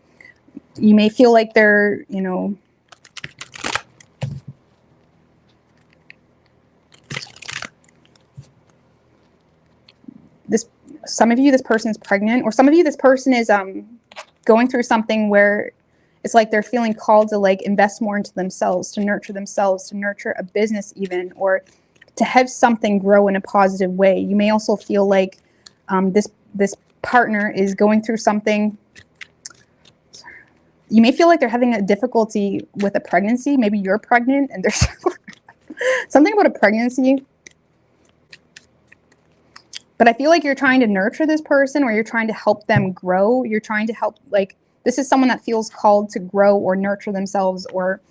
You may feel like they're, you know, some of you, this person's pregnant, or some of you, this person is going through something where It's like they're feeling called to like invest more into themselves, to nurture a business even, or to have something grow in a positive way. You may also feel like this partner is going through something. You may feel like they're having a difficulty with a pregnancy. Maybe you're pregnant and there's something about a pregnancy. But I feel like you're trying to nurture this person, or you're trying to help them grow. You're trying to help, like, this is someone that feels called to grow or nurture themselves, or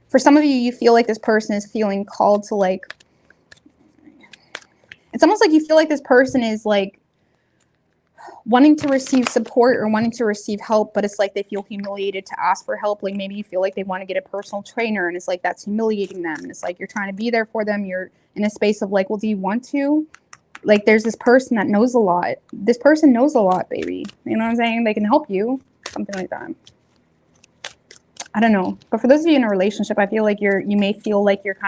for some of you, you feel like this person is feeling called to, like, it's almost like you feel like this person is like wanting to receive support or wanting to receive help, but it's like they feel humiliated to ask for help. Like maybe you feel like they want to get a personal trainer, and it's like that's humiliating them. And it's like you're trying to be there for them. You're in a space of like, well, do you want to? Like there's this person that knows a lot. This person knows a lot, baby. You know what I'm saying? They can help you. Something like that. I don't know. But for those of you in a relationship, I feel like you may feel like you're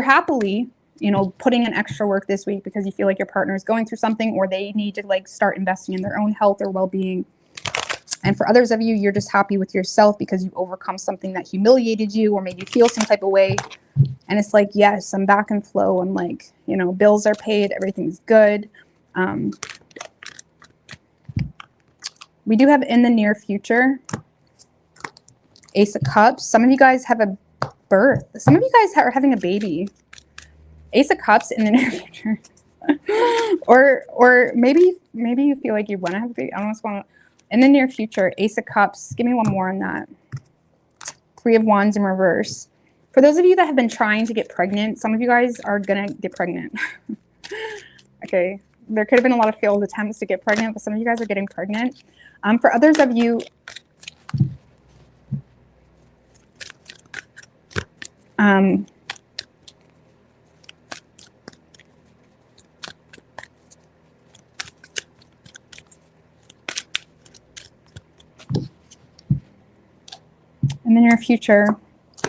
happily, you know, putting in extra work this week because you feel like your partner is going through something, or they need to like start investing in their own health or well-being. And for others of you, you're just happy with yourself because you've overcome something that humiliated you or made you feel some type of way. And it's like, yes, I'm back in flow. I'm like, you know, bills are paid. Everything's good. We do have in the near future, Ace of Cups. Some of you guys have a birth. Some of you guys are having a baby. Ace of Cups in the near future. or maybe you feel like you want to have a baby. I almost want to. In the near future, Ace of Cups. Give me one more on that. Three of Wands in reverse. For those of you that have been trying to get pregnant, some of you guys are going to get pregnant. Okay. There could have been a lot of failed attempts to get pregnant, but some of you guys are getting pregnant. For others of you, in the near future,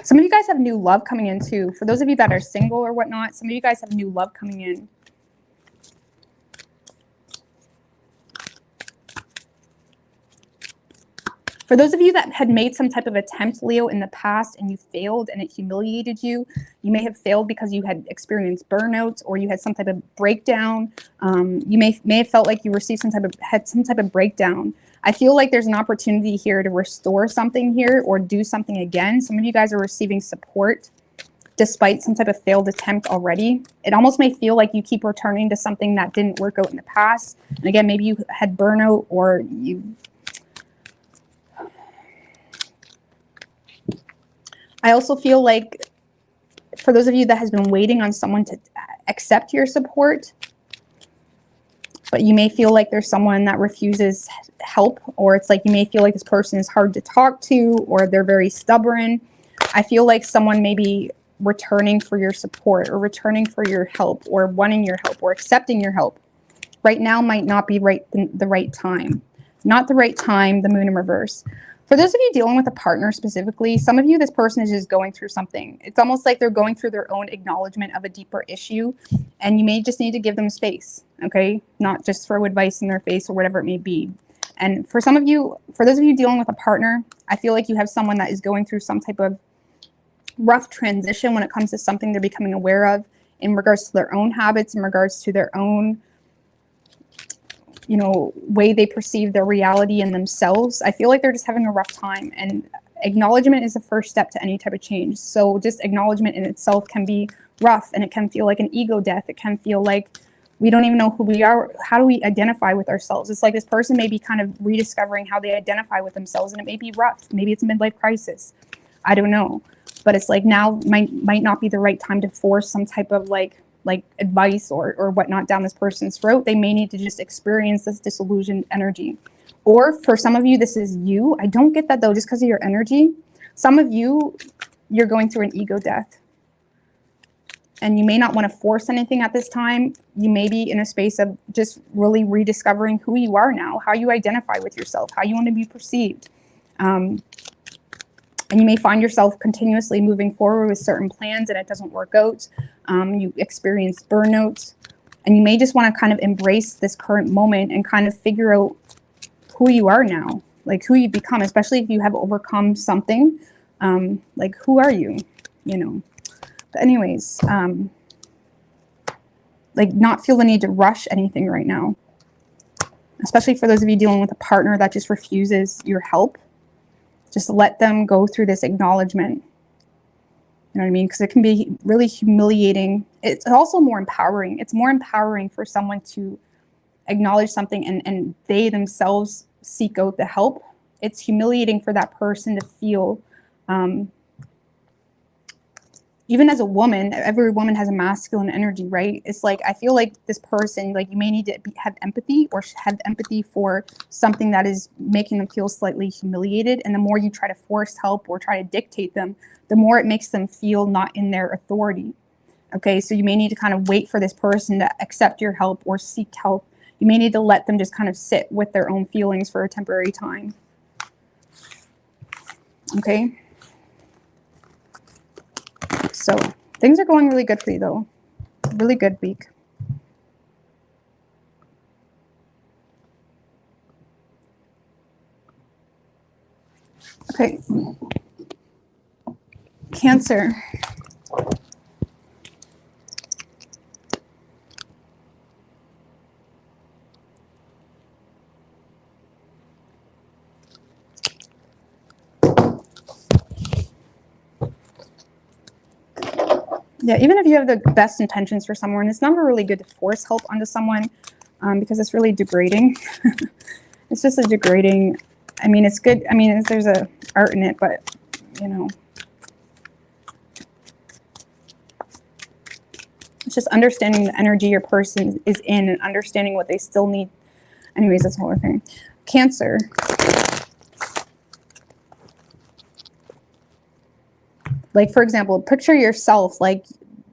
some of you guys have new love coming in too. For those of you that are single or whatnot, some of you guys have new love coming in. For those of you that had made some type of attempt, Leo, in the past and you failed and it humiliated you, you may have failed because you had experienced burnout or you had some type of breakdown. You may have felt like you received had some type of breakdown. I feel like there's an opportunity here to restore something here or do something again. Some of you guys are receiving support despite some type of failed attempt already. It almost may feel like you keep returning to something that didn't work out in the past. And again, maybe you had burnout or you... I also feel like for those of you that has been waiting on someone to accept your support, but you may feel like there's someone that refuses help, or it's like you may feel like this person is hard to talk to or they're very stubborn. I feel like someone may be returning for your support or returning for your help or wanting your help or accepting your help. Right now might not be the right time. Not the right time, the moon in reverse. For those of you dealing with a partner specifically, some of you, this person is just going through something. It's almost like they're going through their own acknowledgement of a deeper issue, and you may just need to give them space, okay? Not just throw advice in their face or whatever it may be. And for some of you, for those of you dealing with a partner, I feel like you have someone that is going through some type of rough transition when it comes to something they're becoming aware of in regards to their own habits, in regards to their own, you know, way they perceive their reality and themselves. I feel like they're just having a rough time, and acknowledgement is the first step to any type of change. So just acknowledgement in itself can be rough, and it can feel like an ego death. It can feel like we don't even know who we are. How do we identify with ourselves? It's like this person may be kind of rediscovering how they identify with themselves, and it may be rough. Maybe it's a midlife crisis. I don't know. But it's like now might not be the right time to force some type of like advice or whatnot down this person's throat. They may need to just experience this disillusioned energy. Or for some of you, this is you. I don't get that though, just because of your energy. Some of you, you're going through an ego death. And you may not want to force anything at this time. You may be in a space of just really rediscovering who you are now, how you identify with yourself, how you want to be perceived. And you may find yourself continuously moving forward with certain plans and it doesn't work out. You experience burnout. And you may just want to kind of embrace this current moment and kind of figure out who you are now, like who you've become, especially if you have overcome something. Like, who are you, you know? But anyways, like, not feel the need to rush anything right now, especially for those of you dealing with a partner that just refuses your help. Just let them go through this acknowledgement. You know what I mean? Because it can be really humiliating. It's also more empowering. It's more empowering for someone to acknowledge something and they themselves seek out the help. It's humiliating for that person to feel, even as a woman, every woman has a masculine energy, right? It's like, I feel like this person, like, you may need to have empathy or have empathy for something that is making them feel slightly humiliated. And the more you try to force help or try to dictate them, the more it makes them feel not in their authority. Okay, so you may need to kind of wait for this person to accept your help or seek help. You may need to let them just kind of sit with their own feelings for a temporary time. Okay. So things are going really good for you, though. Really good week. Okay. Cancer. Yeah, even if you have the best intentions for someone, it's never really good to force help onto someone because it's really degrading. It's just a degrading. I mean, it's good. I mean, there's a art in it, but, you know, it's just understanding the energy your person is in and understanding what they still need. Anyways, that's the whole thing. Cancer. Like, for example, picture yourself, like,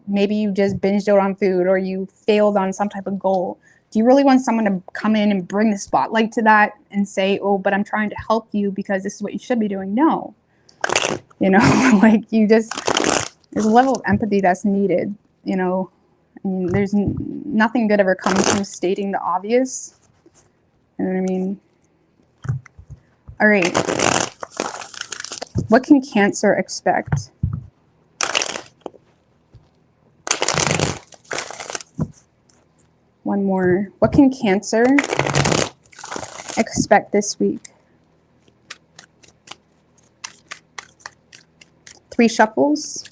maybe you just binged out on food or you failed on some type of goal. Do you really want someone to come in and bring the spotlight to that and say, oh, but I'm trying to help you because this is what you should be doing? No. You know, like, there's a level of empathy that's needed, you know. I mean, there's nothing good ever comes from stating the obvious. You know what I mean? All right. What can Cancer expect? One more. What can Cancer expect this week? 3 shuffles.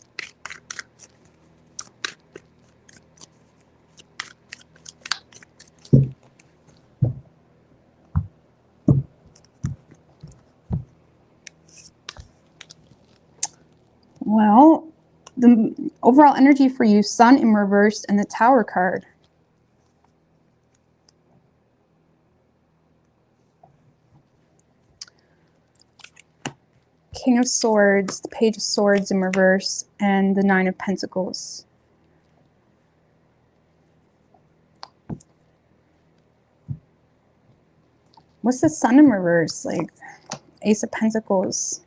Well, the overall energy for you, Sun in reverse and the Tower card. King of Swords, the Page of Swords in reverse, and the 9 of Pentacles. What's the Sun in reverse? Like, Ace of Pentacles.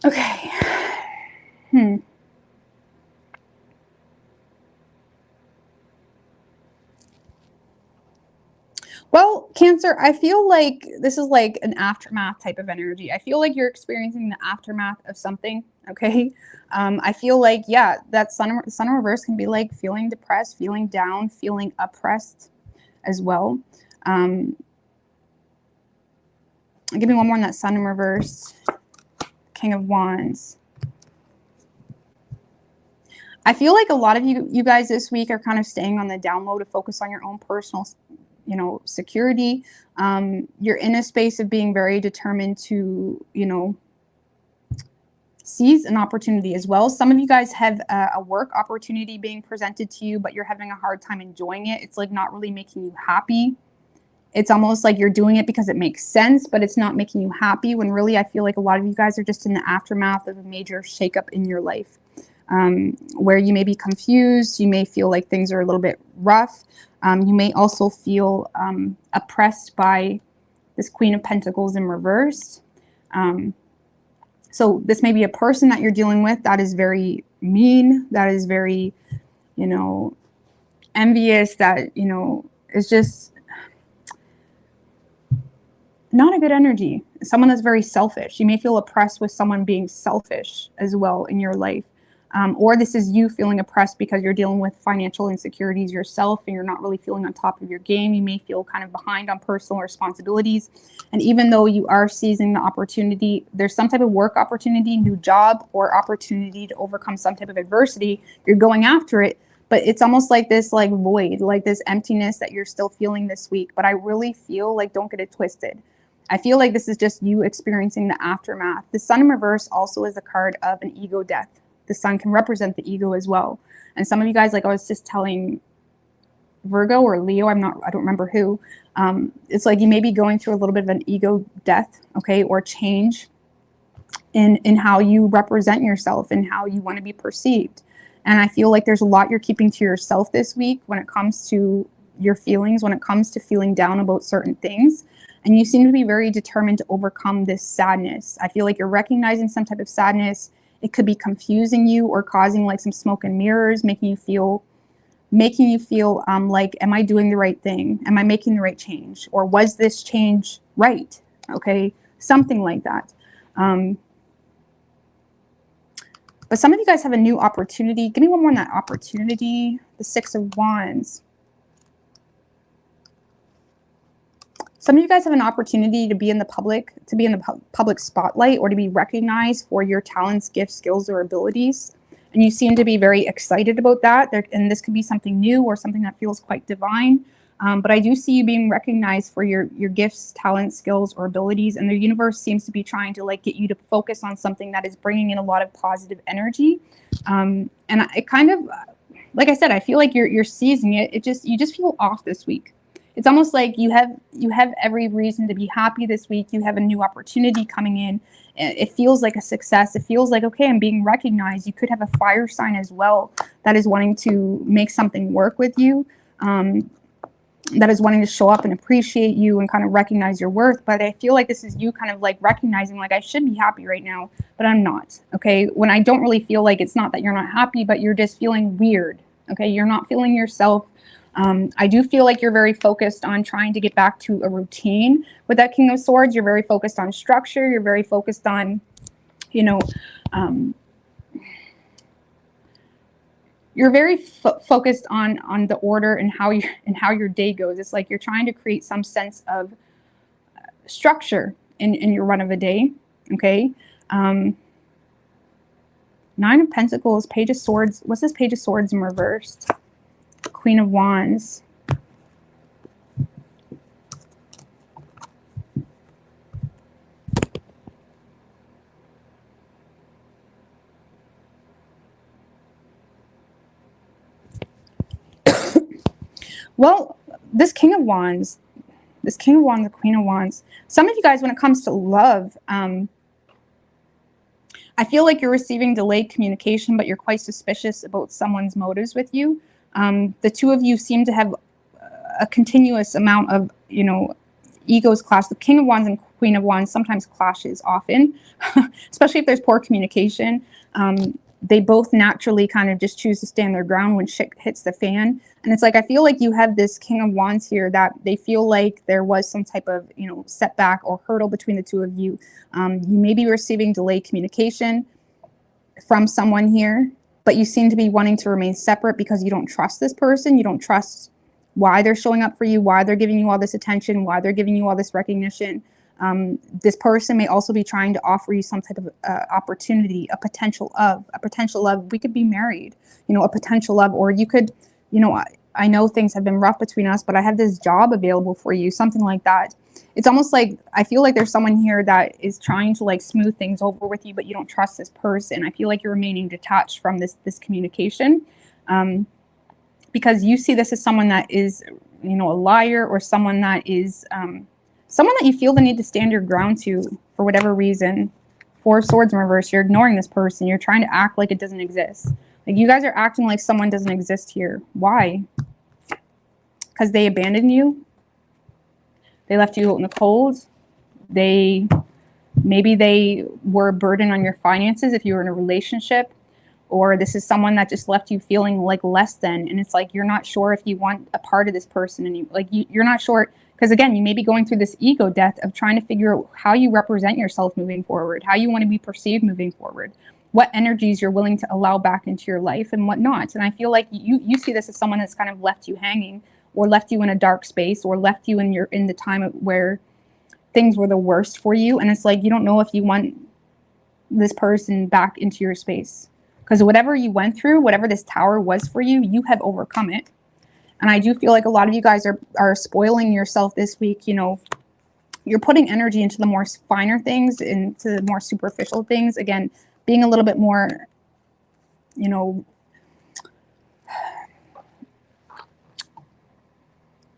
Okay. Well, Cancer, I feel like this is like an aftermath type of energy. I feel like you're experiencing the aftermath of something, okay? I feel like, yeah, that sun in reverse can be like feeling depressed, feeling down, feeling oppressed as well. Give me one more on that Sun in reverse. King of Wands. I feel like a lot of you guys this week are kind of staying on the down low to focus on your own personal, you know, security. You're in a space of being very determined to, you know, seize an opportunity as well. Some of you guys have a work opportunity being presented to you, but you're having a hard time enjoying it. It's like not really making you happy. It's almost like you're doing it because it makes sense, but it's not making you happy, when really I feel like a lot of you guys are just in the aftermath of a major shakeup in your life, where you may be confused. You may feel like things are a little bit rough. You may also feel oppressed by this Queen of Pentacles in reverse. So this may be a person that you're dealing with that is very mean, that is very, you know, envious, that, you know, is just not a good energy. Someone that's very selfish. You may feel oppressed with someone being selfish as well in your life. Or this is you feeling oppressed because you're dealing with financial insecurities yourself and you're not really feeling on top of your game. You may feel kind of behind on personal responsibilities. And even though you are seizing the opportunity, there's some type of work opportunity, new job, or opportunity to overcome some type of adversity. You're going after it, but it's almost like this like void, like this emptiness that you're still feeling this week. But I really feel like, don't get it twisted, I feel like this is just you experiencing the aftermath. The Sun in reverse also is a card of an ego death. The Sun can represent the ego as well. And some of you guys, like I was just telling Virgo or Leo, I don't remember who, it's like you may be going through a little bit of an ego death, okay, or change in how you represent yourself and how you want to be perceived. And I feel like there's a lot you're keeping to yourself this week when it comes to your feelings, when it comes to feeling down about certain things. And you seem to be very determined to overcome this sadness. I feel like you're recognizing some type of sadness. It could be confusing you or causing like some smoke and mirrors, making you feel like, am I doing the right thing? Am I making the right change? Or was this change right? Okay, something like that. But some of you guys have a new opportunity. Give me one more on that opportunity. The Six of Wands. Some of you guys have an opportunity to be in the public, public spotlight, or to be recognized for your talents, gifts, skills, or abilities. And you seem to be very excited about that. And this could be something new or something that feels quite divine. But I do see you being recognized for your gifts, talents, skills, or abilities. And the universe seems to be trying to like get you to focus on something that is bringing in a lot of positive energy. And it kind of, like I said, I feel like you're seizing it. You just feel off this week. It's almost like you have every reason to be happy this week. You have a new opportunity coming in. It feels like a success. It feels like, okay, I'm being recognized. You could have a fire sign as well that is wanting to make something work with you, that is wanting to show up and appreciate you and kind of recognize your worth. But I feel like this is you kind of like recognizing, like, I should be happy right now, but I'm not, okay? When I don't really feel like, it's not that you're not happy, but you're just feeling weird, okay? You're not feeling yourself. I do feel like you're very focused on trying to get back to a routine with that King of Swords. You're very focused on structure. You're very focused on, you know, you're very focused on the order and how your day goes. It's like you're trying to create some sense of structure in your run of a day. Okay. Nine of Pentacles, Page of Swords. What's this Page of Swords in reversed? Queen of Wands. Well, this King of Wands, the Queen of Wands. Some of you guys, when it comes to love, I feel like you're receiving delayed communication, but you're quite suspicious about someone's motives with you. The two of you seem to have a continuous amount of, you know, egos clash. The King of Wands and Queen of Wands sometimes clashes often, especially if there's poor communication. They both naturally kind of just choose to stand their ground when shit hits the fan. And it's like, I feel like you have this King of Wands here that they feel like there was some type of, you know, setback or hurdle between the two of you. You may be receiving delayed communication from someone here, but you seem to be wanting to remain separate because you don't trust this person. You don't trust why they're showing up for you, why they're giving you all this attention, why they're giving you all this recognition. This person may also be trying to offer you some type of opportunity, a potential of, we could be married, you know, a potential of, or you could, you know, I know things have been rough between us, but I have this job available for you, something like that. It's almost like, I feel like there's someone here that is trying to like smooth things over with you, but you don't trust this person. I feel like you're remaining detached from this communication, because you see this as someone that is you know, a liar or someone that is someone that you feel the need to stand your ground to for whatever reason. Four of Swords in reverse. You're ignoring this person. You're trying to act like it doesn't exist. Like you guys are acting like someone doesn't exist here. Why? Because they abandoned you. They left you out in the cold. Maybe they were a burden on your finances if you were in a relationship, or this is someone that just left you feeling like less than, and it's like you're not sure if you want a part of this person, and you're not sure, because again, you may be going through this ego death of trying to figure out how you represent yourself moving forward, how you want to be perceived moving forward, what energies you're willing to allow back into your life and what not. And I feel like you see this as someone that's kind of left you hanging, or left you in a dark space, or left you in the time where things were the worst for you, and it's like you don't know if you want this person back into your space, because whatever you went through, whatever this tower was for you, you have overcome it. And I do feel like a lot of you guys are spoiling yourself this week. You know, you're putting energy into the more finer things, into the more superficial things. Again, being a little bit more, you know,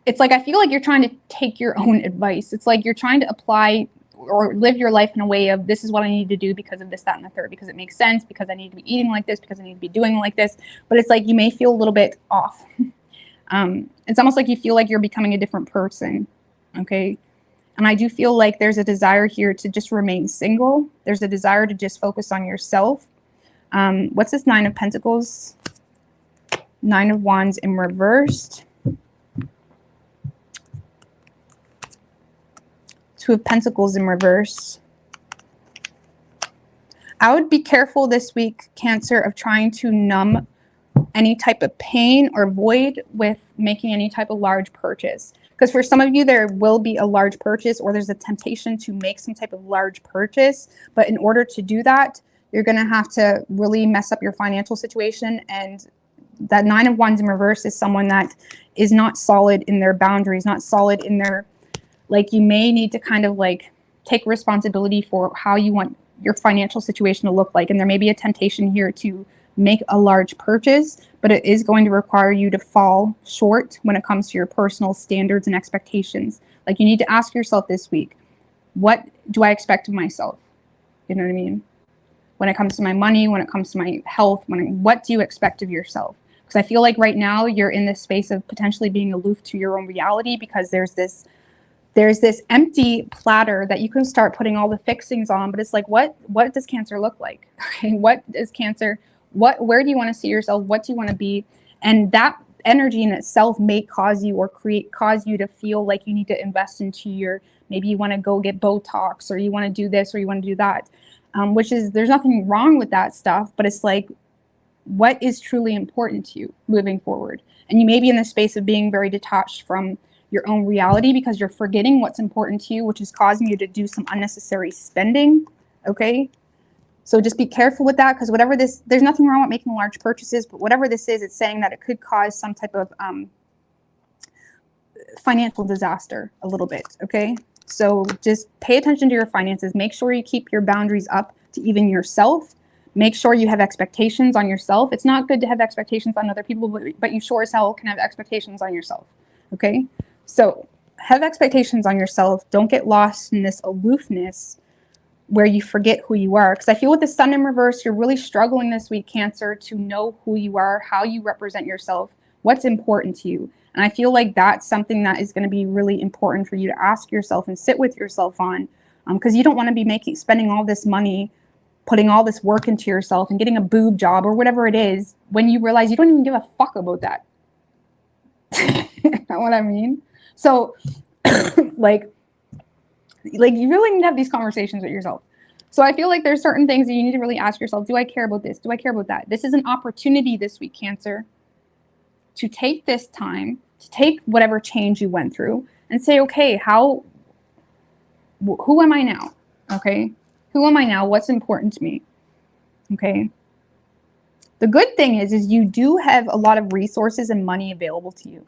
it's like I feel like you're trying to take your own advice. It's like you're trying to apply or live your life in a way of, this is what I need to do because of this, that, and the third, because it makes sense, because I need to be eating like this, because I need to be doing like this. But it's like you may feel a little bit off. It's almost like you feel like you're becoming a different person. Okay. And I do feel like there's a desire here to just remain single. There's a desire to just focus on yourself. What's this 9 of Pentacles? 9 of Wands in reversed. 2 of Pentacles in reverse. I would be careful this week, Cancer, of trying to numb any type of pain or void with making any type of large purchase. Because for some of you, there will be a large purchase, or there's a temptation to make some type of large purchase. But in order to do that, you're going to have to really mess up your financial situation. And that 9 of Wands in reverse is someone that is not solid in their boundaries, not solid in their, like, you may need to kind of like take responsibility for how you want your financial situation to look like. And there may be a temptation here to make a large purchase, but it is going to require you to fall short when it comes to your personal standards and expectations. Like, you need to ask yourself this week, what do I expect of myself? You know what I mean? When it comes to my money, when it comes to my health, what do you expect of yourself? Because I feel like right now you're in this space of potentially being aloof to your own reality, because there's this empty platter that you can start putting all the fixings on, but it's like, what does Cancer look like? Okay, what is Cancer? Where do you want to see yourself? What do you want to be? And that energy in itself may cause you to feel like you need to invest into maybe you want to go get Botox, or you want to do this, or you want to do that, which is, there's nothing wrong with that stuff, but it's like, what is truly important to you moving forward? And you may be in the space of being very detached from your own reality because you're forgetting what's important to you, which is causing you to do some unnecessary spending. Okay. So just be careful with that, because there's nothing wrong with making large purchases, but whatever this is, it's saying that it could cause some type of financial disaster a little bit. Okay. So just pay attention to your finances. Make sure you keep your boundaries up to even yourself. Make sure you have expectations on yourself. It's not good to have expectations on other people, but you sure as hell can have expectations on yourself. Okay. So have expectations on yourself. Don't get lost in this aloofness where you forget who you are. Because I feel with the Sun in reverse, you're really struggling this week, Cancer, to know who you are, how you represent yourself, what's important to you. And I feel like that's something that is going to be really important for you to ask yourself and sit with yourself on, because you don't want to be spending all this money, putting all this work into yourself and getting a boob job or whatever it is, when you realize you don't even give a fuck about that. You know what I mean? So like you really need to have these conversations with yourself. So I feel like there's certain things that you need to really ask yourself. Do I care about this? Do I care about that? This is an opportunity this week, Cancer, to take this time, to take whatever change you went through and say, okay, who am I now? Okay. Who am I now? What's important to me? Okay. The good thing is you do have a lot of resources and money available to you,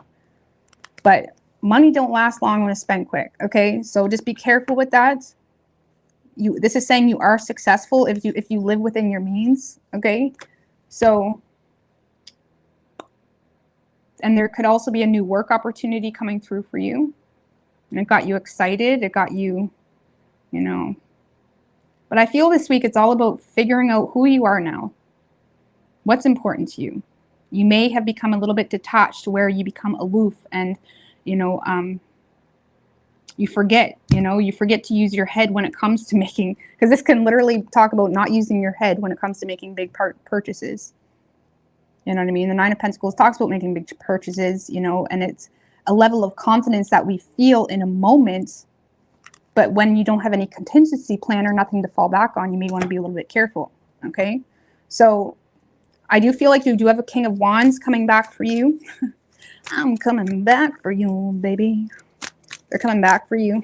but money don't last long when it's spent quick. Okay. So just be careful with that. This is saying you are successful if you live within your means. Okay. So And there could also be a new work opportunity coming through for you. And it got you excited. It got you, you know. But I feel this week it's all about figuring out who you are now. What's important to you. You may have become a little bit detached where you become aloof and, you know, you forget to use your head when it comes to making, because this can literally talk about not using your head when it comes to making big purchases. You know what I mean? The Nine of Pentacles talks about making big purchases, you know, and it's a level of confidence that we feel in a moment. But when you don't have any contingency plan or nothing to fall back on, you may want to be a little bit careful. Okay. So I do feel like you do have a King of Wands coming back for you. I'm coming back for you, baby. They're coming back for you.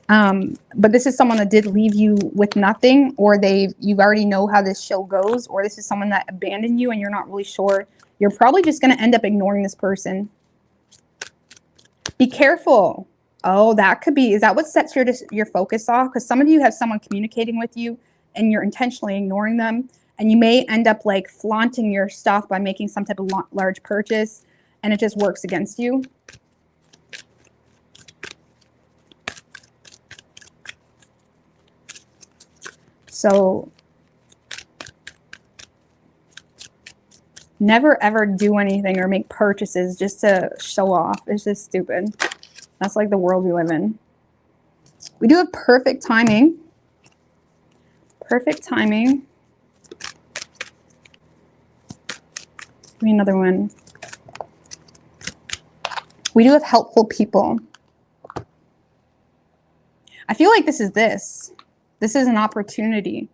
But this is someone that did leave you with nothing, or you already know how this show goes, or this is someone that abandoned you and you're not really sure. You're probably just going to end up ignoring this person. Be careful. Oh, that could be. Is that what sets your focus off? Because some of you have someone communicating with you and you're intentionally ignoring them. And you may end up like flaunting your stuff by making some type of large purchase, and it just works against you. So never ever do anything or make purchases just to show off. It's just stupid. That's like the world we live in. We do have perfect timing. Perfect timing. Give me another one. We do have helpful people. I feel like this is this. This is an opportunity.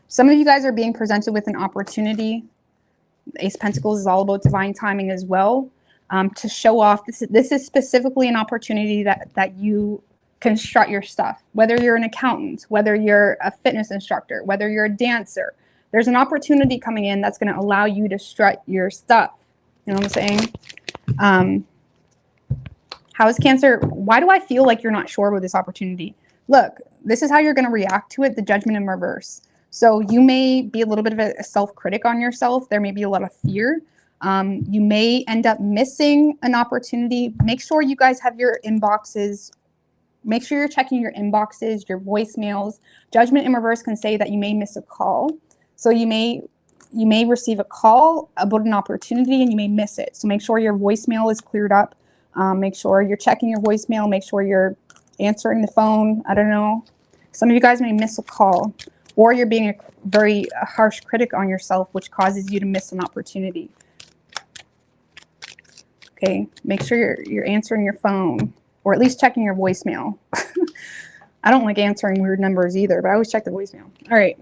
Some of you guys are being presented with an opportunity. Ace of Pentacles is all about divine timing as well, to show off. This is specifically an opportunity that you can strut your stuff. Whether you're an accountant, whether you're a fitness instructor, whether you're a dancer, there's an opportunity coming in that's going to allow you to strut your stuff. You know what I'm saying? How is Cancer? Why do I feel like you're not sure about this opportunity? Look, this is how you're going to react to it, the Judgment in reverse. So you may be a little bit of a self-critic on yourself. There may be a lot of fear. You may end up missing an opportunity. Make sure you guys have your inboxes. Make sure you're checking your inboxes, your voicemails. Judgment in reverse can say that you may miss a call. So you may receive a call about an opportunity and you may miss it. So make sure your voicemail is cleared up. Make sure you're checking your voicemail. Make sure you're answering the phone. I don't know. Some of you guys may miss a call, or you're being a very harsh critic on yourself, which causes you to miss an opportunity. Okay, make sure you're answering your phone, or at least checking your voicemail. I don't like answering weird numbers either, but I always check the voicemail. All right.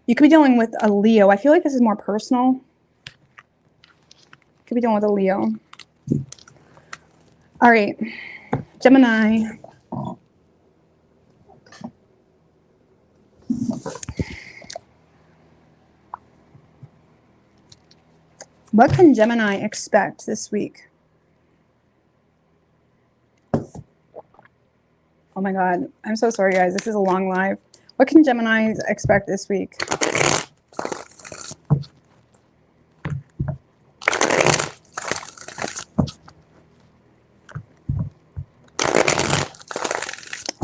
You could be dealing with a Leo. I feel like this is more personal. Could be dealing with a Leo. All right, Gemini. What can Gemini expect this week? Oh my God, I'm so sorry, guys. This is a long live. What can Gemini expect this week?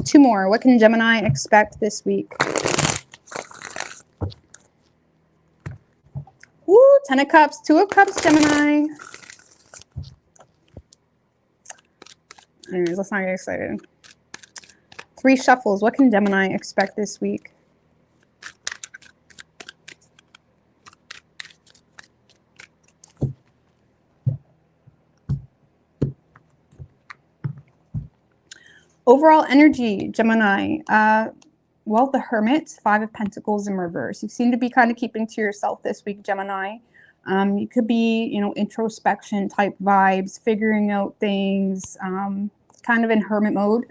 Two more. What can Gemini expect this week? Ooh, 10 of Cups, 2 of Cups, Gemini. Anyways, let's not get excited. 3 shuffles. What can Gemini expect this week? Overall energy, Gemini. Well, the Hermit, 5 of Pentacles in reverse. You seem to be kind of keeping to yourself this week, Gemini. You could be, you know, introspection type vibes, figuring out things, kind of in hermit mode.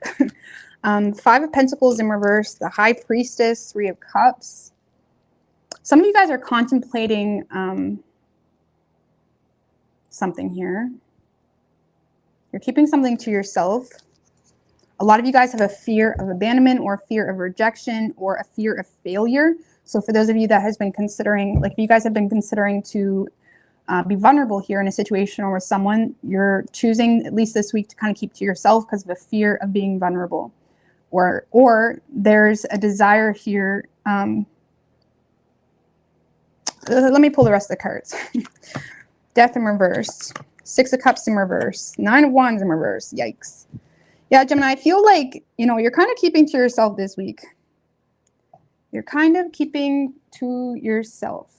5 of Pentacles in reverse, the High Priestess, 3 of Cups. Some of you guys are contemplating something here. You're keeping something to yourself. A lot of you guys have a fear of abandonment or a fear of rejection or a fear of failure. So for those of you that has been considering, like if you guys have been considering to be vulnerable here in a situation or with someone, you're choosing, at least this week, to kind of keep to yourself because of a fear of being vulnerable. Or there's a desire here. Let me pull the rest of the cards. Death in reverse. 6 of Cups in reverse. 9 of Wands in reverse. Yikes. Yeah, Gemini, I feel like, you're kind of keeping to yourself this week. You're kind of keeping to yourself.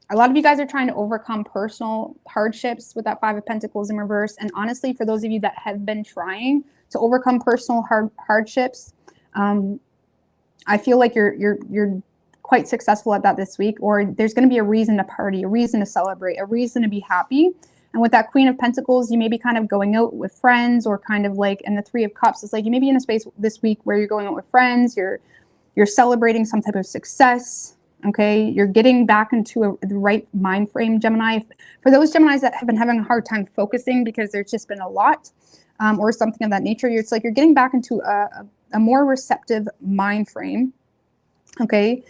A lot of you guys are trying to overcome personal hardships with that 5 of Pentacles in reverse. And honestly, for those of you that have been trying to overcome personal hardships, I feel like you're quite successful at that this week, or there's going to be a reason to party, a reason to celebrate, a reason to be happy. And with that Queen of Pentacles, you may be kind of going out with friends, or kind of like, and the 3 of Cups, it's like you may be in a space this week where you're going out with friends, you're celebrating some type of success. Okay, you're getting back into the right mind frame, Gemini. For those Geminis that have been having a hard time focusing because there's just been a lot, or something of that nature, it's like you're getting back into a more receptive mind frame. Okay,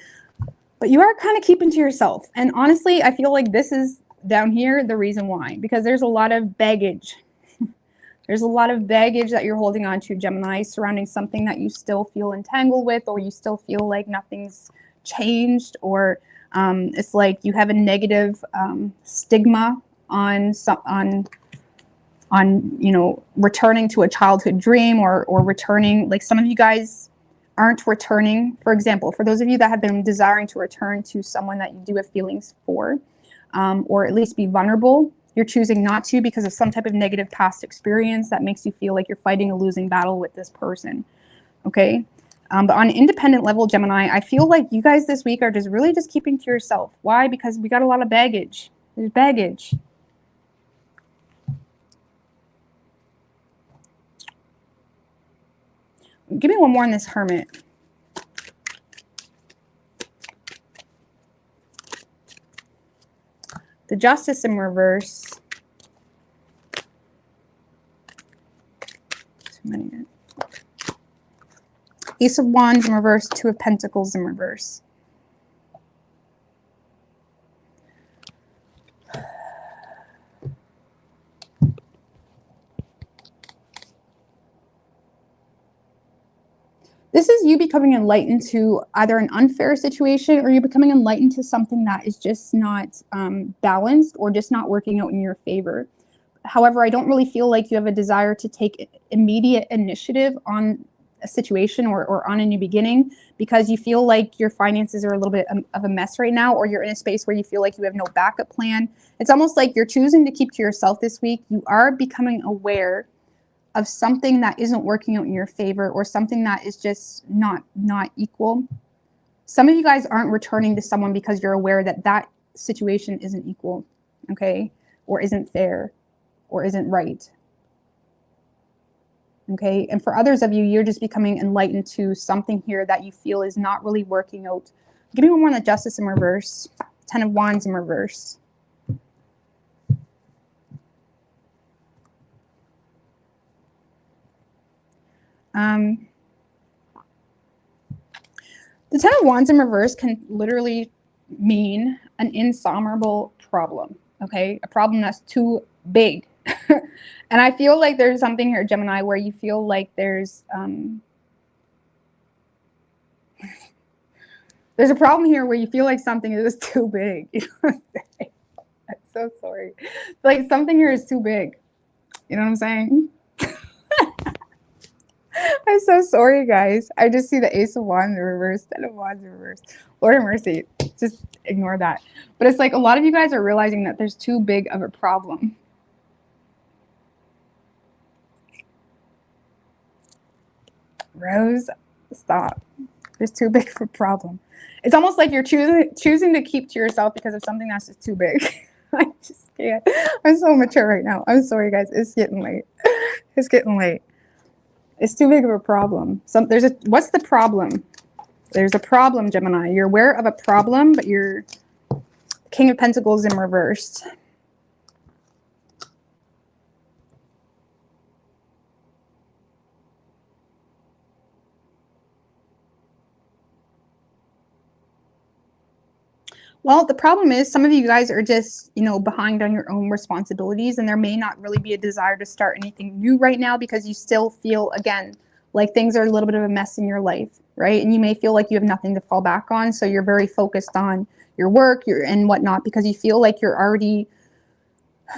but you are kind of keeping to yourself. And honestly, I feel like this is down here the reason why, because there's a lot of baggage. There's a lot of baggage that you're holding on to, Gemini, surrounding something that you still feel entangled with, or you still feel like nothing's changed, or it's like you have a negative stigma on returning to a childhood dream, or returning. Like, some of you guys aren't returning. For example, for those of you that have been desiring to return to someone that you do have feelings for, or at least be vulnerable, you're choosing not to because of some type of negative past experience that makes you feel like you're fighting a losing battle with this person. Okay. But on an independent level, Gemini, I feel like you guys this week are just really just keeping to yourself. Why? Because we got a lot of baggage. There's baggage. Give me one more on this Hermit. The Justice in reverse. Too many. Ace of Wands in reverse. 2 of Pentacles in reverse. This is you becoming enlightened to either an unfair situation, or you becoming enlightened to something that is just not balanced, or just not working out in your favor. However, I don't really feel like you have a desire to take immediate initiative on a situation, or on a new beginning, because you feel like your finances are a little bit of a mess right now, or you're in a space where you feel like you have no backup plan. It's almost like you're choosing to keep to yourself this week. You are becoming aware of something that isn't working out in your favor, or something that is just not equal. Some of you guys aren't returning to someone because you're aware that that situation isn't equal, okay, or isn't fair, or isn't right. Okay, and for others of you, you're just becoming enlightened to something here that you feel is not really working out. Give me one more on the Justice in reverse. 10 of Wands in reverse. The 10 of Wands in reverse can literally mean an insurmountable problem, okay? A problem that's too big. And I feel like there's something here, Gemini, where you feel like there's a problem here where you feel like something is too big. You know what I'm saying? I'm so sorry. Like, something here is too big. You know what I'm saying? I'm so sorry, guys. I just see the Ace of Wands in reverse, 10 of Wands in reverse. Lord have mercy. Just ignore that. But it's like a lot of you guys are realizing that there's too big of a problem. Rose, stop. There's too big of a problem. It's almost like you're choosing to keep to yourself because of something that's just too big. I just can't. I'm so mature right now. I'm sorry, guys. It's getting late. It's getting late. It's too big of a problem. What's the problem? There's a problem, Gemini. You're aware of a problem, but you're King of Pentacles in reverse. Well, the problem is some of you guys are just, you know, behind on your own responsibilities, and there may not really be a desire to start anything new right now because you still feel, again, like things are a little bit of a mess in your life, right? And you may feel like you have nothing to fall back on. So you're very focused on your work, and whatnot, because you feel like you're already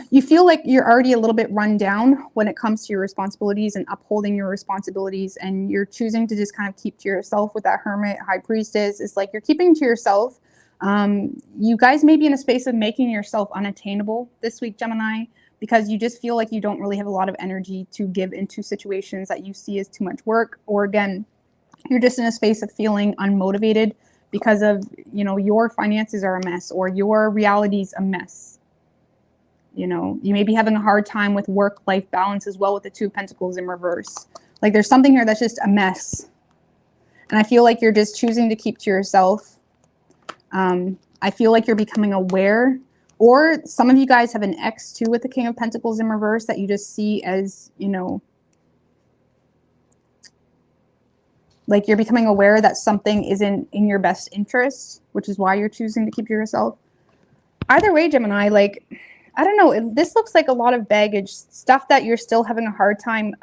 a little bit run down when it comes to your responsibilities and upholding your responsibilities, and you're choosing to just kind of keep to yourself with that Hermit, High Priestess. It's like you're keeping to yourself. You guys may be in a space of making yourself unattainable this week, Gemini, because you just feel like you don't really have a lot of energy to give into situations that you see as too much work, or again, you're just in a space of feeling unmotivated because of, you know, your finances are a mess or your reality's a mess. You know, you may be having a hard time with work-life balance as well with the Two of Pentacles in reverse. Like there's something here that's just a mess. And I feel like you're just choosing to keep to yourself. I feel like you're becoming aware, or some of you guys have an ex too with the King of Pentacles in reverse that you just see as, you know, like you're becoming aware that something isn't in your best interest, which is why you're choosing to keep to yourself. Either way, Gemini, like, I don't know, this looks like a lot of baggage, stuff that you're still having a hard time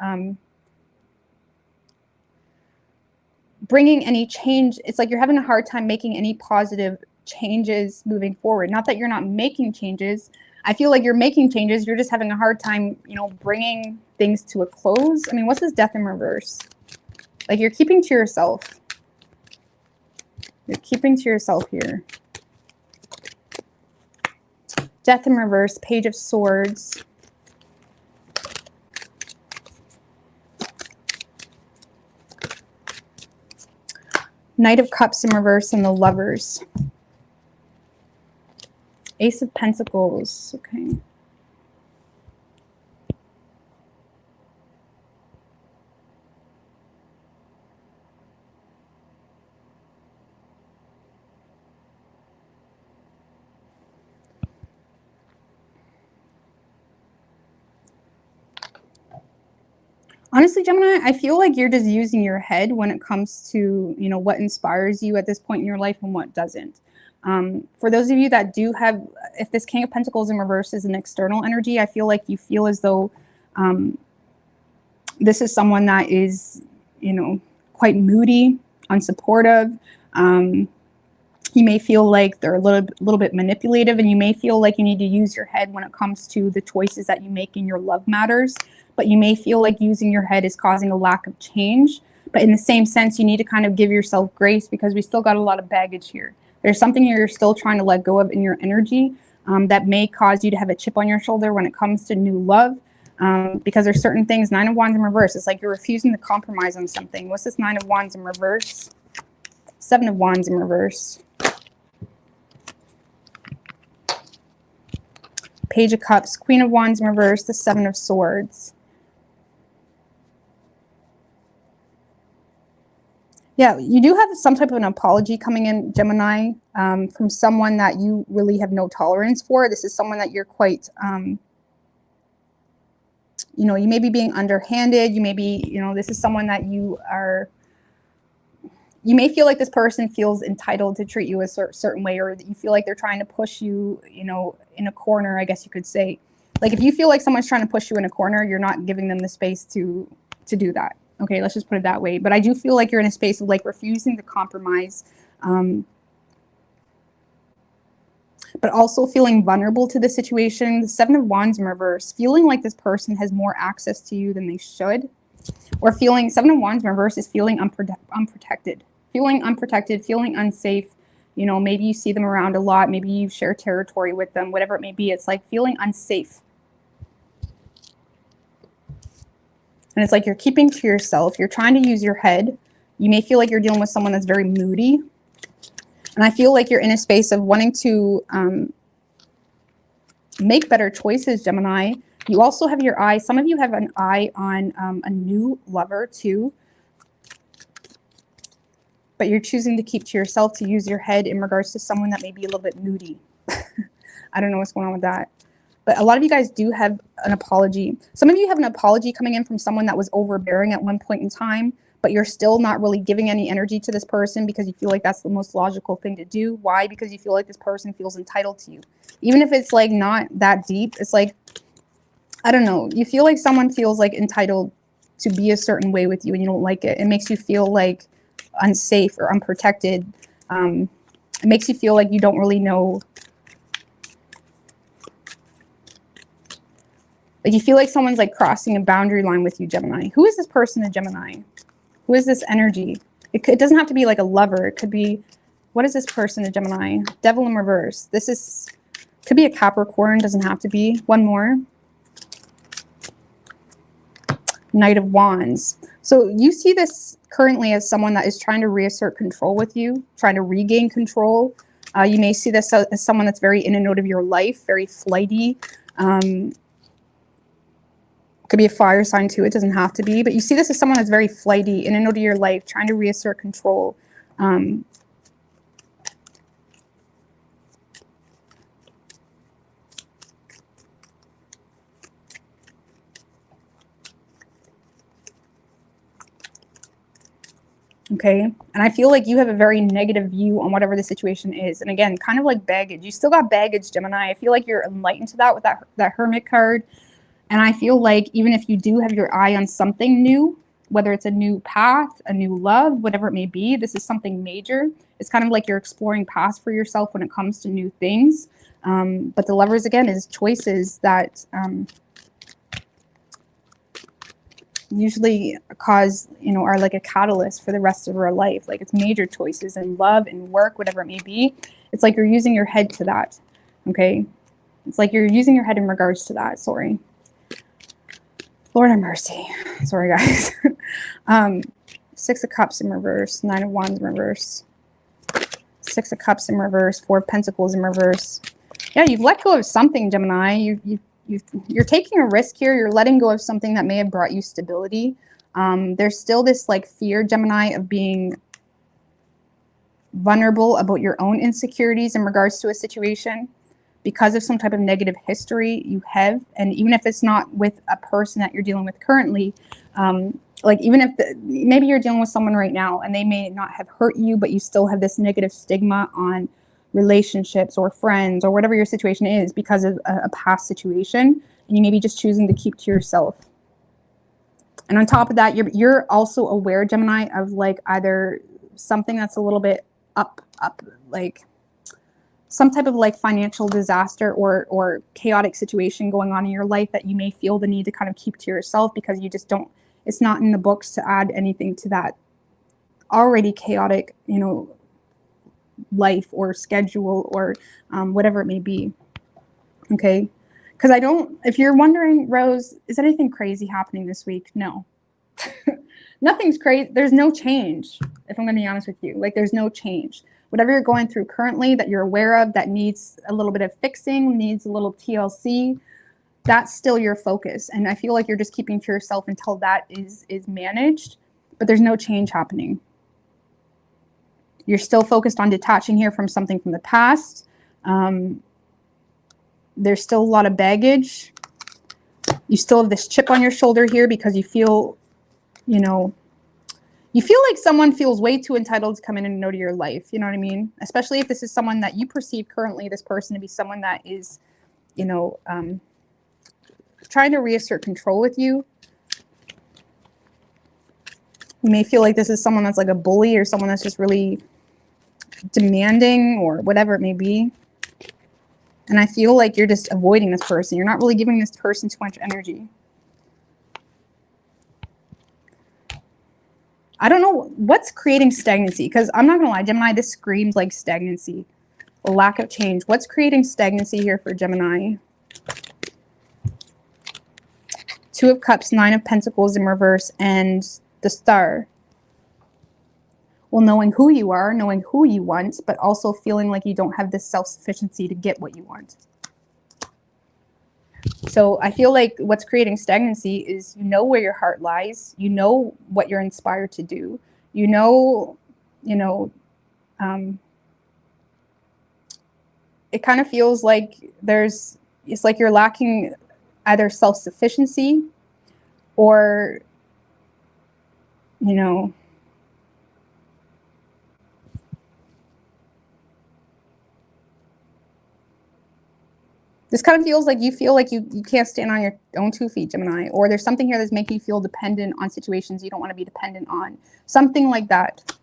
bringing any change. It's like you're having a hard time making any positive changes moving forward. Not that you're not making changes. I feel like you're making changes. You're just having a hard time, you know, bringing things to a close. I mean, what's this Death in reverse? Like you're keeping to yourself. You're keeping to yourself here. Death in reverse, Page of Swords. Knight of Cups in reverse and the Lovers. Ace of Pentacles, okay. Honestly, Gemini, I feel like you're just using your head when it comes to, you know, what inspires you at this point in your life and what doesn't. For those of you that do have, if this King of Pentacles in reverse is an external energy, I feel like you feel as though this is someone that is, you know, quite moody, unsupportive. You may feel like they're a little bit manipulative, and you may feel like you need to use your head when it comes to the choices that you make in your love matters. But you may feel like using your head is causing a lack of change. But in the same sense, you need to kind of give yourself grace because we still got a lot of baggage here. There's something you're still trying to let go of in your energy that may cause you to have a chip on your shoulder when it comes to new love. Because there's certain things, Nine of Wands in reverse, it's like you're refusing to compromise on something. What's this Nine of Wands in reverse? Seven of Wands in reverse. Page of Cups, Queen of Wands in reverse, the Seven of Swords. Yeah, you do have some type of an apology coming in, Gemini, from someone that you really have no tolerance for. This is someone that you're quite, you know, you may be being underhanded. You may be, you know, this is someone that you are, you may feel like this person feels entitled to treat you a certain way, or that you feel like they're trying to push you, you know, in a corner, I guess you could say. Like if you feel like someone's trying to push you in a corner, you're not giving them the space to do that. Okay, let's just put it that way. But I do feel like you're in a space of like refusing to compromise, but also feeling vulnerable to the situation. The Seven of Wands in reverse, feeling like this person has more access to you than they should. Or feeling, Seven of Wands in reverse is feeling unprotected. Feeling unprotected, feeling unsafe. You know, maybe you see them around a lot. Maybe you share territory with them, whatever it may be. It's like feeling unsafe. And it's like you're keeping to yourself. You're trying to use your head. You may feel like you're dealing with someone that's very moody. And I feel like you're in a space of wanting to make better choices, Gemini. You also have your eye. Some of you have an eye on a new lover too. But you're choosing to keep to yourself, to use your head in regards to someone that may be a little bit moody. I don't know what's going on with that. But a lot of you guys do have an apology. Some of you have an apology coming in from someone that was overbearing at one point in time. but you're still not really giving any energy to this person because you feel like that's the most logical thing to do. Why? Because you feel like this person feels entitled to you. Even if it's like not that deep, it's like, I don't know, you feel like someone feels like entitled to be a certain way with you and you don't like it. It makes you feel like unsafe or unprotected. It makes you feel like you don't really know. Like you feel like someone's like crossing a boundary line with you, Gemini. Who is this person, a Gemini? Who is this energy? It doesn't have to be like a lover. It could be, what is this person, a Gemini? Devil in reverse. Could be a Capricorn, doesn't have to be. One more. Knight of Wands. So you see this currently as someone that is trying to reassert control with you, trying to regain control. You may see this as someone that's very in and out of your life, very flighty. Could be a fire sign too, it doesn't have to be. But you see this as someone that's very flighty, in and out of your life, trying to reassert control. Okay, and I feel like you have a very negative view on whatever the situation is. And again, kind of like baggage. You still got baggage, Gemini. I feel like you're enlightened to that with that Hermit card. And I feel like even if you do have your eye on something new, whether it's a new path, a new love, whatever it may be, this is something major. It's kind of like you're exploring paths for yourself when it comes to new things. But the Lovers, again, is choices that usually cause, are like a catalyst for the rest of our life. Like it's major choices in love and work, whatever it may be. It's like you're using your head to that. Okay. It's like you're using your head in regards to that. Sorry. Lord have mercy. Sorry, guys. 6 of Cups in reverse, 9 of Wands in reverse, 6 of Cups in reverse, 4 of Pentacles in reverse. Yeah, you've let go of something, Gemini. You're taking a risk here. You're letting go of something that may have brought you stability. There's still this like fear, Gemini, of being vulnerable about your own insecurities in regards to a situation because of some type of negative history you have. And even if it's not with a person that you're dealing with currently, like even if maybe you're dealing with someone right now and they may not have hurt you, but you still have this negative stigma on relationships or friends or whatever your situation is because of a past situation, and you may be just choosing to keep to yourself. And on top of that, you're also aware, Gemini, of like either something that's a little bit up, like some type of like financial disaster or chaotic situation going on in your life that you may feel the need to kind of keep to yourself because you just don't, it's not in the books to add anything to that already chaotic, life or schedule or whatever it may be. Okay. Because if you're wondering, Rose, is anything crazy happening this week? No. Nothing's crazy. There's no change, if I'm going to be honest with you. Like, there's no change. Whatever you're going through currently that you're aware of that needs a little bit of fixing, needs a little TLC, that's still your focus. And I feel like you're just keeping to yourself until that is managed, but there's no change happening. You're still focused on detaching here from something from the past. There's still a lot of baggage. You still have this chip on your shoulder here because you feel, you feel like someone feels way too entitled to come in and know to your life. You know what I mean? Especially if this is someone that you perceive currently, this person to be someone that is, trying to reassert control with you. You may feel like this is someone that's like a bully or someone that's just really demanding or whatever it may be. And I feel like you're just avoiding this person. You're not really giving this person too much energy. I don't know what's creating stagnancy, because I'm not going to lie, Gemini, this screams like stagnancy, a lack of change. What's creating stagnancy here for Gemini? 2 of Cups, 9 of Pentacles in reverse, and the Star. Well, knowing who you are, knowing who you want, but also feeling like you don't have this self-sufficiency to get what you want. So I feel like what's creating stagnancy is where your heart lies. You know what you're inspired to do. It kind of feels like it's like you're lacking either self-sufficiency or you know, this kind of feels like you feel like you can't stand on your own 2 feet, Gemini, or there's something here that's making you feel dependent on situations you don't want to be dependent on. Something like that.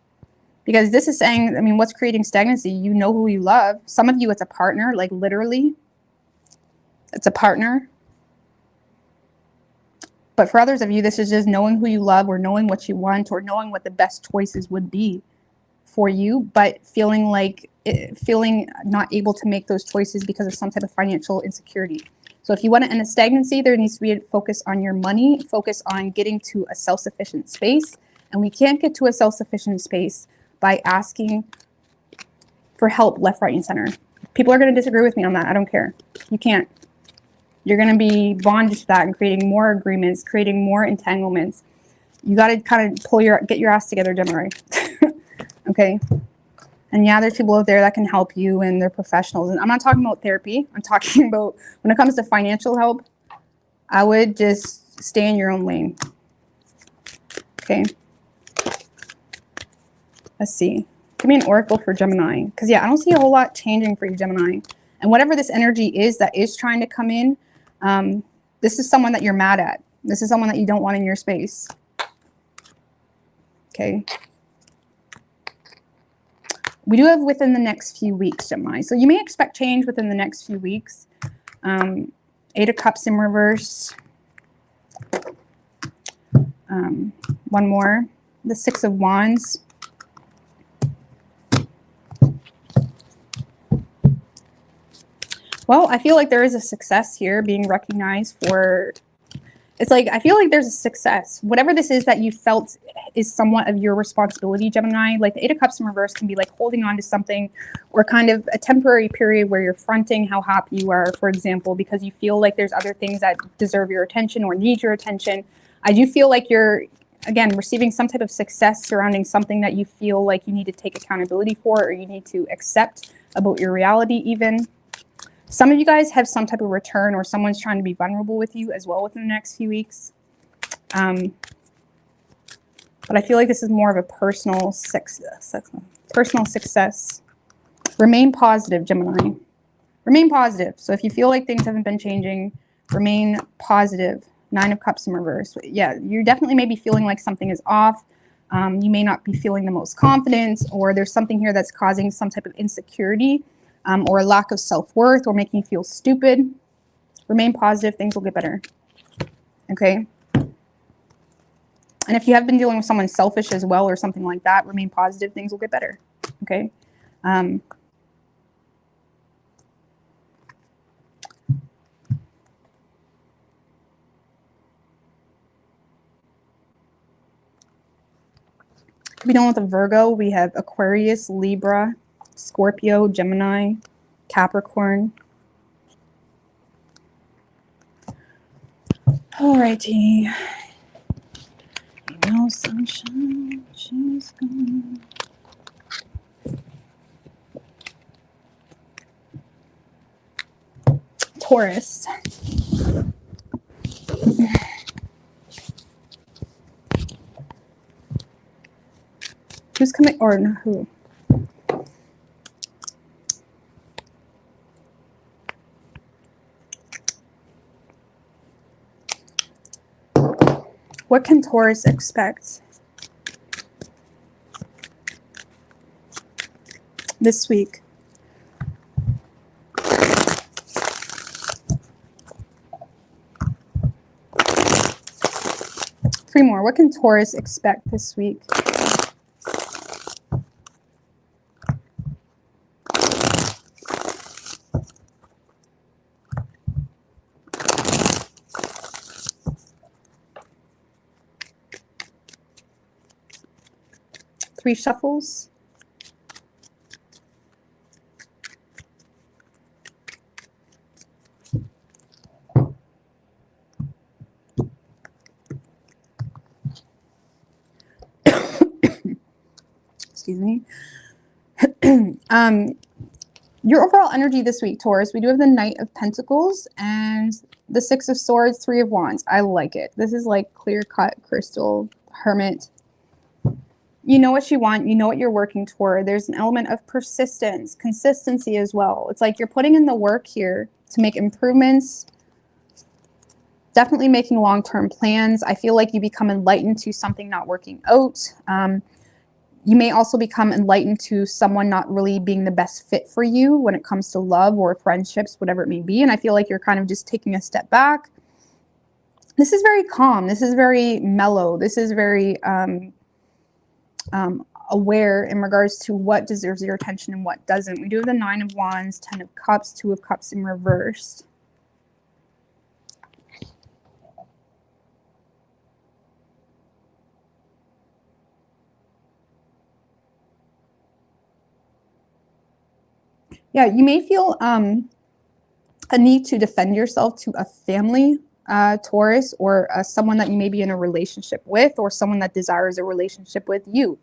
Because this is saying, I mean, what's creating stagnancy? You know who you love. Some of you, it's a partner, like literally. It's a partner. But for others of you, this is just knowing who you love or knowing what you want or knowing what the best choices would be for you, but feeling not able to make those choices because of some type of financial insecurity. So if you want to end a stagnancy, there needs to be a focus on your money, focus on getting to a self-sufficient space. And we can't get to a self-sufficient space by asking for help left, right, and center. People are going to disagree with me on that. I don't care. You can't. You're going to be bonded to that and creating more agreements, creating more entanglements. You got to kind of get your ass together, Gemini. Okay. And yeah, there's people out there that can help you and they're professionals. And I'm not talking about therapy. I'm talking about when it comes to financial help, I would just stay in your own lane. Okay. Let's see. Give me an oracle for Gemini. Because yeah, I don't see a whole lot changing for you, Gemini. And whatever this energy is that is trying to come in, this is someone that you're mad at. This is someone that you don't want in your space. Okay. We do have within the next few weeks, Gemini. So you may expect change within the next few weeks. 8 of Cups in reverse. One more. The 6 of Wands. Well, I feel like there is a success here being recognized for... It's like, I feel like there's a success. Whatever this is that you felt is somewhat of your responsibility, Gemini. Like the 8 of Cups in reverse can be like holding on to something or kind of a temporary period where you're fronting how happy you are, for example, because you feel like there's other things that deserve your attention or need your attention. I do feel like you're, again, receiving some type of success surrounding something that you feel like you need to take accountability for or you need to accept about your reality even. Some of you guys have some type of return or someone's trying to be vulnerable with you as well within the next few weeks. But I feel like this is more of a personal success. Remain positive, Gemini. Remain positive. So if you feel like things haven't been changing, remain positive. 9 of Cups in reverse. Yeah, you definitely may be feeling like something is off. You may not be feeling the most confident, or there's something here that's causing some type of insecurity. Or a lack of self-worth or making you feel stupid. Remain positive. Things will get better. Okay. And if you have been dealing with someone selfish as well or something like that, remain positive. Things will get better. Okay. We don't with a Virgo. We have Aquarius, Libra, Scorpio, Gemini, Capricorn. Alrighty. No sunshine, she's gone. Taurus. Who's coming, or no, who? What can Taurus expect this week? Three more. What can Taurus expect this week? Three shuffles. Excuse me. Your overall energy this week, Taurus, we do have the Knight of Pentacles and the 6 of Swords, 3 of Wands. I like it. This is like clear-cut crystal, hermit. You know what you want. You know what you're working toward. There's an element of persistence, consistency as well. It's like you're putting in the work here to make improvements, definitely making long-term plans. I feel like you become enlightened to something not working out. You may also become enlightened to someone not really being the best fit for you when it comes to love or friendships, whatever it may be. And I feel like you're kind of just taking a step back. This is very calm. This is very mellow. This is very aware in regards to what deserves your attention and what doesn't. We do have the 9 of Wands, 10 of Cups, 2 of Cups in reverse. Yeah, you may feel a need to defend yourself to a family, Taurus, or someone that you may be in a relationship with, or someone that desires a relationship with you.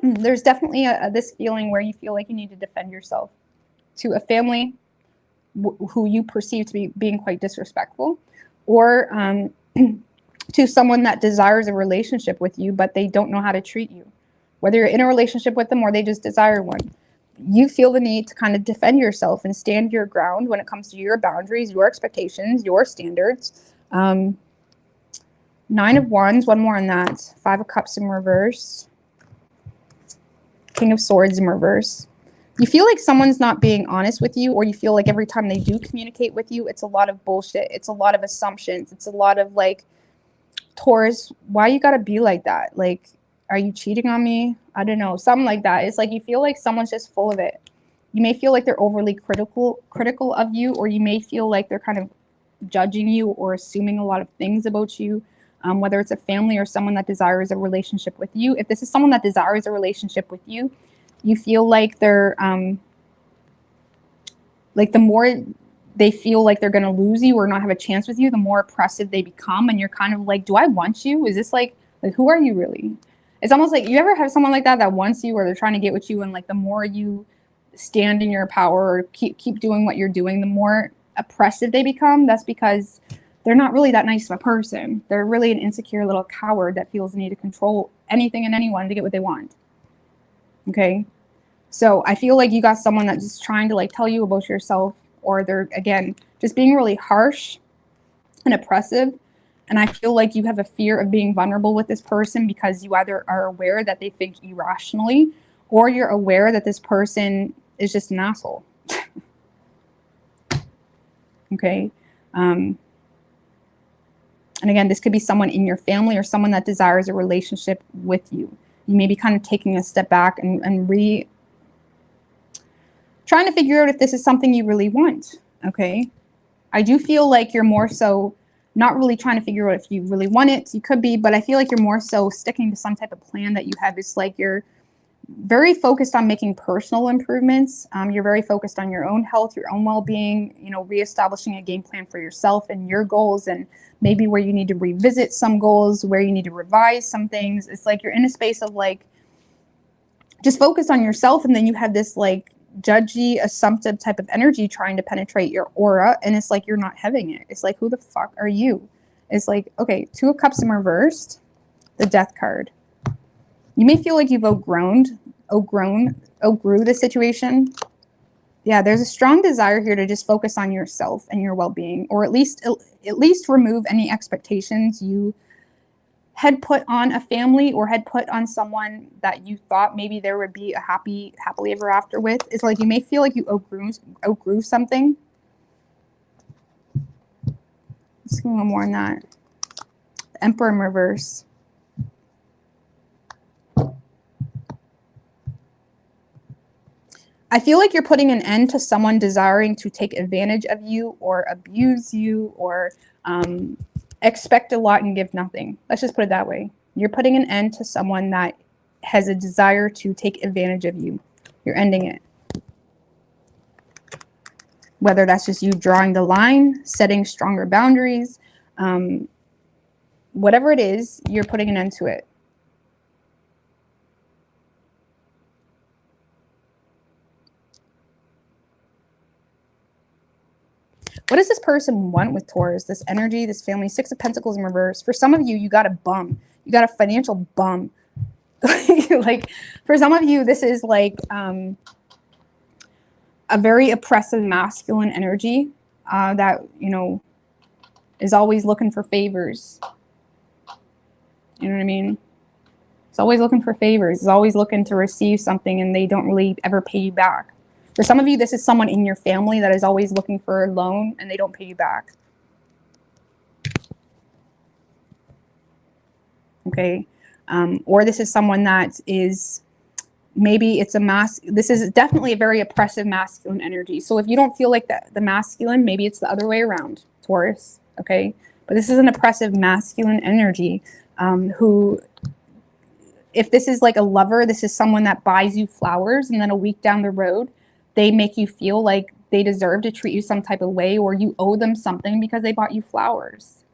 There's definitely this feeling where you feel like you need to defend yourself to a family who you perceive to be being quite disrespectful, or to someone that desires a relationship with you, but they don't know how to treat you. Whether you're in a relationship with them or they just desire one, you feel the need to kind of defend yourself and stand your ground when it comes to your boundaries, your expectations, your standards. 9 of Wands, one more on that. 5 of Cups in reverse. King of Swords in reverse. You feel like someone's not being honest with you, or you feel like every time they do communicate with you, it's a lot of bullshit. It's a lot of assumptions. It's a lot of like, Taurus, why you gotta be like that? Like, are you cheating on me? I don't know, something like that. It's like you feel like someone's just full of it. You may feel like they're overly critical of you, or you may feel like they're kind of judging you or assuming a lot of things about you, whether it's a family or someone that desires a relationship with you. If this is someone that desires a relationship with you, you feel like they're like the more they feel like they're going to lose you or not have a chance with you, the more oppressive they become. And you're kind of like, do I want you? Is this like who are you really? It's almost like, you ever have someone like that wants you, or they're trying to get with you, and like the more you stand in your power or keep doing what you're doing, the more oppressive they become. That's because they're not really that nice of a person. They're really an insecure little coward that feels the need to control anything and anyone to get what they want. Okay? So I feel like you got someone that's just trying to like tell you about yourself, or they're, again, just being really harsh and oppressive. And I feel like you have a fear of being vulnerable with this person because you either are aware that they think irrationally, or you're aware that this person is just an asshole. Okay? And again, this could be someone in your family or someone that desires a relationship with you. You may be kind of taking a step back and trying to figure out if this is something you really want. Okay? I do feel like you're more so not really trying to figure out if you really want it. You could be, but I feel like you're more so sticking to some type of plan that you have. It's like you're very focused on making personal improvements. You're very focused on your own health, your own well-being, you know, reestablishing a game plan for yourself and your goals, and maybe where you need to revisit some goals, where you need to revise some things. It's like you're in a space of like just focus on yourself, and then you have this like judgy, assumptive type of energy trying to penetrate your aura, and it's like you're not having it. It's like, who the fuck are you? It's like, okay, 2 of Cups in reversed, the Death card. You may feel like you've outgrew the situation. Yeah, there's a strong desire here to just focus on yourself and your well-being, or at least remove any expectations you had put on a family or had put on someone that you thought maybe there would be a happily ever after with. It's like you may feel like you outgrew something. Let's go one more on that. The Emperor in reverse. I feel like you're putting an end to someone desiring to take advantage of you or abuse you, or expect a lot and give nothing. Let's just put it that way. You're putting an end to someone that has a desire to take advantage of you. You're ending it. Whether that's just you drawing the line, setting stronger boundaries, whatever it is, you're putting an end to it. What does this person want with Taurus? This energy, this family, 6 of Pentacles in reverse. For some of you, you got a bum. You got a financial bum. Like for some of you, this is like a very oppressive masculine energy that, you know, is always looking for favors. You know what I mean? It's always looking for favors. It's always looking to receive something, and they don't really ever pay you back. For some of you, this is someone in your family that is always looking for a loan and they don't pay you back. Okay. Or this is someone that is, maybe it's this is definitely a very oppressive masculine energy. So if you don't feel like the masculine, maybe it's the other way around, Taurus. Okay. But this is an oppressive masculine energy who, if this is like a lover, this is someone that buys you flowers, and then a week down the road, they make you feel like they deserve to treat you some type of way, or you owe them something because they bought you flowers,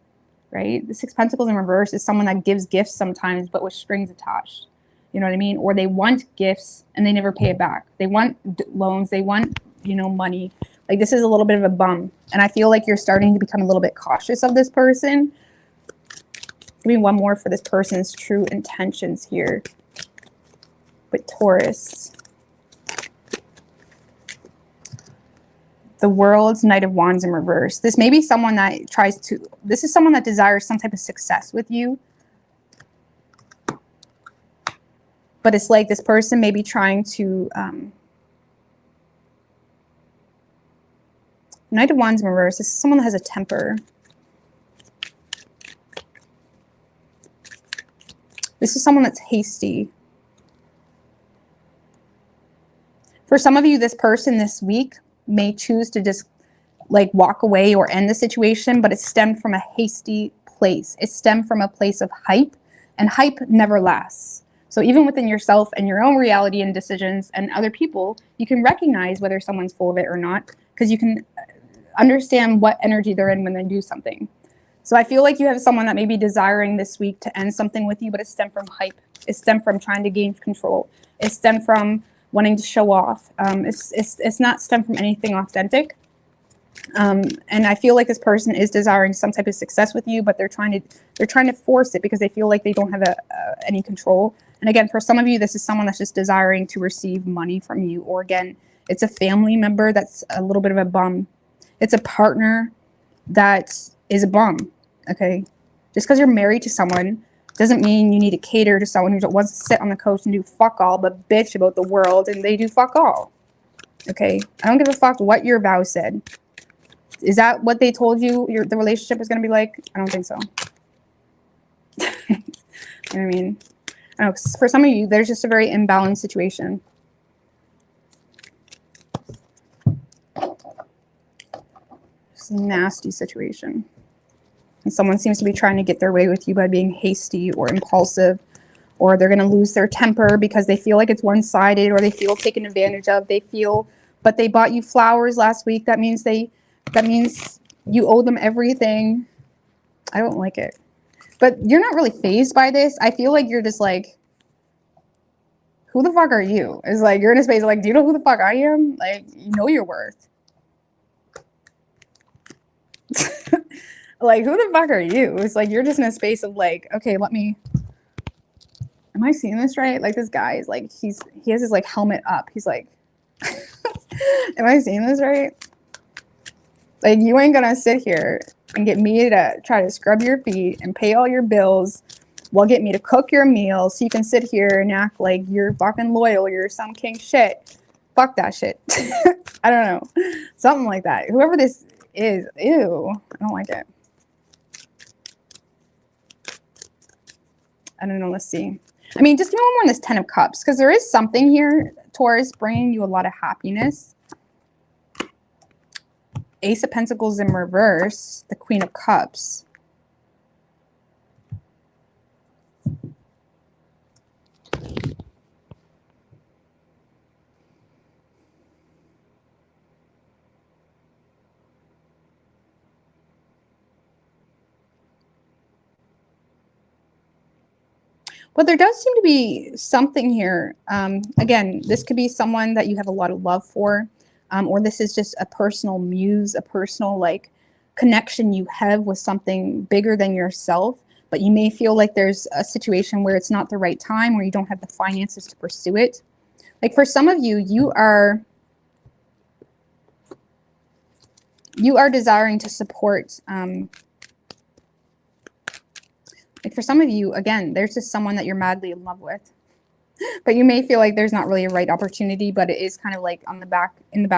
right? The Six of Pentacles in reverse is someone that gives gifts sometimes, but with strings attached. You know what I mean? Or they want gifts and they never pay it back. They want loans. They want, you know, money. Like this is a little bit of a bum. And I feel like you're starting to become a little bit cautious of this person. Give me one more for this person's true intentions here with Taurus. The World's Knight of Wands in reverse. This may be someone that this is someone that desires some type of success with you. But it's like this person may be trying to, Knight of Wands in reverse. This is someone that has a temper. This is someone that's hasty. For some of you, this person this week may choose to just like walk away or end the situation, but it stemmed from a hasty place. It stemmed from a place of hype, and hype never lasts. So even within yourself and your own reality and decisions and other people, you can recognize whether someone's full of it or not, because you can understand what energy they're in when they do something. So I feel like you have someone that may be desiring this week to end something with you, but it stemmed from hype. It stemmed from trying to gain control. It stemmed from wanting to show off. It's not stemmed from anything authentic. And I feel like this person is desiring some type of success with you, but they're trying to force it because they feel like they don't have any control. And again, for some of you, this is someone that's just desiring to receive money from you. Or again, it's a family member that's a little bit of a bum. It's a partner that is a bum. Okay. Just because you're married to someone doesn't mean you need to cater to someone who wants to sit on the couch and do fuck all but bitch about the world, and they do fuck all. Okay. I don't give a fuck what your vow said. Is that what they told you the relationship is going to be like? I don't think so. You know what I mean? I don't know, for some of you, there's just a very imbalanced situation. It's a nasty situation. And someone seems to be trying to get their way with you by being hasty or impulsive, or they're going to lose their temper because they feel like it's one-sided, or they feel taken advantage of. But they bought you flowers last week. That means you owe them everything. I don't like it. But you're not really fazed by this. I feel like you're just like, who the fuck are you? It's like you're in a space of like, do you know who the fuck I am? Like, you know your worth. Like, who the fuck are you? It's like you're just in a space of like, okay, am I seeing this right? Like this guy is like, he has his like helmet up. He's like, am I seeing this right? Like, you ain't gonna sit here and get me to try to scrub your feet and pay all your bills while get me to cook your meal so you can sit here and act like you're fucking loyal, you're some king shit. Fuck that shit. I don't know. Something like that. Whoever this is, ew. I don't like it. I don't know. Let's see. I mean, just give me one more on this Ten of Cups, because there is something here, Taurus, bringing you a lot of happiness. Ace of Pentacles in reverse, the Queen of Cups. But there does seem to be something here. Again, this could be someone that you have a lot of love for, or this is just a personal muse, a personal like connection you have with something bigger than yourself. but you may feel like there's a situation where it's not the right time, where you don't have the finances to pursue it. Like for some of you, you are desiring to support, like for some of you, again, there's just someone that you're madly in love with, but you may feel like there's not really a right opportunity, but it is kind of like in the back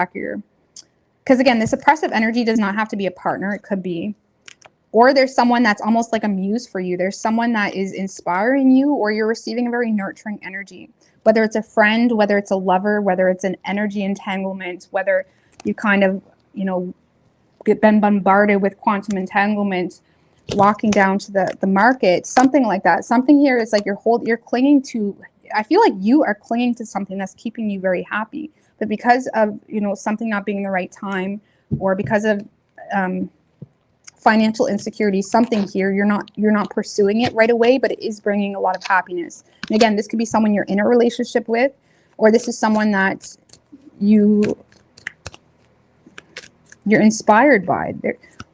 of your, because again, this oppressive energy does not have to be a partner. It could be, or there's someone that's almost like a muse for you. There's someone that is inspiring you, or you're receiving a very nurturing energy, whether it's a friend, whether it's a lover, whether it's an energy entanglement, whether you kind of, been bombarded with quantum entanglement, locking down to the market, something like that. Something here is like you're clinging to, I feel like you are clinging to something that's keeping you very happy, but because of, something not being the right time, or because of financial insecurity, something here, you're not pursuing it right away, but it is bringing a lot of happiness. And again, this could be someone you're in a relationship with, or this is someone that you're inspired by,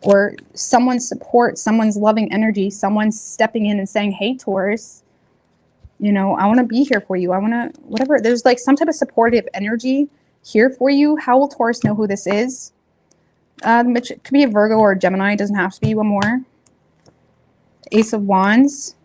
or someone's support, someone's loving energy, someone's stepping in and saying, hey, Taurus, I want to be here for you. I want to, whatever. There's like some type of supportive energy here for you. How will Taurus know who this is? It could be a Virgo or a Gemini. It doesn't have to be. One more. Ace of Wands.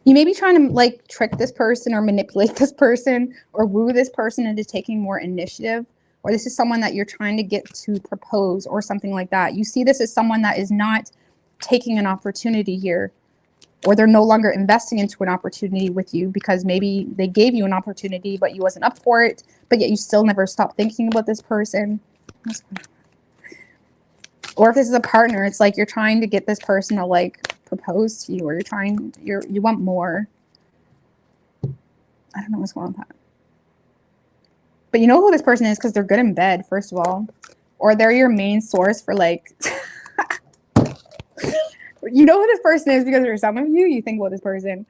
You may be trying to like trick this person or manipulate this person or woo this person into taking more initiative, or this is someone that you're trying to get to propose or something like that. You see this as someone that is not taking an opportunity here, or they're no longer investing into an opportunity with you because maybe they gave you an opportunity, but you wasn't up for it, but yet you still never stop thinking about this person. Or if this is a partner, it's like you're trying to get this person to like propose to you, or you want more. I don't know what's going on with that. But you know who this person is because they're good in bed, first of all. Or they're your main source for like you know who this person is because for some of you, you think about this person.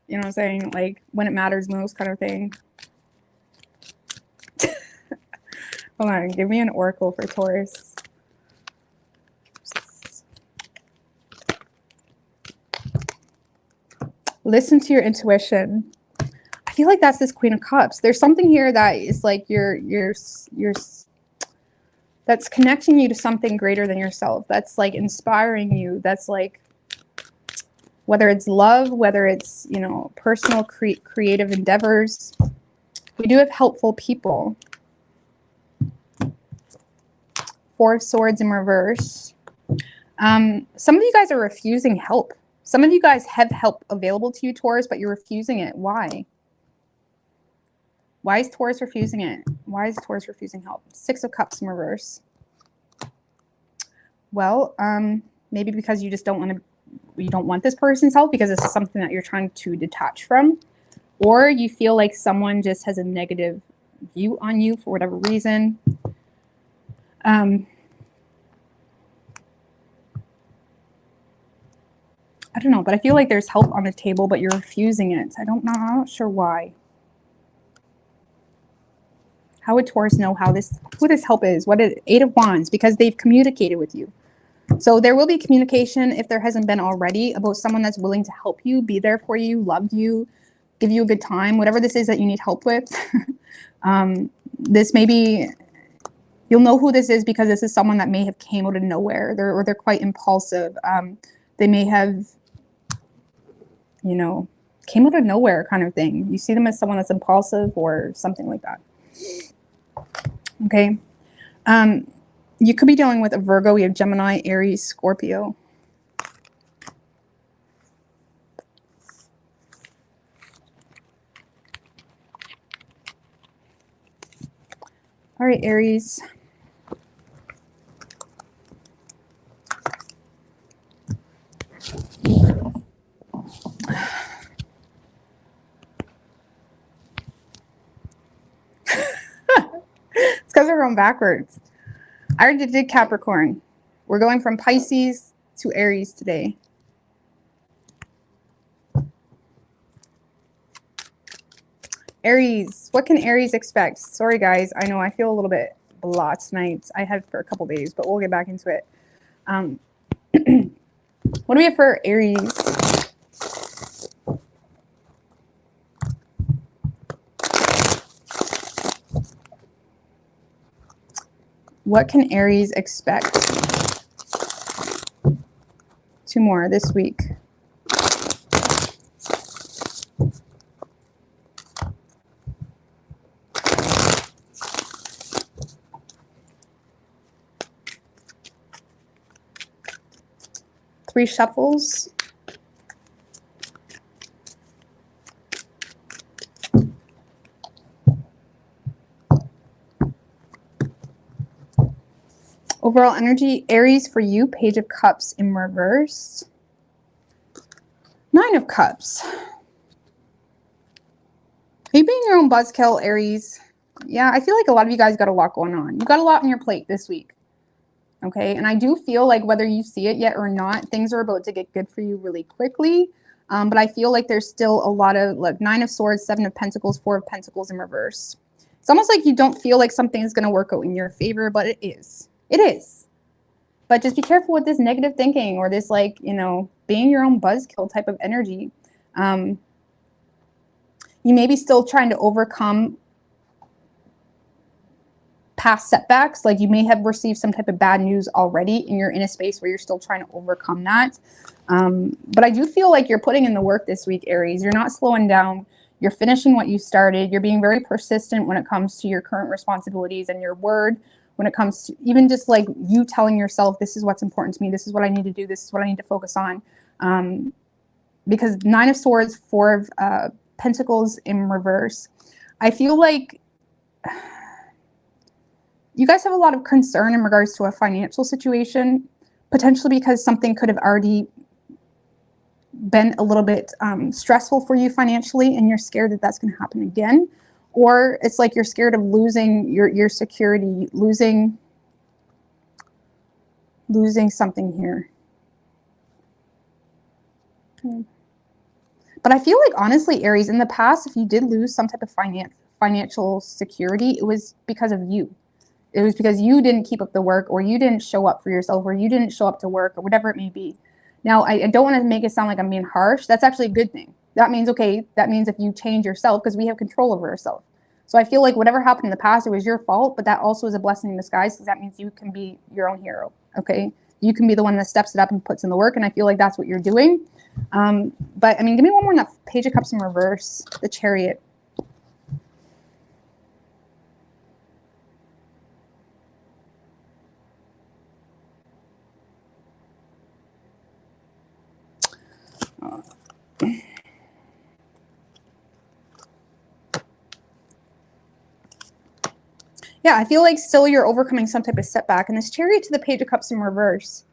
You know what I'm saying? Like when it matters most kind of thing. Hold on, give me an oracle for Taurus. Listen to your intuition. I feel like that's this Queen of Cups. There's something here that is like that's connecting you to something greater than yourself. That's like inspiring you. That's like, whether it's love, whether it's, personal creative endeavors. We do have helpful people. Four of Swords in reverse. Some of you guys are refusing help. Some of you guys have help available to you, Taurus, but you're refusing it. Why? Why is Taurus refusing it? Why is Taurus refusing help? Six of Cups in reverse. Well, maybe because you just don't want this person's help because this is something that you're trying to detach from, or you feel like someone just has a negative view on you for whatever reason. I don't know, but I feel like there's help on the table, but you're refusing it. I don't know. I'm not sure why. How would Taurus know who this help is? What is Eight of Wands? Because they've communicated with you. So there will be communication, if there hasn't been already, about someone that's willing to help you, be there for you, love you, give you a good time, whatever this is that you need help with. This may be, you'll know who this is because this is someone that may have came out of nowhere. They're quite impulsive. They may have, came out of nowhere kind of thing. You see them as someone that's impulsive or something like that. Okay. You could be dealing with a Virgo. We have Gemini, Aries, Scorpio. All right, Aries. are going backwards. I already did Capricorn. We're going from Pisces to Aries today. Aries, what can Aries expect? Sorry, guys. I know I feel a little bit blah tonight. I had for a couple days, but we'll get back into it. What do we have for Aries? What can Aries expect? 2 more this week. Three shuffles. Overall energy, Aries for you, Page of Cups in reverse. 9 of Cups. Are you being your own buzzkill, Aries? Yeah, I feel like a lot of you guys got a lot going on. You got a lot on your plate this week. Okay, and I do feel like whether you see it yet or not, things are about to get good for you really quickly. But I feel like there's still a lot of, like, 9 of Swords, 7 of Pentacles, 4 of Pentacles in reverse. It's almost like you don't feel like something is going to work out in your favor, but it is. It is. But just be careful with this negative thinking or this, like, you know, being your own buzzkill type of energy. You may be still trying to overcome past setbacks. Like, you may have received some type of bad news already and you're in a space where you're still trying to overcome that. But I do feel like you're putting in the work this week, Aries. You're not slowing down. You're finishing what you started. You're being very persistent when it comes to your current responsibilities and your word. When it comes to even just like you telling yourself, this is what's important to me. This is what I need to do. This is what I need to focus on. Because 9 of Swords, 4 of Pentacles in reverse. I feel like you guys have a lot of concern in regards to a financial situation, potentially because something could have already been a little bit stressful for you financially, and you're scared that that's going to happen again. Or it's like you're scared of losing your security, losing something here. Okay. But I feel like, honestly, Aries, in the past, if you did lose some type of financial security, it was because of you. It was because you didn't keep up the work, or you didn't show up for yourself, or you didn't show up to work, or whatever it may be. Now, I don't want to make it sound like I'm being harsh. That's actually a good thing. That means, okay, that means if you change yourself, because we have control over ourselves. So I feel like whatever happened in the past, it was your fault, but that also is a blessing in disguise, because that means you can be your own hero, okay? You can be the one that steps it up and puts in the work, and I feel like that's what you're doing. But, I mean, give me one more on that Page of Cups in reverse, the Chariot. Yeah, I feel like still you're overcoming some type of setback. And this Chariot to the Page of Cups in reverse.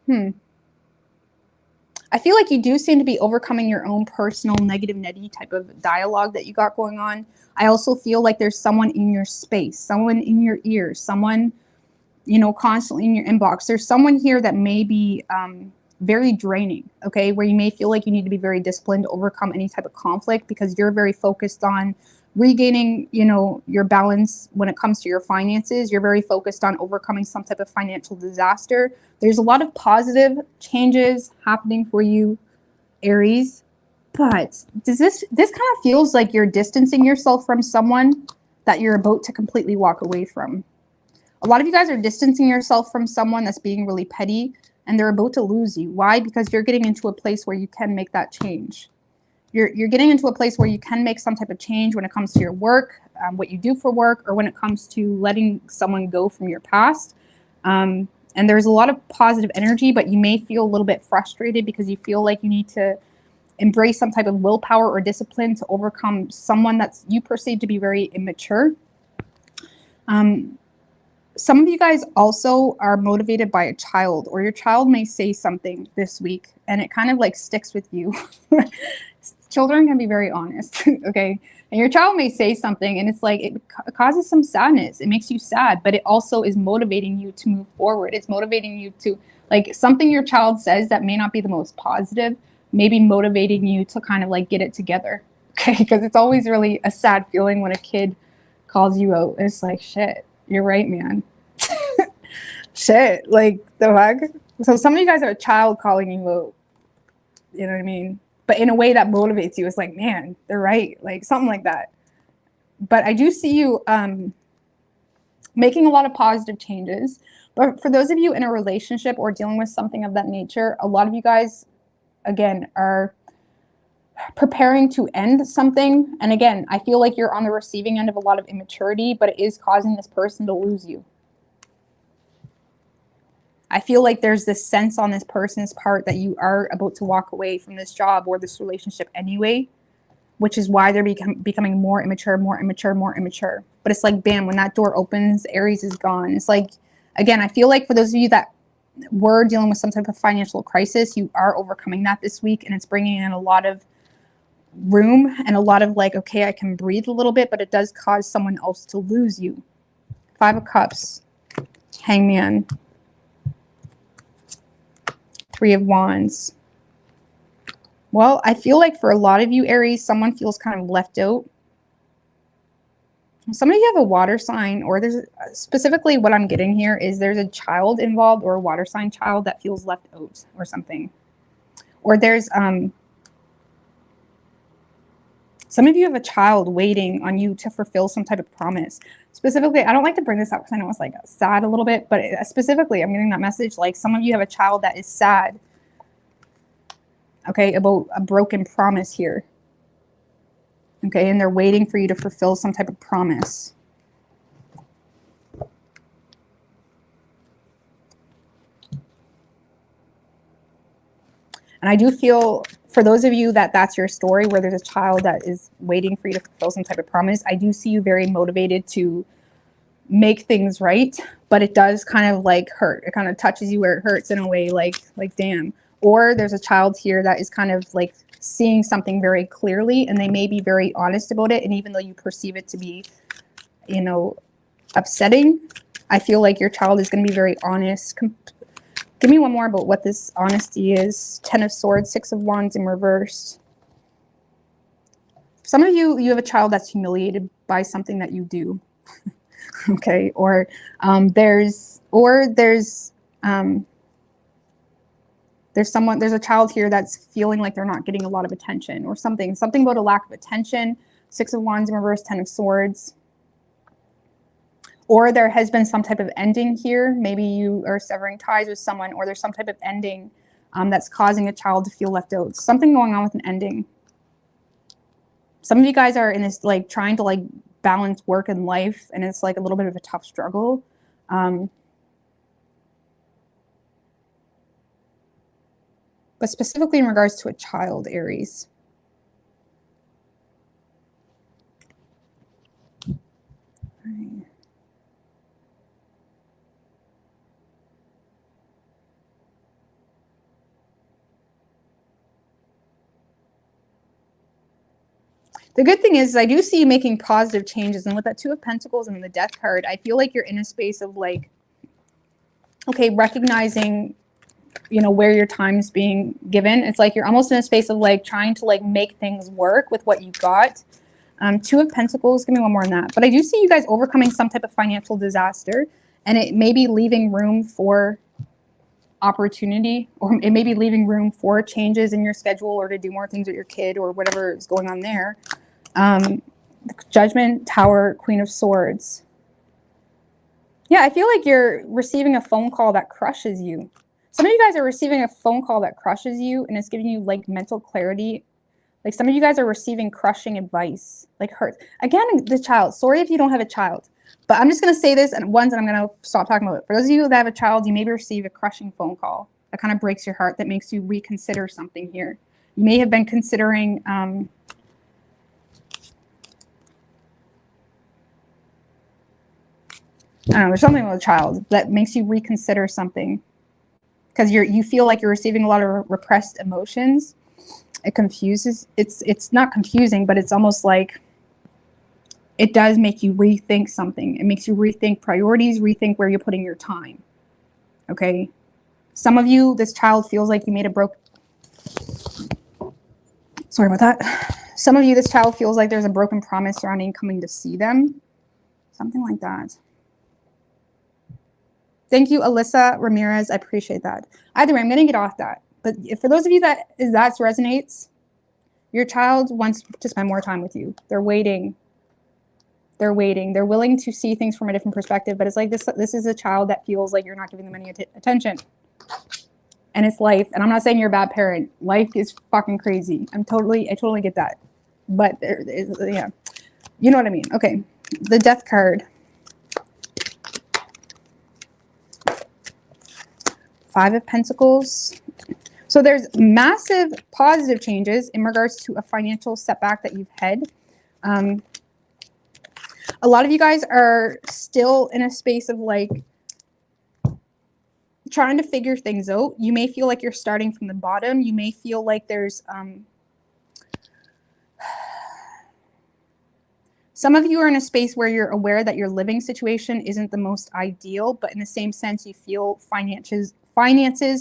I feel like you do seem to be overcoming your own personal negative Nettie type of dialogue that you got going on. I also feel like there's someone in your space, someone in your ears, someone, you know, constantly in your inbox. There's someone here that may be very draining, okay, where you may feel like you need to be very disciplined to overcome any type of conflict, because you're very focused on regaining, you know, your balance when it comes to your finances. You're very focused on overcoming some type of financial disaster. There's a lot of positive changes happening for you, Aries, but does this kind of feels like you're distancing yourself from someone that you're about to completely walk away from. A lot of you guys are distancing yourself from someone that's being really petty, and they're about to lose you. Why? Because you're getting into a place where you can make that change. You're getting into a place where you can make some type of change when it comes to your work, what you do for work, or when it comes to letting someone go from your past. And there's a lot of positive energy, but you may feel a little bit frustrated because you feel like you need to embrace some type of willpower or discipline to overcome someone that's you perceive to be very immature. Some of you guys also are motivated by a child, or your child may say something this week and it kind of like sticks with you. children can be very honest, okay? And your child may say something and it's like, it causes some sadness. It makes you sad, but it also is motivating you to move forward. It's motivating you to, like, something your child says that may not be the most positive, maybe motivating you to kind of like get it together, okay? Because it's always really a sad feeling when a kid calls you out. It's like, shit, you're right, man. Shit, like, the fuck? So some of you guys have a child calling you out. You know what I mean? But in a way that motivates you. It's like, man, they're right. Like, something like that. But I do see you making a lot of positive changes. But for those of you in a relationship or dealing with something of that nature, a lot of you guys, again, are preparing to end something. And again, I feel like you're on the receiving end of a lot of immaturity, but it is causing this person to lose you. I feel like there's this sense on this person's part that you are about to walk away from this job or this relationship anyway, which is why they're becoming more immature, more immature, more immature. But it's like, bam, when that door opens, Aries is gone. It's like, again, I feel like for those of you that were dealing with some type of financial crisis, you are overcoming that this week, and it's bringing in a lot of room and a lot of like, okay, I can breathe a little bit, but it does cause someone else to lose you. 5 of Cups, Hangman, 3 of Wands. Well, I feel like for a lot of you, Aries, someone feels kind of left out. Some of you have a water sign, or there's specifically what I'm getting here is there's a child involved or a water sign child that feels left out or something. Or there's some of you have a child waiting on you to fulfill some type of promise. Specifically, I don't like to bring this up because I know it's like sad a little bit, but specifically, I'm getting that message like some of you have a child that is sad, okay, about a broken promise here. Okay, and they're waiting for you to fulfill some type of promise. And I do feel for those of you that that's your story where there's a child that is waiting for you to fulfill some type of promise, I do see you very motivated to make things right, but it does kind of like hurt. It kind of touches you where it hurts in a way, like damn. Or there's a child here that is kind of like seeing something very clearly and they may be very honest about it. And even though you perceive it to be, you know, upsetting, I feel like your child is going to be very honest. Give me one more about what this honesty is. 10 of Swords, 6 of Wands in reverse. Some of you have a child that's humiliated by something that you do. Okay, or there's a child here that's feeling like they're not getting a lot of attention or something about a lack of attention. 6 of Wands in reverse, 10 of Swords. Or there has been some type of ending here. Maybe you are severing ties with someone, or there's some type of ending that's causing a child to feel left out. Something going on with an ending. Some of you guys are in this like trying to like balance work and life, and it's like a little bit of a tough struggle. But specifically in regards to a child, Aries. Right. The good thing is I do see you making positive changes. And with that 2 of Pentacles and the Death card, I feel like you're in a space of like, okay, recognizing, you know, where your time's being given. It's like you're almost in a space of like trying to like make things work with what you got. 2 of Pentacles, give me one more on that. But I do see you guys overcoming some type of financial disaster, and it may be leaving room for opportunity, or it may be leaving room for changes in your schedule or to do more things with your kid or whatever is going on there. Judgment, Tower, Queen of Swords. Yeah, I feel like you're receiving a phone call that crushes you. Some of you guys are receiving a phone call that crushes you and it's giving you like mental clarity. Like some of you guys are receiving crushing advice, like hurt. Again, the child. Sorry if you don't have a child. But I'm just going to say this and once, and I'm going to stop talking about it. For those of you that have a child, you may receive a crushing phone call that kind of breaks your heart, that makes you reconsider something here. You may have been considering I don't know, there's something with a child that makes you reconsider something because you feel like you're receiving a lot of repressed emotions. It confuses. It's not confusing, but it's almost like it does make you rethink something. It makes you rethink priorities, rethink where you're putting your time. Okay. Some of you, this child feels like you made a sorry about that. Some of you, this child feels like there's a broken promise surrounding coming to see them. Something like that. Thank you, Alyssa Ramirez. I appreciate that. Either way, I'm going to get off that. But for those of you that resonates, your child wants to spend more time with you. They're waiting. They're waiting. They're willing to see things from a different perspective. But it's like this is a child that feels like you're not giving them any attention. And it's life. And I'm not saying you're a bad parent. Life is fucking crazy. I totally get that. But yeah, you know what I mean. Okay, the Death card. 5 of Pentacles. So there's massive positive changes in regards to a financial setback that you've had. A lot of you guys are still in a space of like trying to figure things out. You may feel like you're starting from the bottom. You may feel like there's some of you are in a space where you're aware that your living situation isn't the most ideal, but in the same sense, you feel finances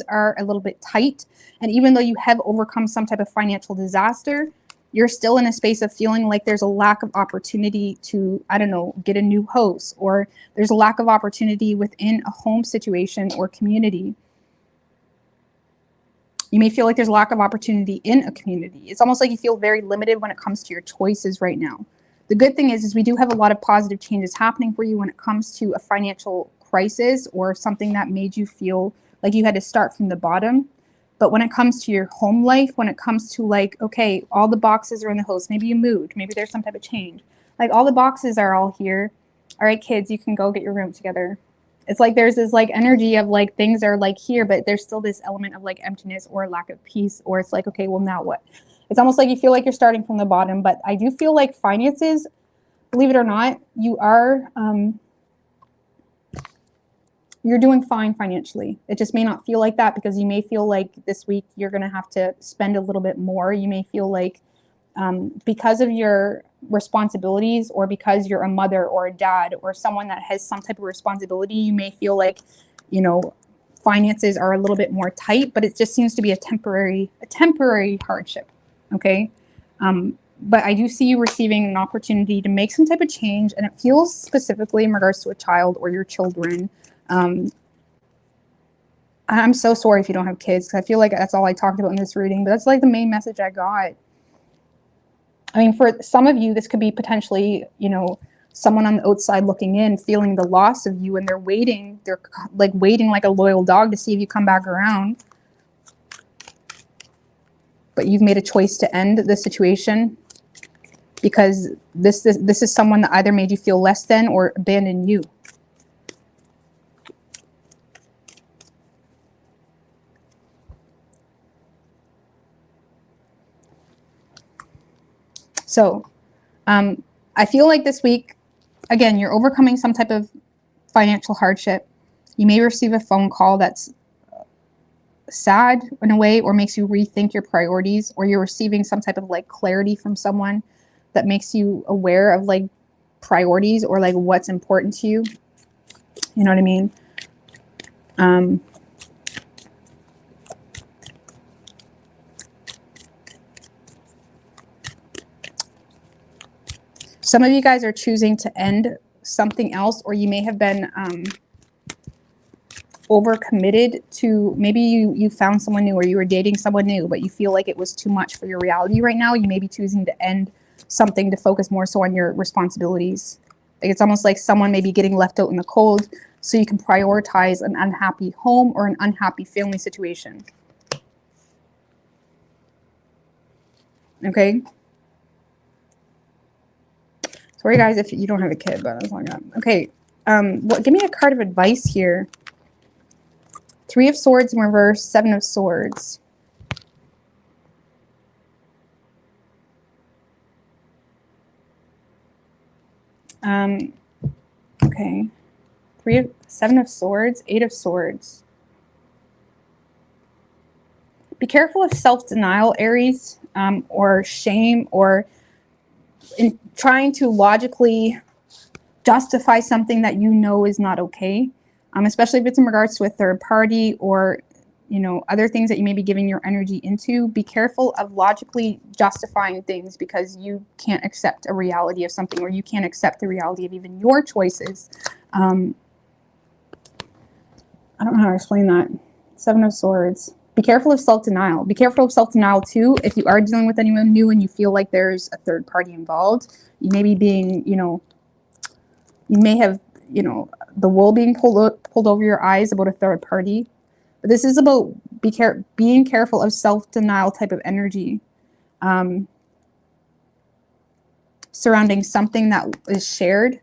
are a little bit tight. And even though you have overcome some type of financial disaster, you're still in a space of feeling like there's a lack of opportunity to, I don't know, get a new house, or there's a lack of opportunity within a home situation or community. You may feel like there's a lack of opportunity in a community. It's almost like you feel very limited when it comes to your choices right now. The good thing is we do have a lot of positive changes happening for you when it comes to a financial crisis or something that made you feel like you had to start from the bottom. But when it comes to your home life, when it comes to like, okay, all the boxes are in the house. Maybe you moved. Maybe there's some type of change. Like all the boxes are all here. All right, kids, you can go get your room together. It's like there's this like energy of like things are like here, but there's still this element of like emptiness or lack of peace. Or it's like, okay, well, now what? It's almost like you feel like you're starting from the bottom. But I do feel like finances, believe it or not, you are... you're doing fine financially. It just may not feel like that because you may feel like this week you're going to have to spend a little bit more. You may feel like because of your responsibilities or because you're a mother or a dad or someone that has some type of responsibility, you may feel like, you know, finances are a little bit more tight, but it just seems to be a temporary hardship. Okay. But I do see you receiving an opportunity to make some type of change, and it feels specifically in regards to a child or your children. I'm so sorry if you don't have kids, because I feel like that's all I talked about in this reading, but that's like the main message I got. I mean, for some of you, this could be potentially, you know, someone on the outside looking in, feeling the loss of you, and they're waiting like a loyal dog to see if you come back around. But you've made a choice to end the situation because this is someone that either made you feel less than or abandoned you. So I feel like this week, again, you're overcoming some type of financial hardship. You may receive a phone call that's sad in a way or makes you rethink your priorities, or you're receiving some type of like clarity from someone that makes you aware of like priorities or like what's important to you. You know what I mean? Some of you guys are choosing to end something else, or you may have been overcommitted to, maybe you found someone new or you were dating someone new, but you feel like it was too much for your reality right now. You may be choosing to end something to focus more so on your responsibilities. Like it's almost like someone may be getting left out in the cold so you can prioritize an unhappy home or an unhappy family situation. Okay? Sorry guys if you don't have a kid, but that's all I got. Okay, give me a card of advice here. 3 of Swords in reverse, 7 of Swords. Okay. 7 of Swords, 8 of Swords. Be careful of self-denial, Aries, or shame, or in trying to logically justify something that you know is not okay, especially if it's in regards to a third party or, you know, other things that you may be giving your energy into. Be careful of logically justifying things because you can't accept a reality of something, or you can't accept the reality of even your choices. I don't know how to explain that. Seven of Swords. Be careful of self-denial. Be careful of self-denial too if you are dealing with anyone new and you feel like there's a third party involved. You may be being, you know, you may have, you know, the wool being pulled over your eyes about a third party. But this is about being careful of self-denial type of energy surrounding something that is shared.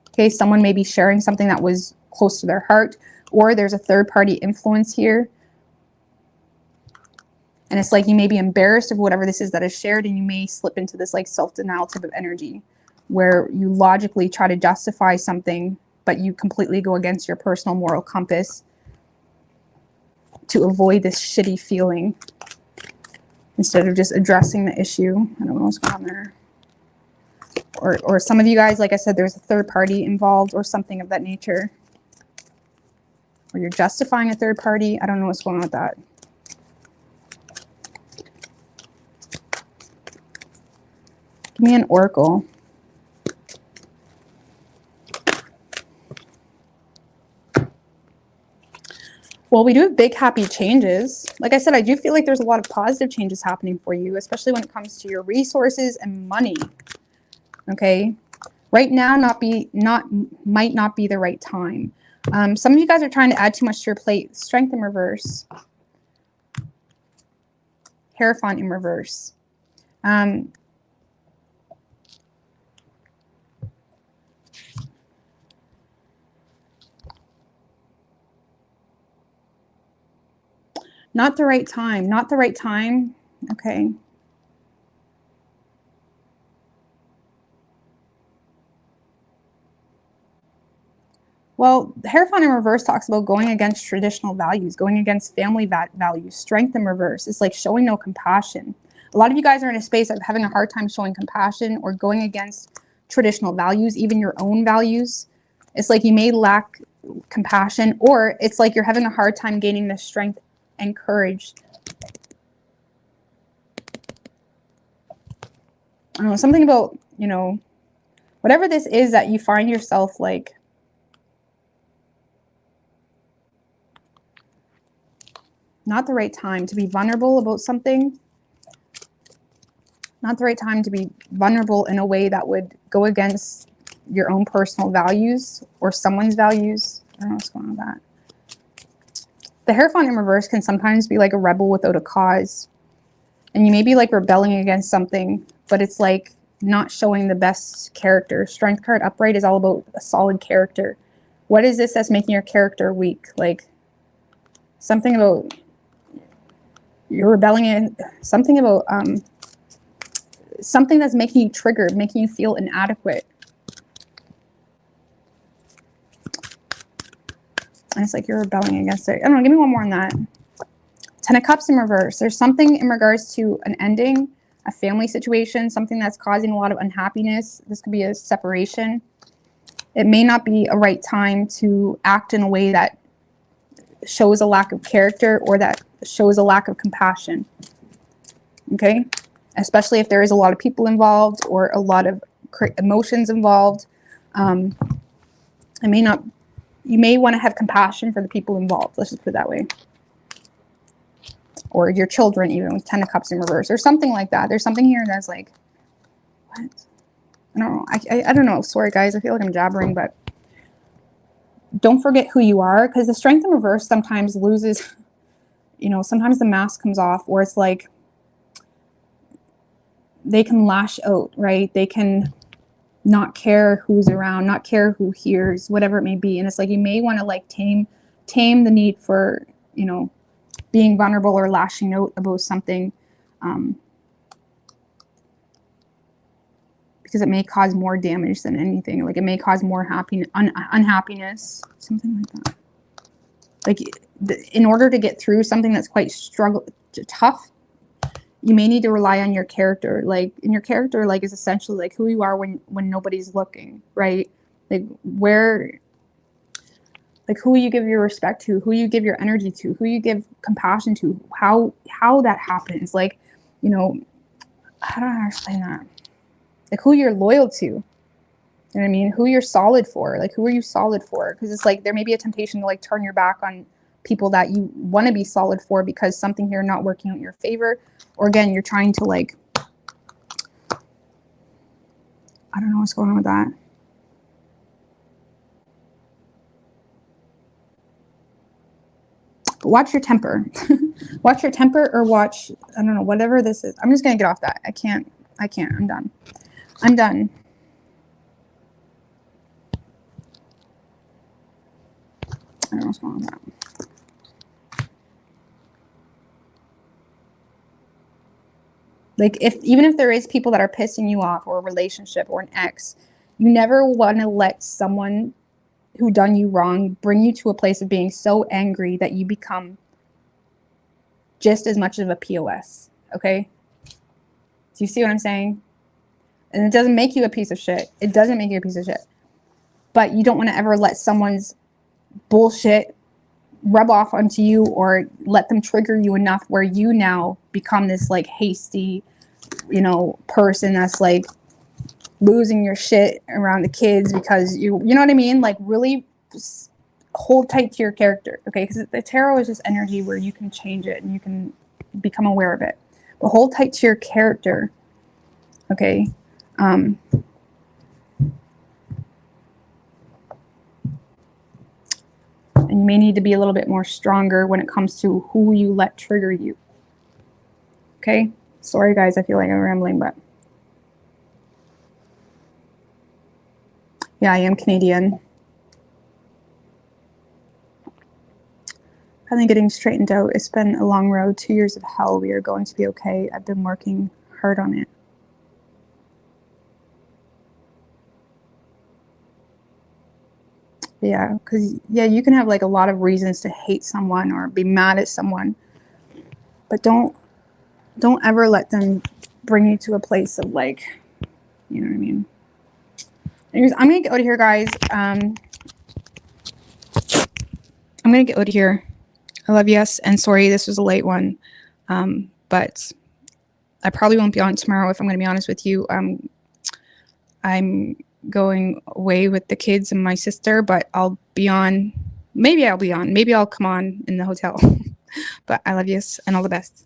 Okay, someone may be sharing something that was close to their heart, or there's a third party influence here. And it's like you may be embarrassed of whatever this is that is shared, and you may slip into this like self-denial type of energy where you logically try to justify something, but you completely go against your personal moral compass to avoid this shitty feeling instead of just addressing the issue. I don't know what's going on there. Or some of you guys, like I said, there's a third party involved or something of that nature. Or you're justifying a third party. I don't know what's going on with that. Give me an oracle. Well, we do have big happy changes. Like I said, I do feel like there's a lot of positive changes happening for you, especially when it comes to your resources and money. Okay, right now might not be the right time. Some of you guys are trying to add too much to your plate. Strength in reverse. Hierophant in reverse. Not the right time. Not the right time. Okay. Well, the Hierophant in reverse talks about going against traditional values, going against family values. Strength in reverse. It's like showing no compassion. A lot of you guys are in a space of having a hard time showing compassion or going against traditional values, even your own values. It's like you may lack compassion, or it's like you're having a hard time gaining the strength and courage. I don't know, something about, you know, whatever this is that you find yourself like not the right time to be vulnerable about something. Not the right time to be vulnerable in a way that would go against your own personal values or someone's values. I don't know what's going on with that. The Hierophant in reverse can sometimes be like a rebel without a cause. And you may be like rebelling against something, but it's like not showing the best character. Strength card upright is all about a solid character. What is this that's making your character weak? Like something about you're rebelling in something about something that's making you triggered, making you feel inadequate. And it's like you're rebelling against it. I don't know, give me one more on that. Ten of Cups in reverse. There's something in regards to an ending, a family situation, something that's causing a lot of unhappiness. This could be a separation. It may not be a right time to act in a way that shows a lack of character or that shows a lack of compassion. Okay? Especially if there is a lot of people involved or a lot of emotions involved. You may want to have compassion for the people involved. Let's just put it that way. Or your children, even with 10 of Cups in reverse, or something like that. There's something here that's like, what? I don't know. I don't know. Sorry, guys. I feel like I'm jabbering, but don't forget who you are, because the Strength in reverse sometimes loses, you know, sometimes the mask comes off, or it's like they can lash out, right? They can not care who's around, not care who hears, whatever it may be. And it's like you may want to like tame the need for, you know, being vulnerable or lashing out about something, because it may cause more damage than anything. Like it may cause more unhappiness, something like that. Like in order to get through something that's quite tough, you may need to rely on your character. Like, and your character, like, is essentially like who you are when nobody's looking, right? Like, where, like, who you give your respect to, who you give your energy to, who you give compassion to, how that happens. Like, you know, how do I explain that? Like, who you're loyal to. You know what I mean? Who you're solid for. Like, who are you solid for? Because it's like there may be a temptation to like turn your back on people that you want to be solid for because something here not working out in your favor. Or again, you're trying to like, I don't know what's going on with that. But watch your temper. Watch your temper, or watch, I don't know, whatever this is. I'm just going to get off that. I can't. I'm done. I'm done. I don't know what's going on with that. Like, even if there is people that are pissing you off, or a relationship or an ex, you never want to let someone who done you wrong bring you to a place of being so angry that you become just as much of a POS. Okay? Do you see what I'm saying? And it doesn't make you a piece of shit. It doesn't make you a piece of shit. But you don't want to ever let someone's bullshit rub off onto you, or let them trigger you enough where you now become this like hasty, you know, person that's like losing your shit around the kids because you know what I mean? Like, really hold tight to your character, okay? Because the tarot is just energy where you can change it and you can become aware of it. But hold tight to your character, okay? And you may need to be a little bit more stronger when it comes to who you let trigger you. Okay? Sorry, guys. I feel like I'm rambling, but... yeah, I am Canadian. Finally getting straightened out. It's been a long road. 2 years of hell. We are going to be okay. I've been working hard on it. Yeah, because, yeah, you can have like a lot of reasons to hate someone or be mad at someone, but don't ever let them bring you to a place of like, you know what I mean? Anyways, I'm gonna get out of here, guys. I'm gonna get out of here. I love you, and sorry this was a late one, but I probably won't be on tomorrow if I'm gonna be honest with you. I'm going away with the kids and my sister, but I'll be on. Maybe I'll be on. Maybe I'll come on in the hotel. But I love you and all the best.